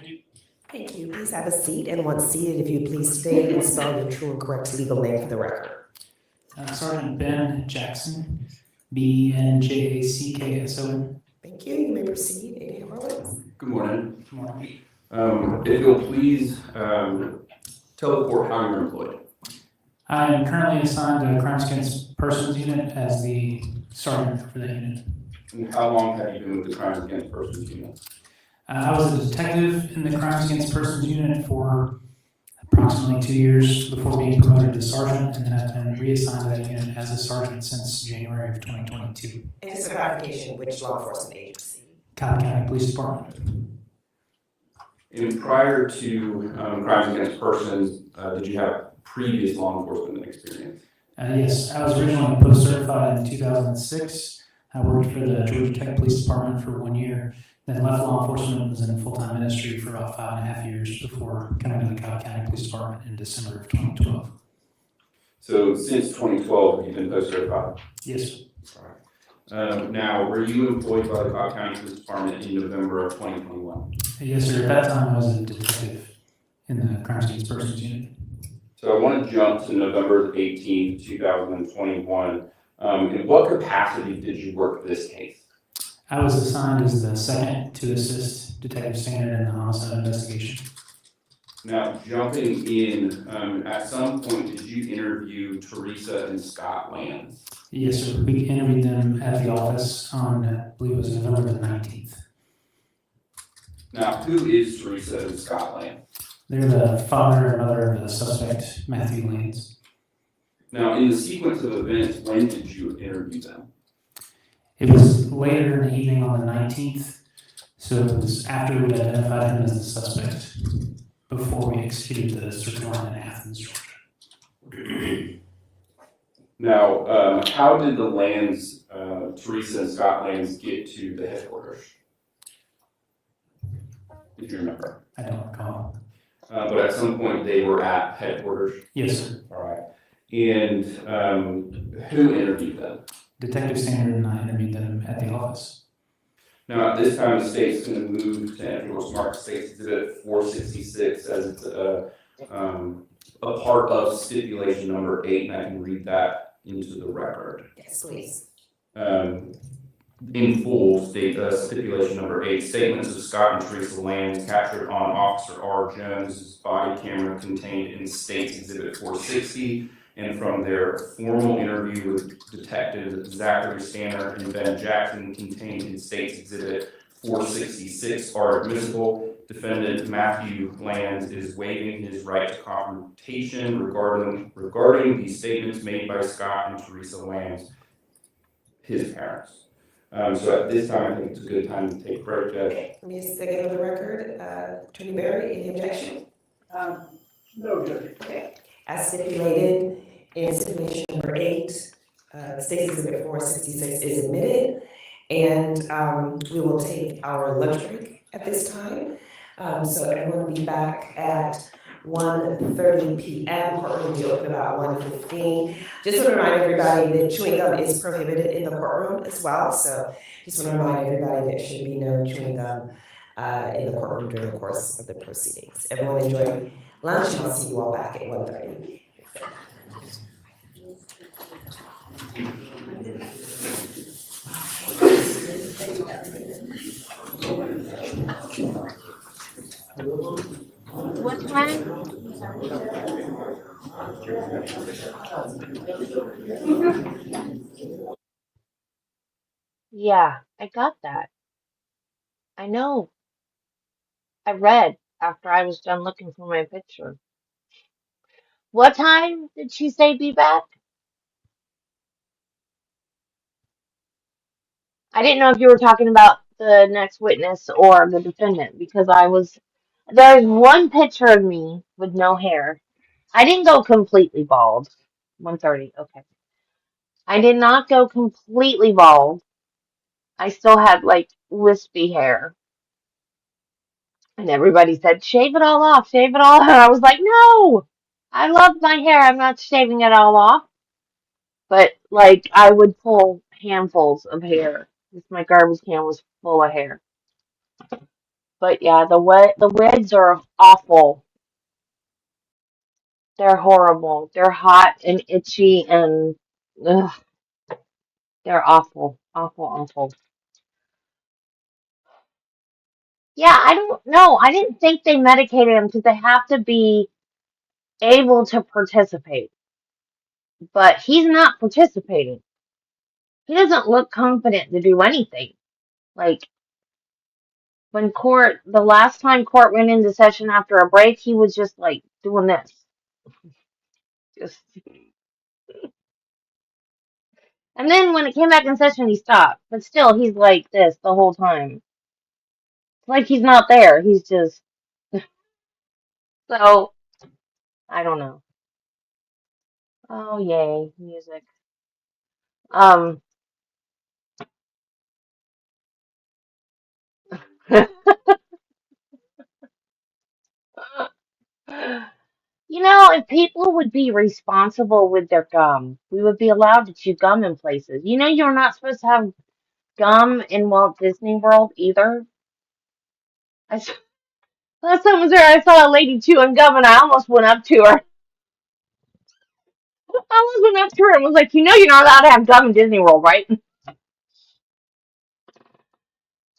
Thank you. Please have a seat, and once seated, if you please state and spell your true and correct legal name for the record. Sergeant Ben Jackson, BenJackson. Thank you. You may proceed. AD Horowitz. Good morning. Good morning. If you'll please tell the court how you're employed. I am currently assigned to Crimes Against Persons Unit as the sergeant for that unit. And how long have you been with the Crimes Against Persons Unit? I was a detective in the Crimes Against Persons Unit for approximately 2 years before being promoted to sergeant, and then I've been reassigned to that unit as a sergeant since January of 2022. And just a clarification, which law enforcement agency? Cobb County Police Department. And prior to Crimes Against Persons, did you have previous law enforcement experience? Yes, I was originally post-certified in 2006. I worked for the Georgia Tech Police Department for 1 year, then left law enforcement and was in full-time ministry for about 5.5 years before coming to the Cobb County Police Department in December of 2012. So since 2012, you've been post-certified? Yes. Now, were you employed by the Cobb County Police Department in November of 2021? Yes, sir. At that time, I was a detective in the Crimes Against Persons Unit. So I want to jump to November 18th, 2021. In what capacity did you work this case? I was assigned as the second to assist Detective Standard in the homicide investigation. Now, jumping in, at some point, did you interview Teresa and Scott Lanz? Yes, sir. We interviewed them at the office on, I believe it was November the 19th. Now, who is Teresa and Scott Lanz? They're the father and mother of the suspect, Matthew Lanz. Now, in the sequence of events, when did you interview them? It was later in the evening on the 19th, so it was after we identified him as the suspect, before we executed the search warrant in Athens, Georgia. Now, how did the Lanz, Teresa and Scott Lanz get to the headquarters? Did you remember? I don't recall. But at some point they were at headquarters? Yes, sir. All right. And who interviewed them? Detective Standard and I interviewed them at the office. Now, at this time, the state's going to move to enter Smart States Exhibit 466 as it's a part of stipulation number 8, and I can read that into the record. Yes, please. In full, stipulation number 8, statements of Scott and Teresa Lanz captured on Officer R. Jones' body camera contained in State's Exhibit 460, and from their formal interview with Detectives Zachary Stanner and Ben Jackson contained in State's Exhibit 466 are admissible. Defendant Matthew Lanz is waiving his right to confrontation regarding the statements made by Scott and Teresa Lanz, his parents. So at this time, I think it's a good time to take break, Judge. Okay, let me just second on the record. Attorney Barry, any objection? No, Judge. Okay. As stipulated in stipulation number 8, State's Exhibit 466 is admitted, and we will take our lunch break at this time. So everyone will be back at 1:30 p.m. Courtroom will be open about 1:15. Just want to remind everybody that chewing gum is prohibited in the courtroom as well. So just want to remind everybody there should be no chewing gum in the courtroom during the course of the proceedings. Everyone enjoy lunch, and I'll see you all back at 1:30. What time? Yeah, I got that. I know. I read after I was done looking for my picture. What time did she say be back? I didn't know if you were talking about the next witness or the defendant because there's one picture of me with no hair. I didn't go completely bald. 1:30, okay. I did not go completely bald. I still had like wispy hair. And everybody said, shave it all off, shave it all off. I was like, no, I love my hair. I'm not shaving it all off. But like, I would pull handfuls of hair. My garbage can was full of hair. But yeah, the wigs are awful. They're horrible. They're hot and itchy and ugh, they're awful, awful, awful. Yeah, I don't know. I didn't think they medicated him because they have to be able to participate. But he's not participating. He doesn't look confident to do anything. Like the last time court went into session after a break, he was just like doing this. Just, and then when it came back in session, he stopped. But still, he's like this the whole time. It's like he's not there. He's just, so, I don't know. Oh, yay, music. Um, You know, if people would be responsible with their gum, we would be allowed to chew gum in places. You know, you're not supposed to have gum in Walt Disney World either. Last time I was there, I saw a lady chewing gum, and I almost went up to her. I almost went up to her and was like, you know, you're not allowed to have gum in Disney World, right?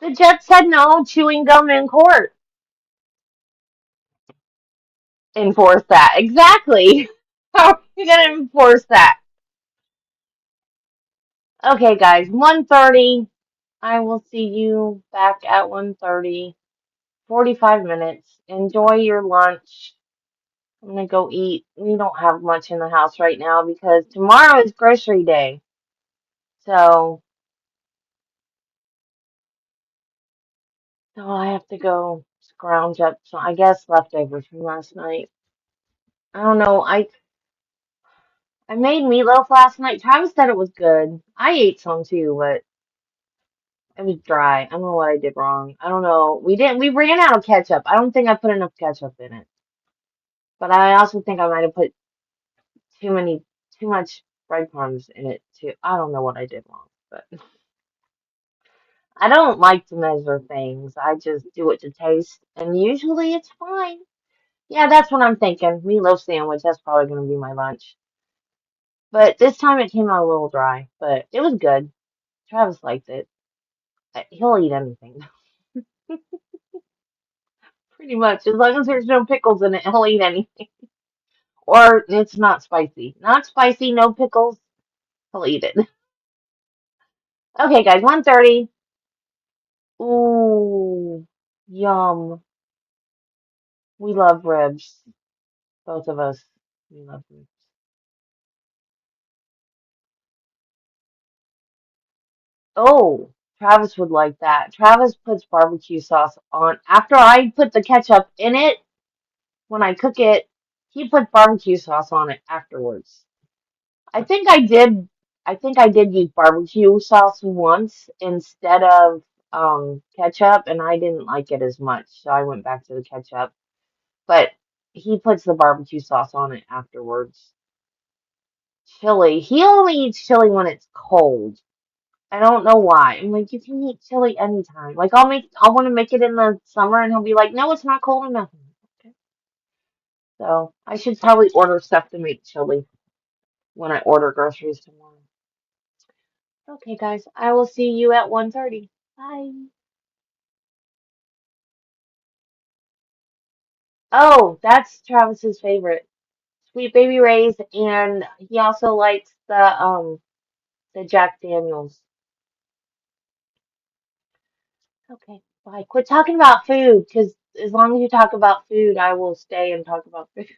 The judge said no chewing gum in court. enforce that. Exactly. How are you gonna enforce that? Okay, guys, 1:30. I will see you back at 1:30. 45 minutes. Enjoy your lunch. I'm gonna go eat. We don't have much in the house right now because tomorrow is grocery day. So, I have to go scrounge up some, I guess, leftovers from last night. I don't know. I made meatloaf last night. Travis said it was good. I ate some too, but it was dry. I don't know what I did wrong. I don't know. We ran out of ketchup. I don't think I put enough ketchup in it. But I also think I might have put too many, too much breadcrumbs in it too. I don't know what I did wrong, but I don't like to measure things. I just do it to taste, and usually it's fine. Yeah, that's what I'm thinking. Meatloaf sandwich. That's probably going to be my lunch. But this time it came out a little dry, but it was good. Travis liked it. He'll eat anything, pretty much. As long as there's no pickles in it, he'll eat anything. Or it's not spicy. Not spicy, no pickles. He'll eat it. Okay, guys, 1:30. Ooh, yum. We love ribs. Both of us. We love ribs. Oh, Travis would like that. Travis puts barbecue sauce on. After I put the ketchup in it, when I cook it, he puts barbecue sauce on it afterwards. I think I did. I think I did use barbecue sauce once instead of ketchup, and I didn't like it as much, so I went back to the ketchup. But he puts the barbecue sauce on it afterwards. Chili. He only eats chili when it's cold. I don't know why. I'm like, you can eat chili anytime. Like I'll want to make it in the summer, and he'll be like, no, it's not cold enough. Okay. So I should probably order stuff to make chili when I order groceries tomorrow. Okay, guys, I will see you at 1:30. Bye. Oh, that's Travis's favorite. Sweet Baby Ray's, and he also likes the Jack Daniels. Okay, bye. Quit talking about food, because as long as you talk about food, I will stay and talk about food.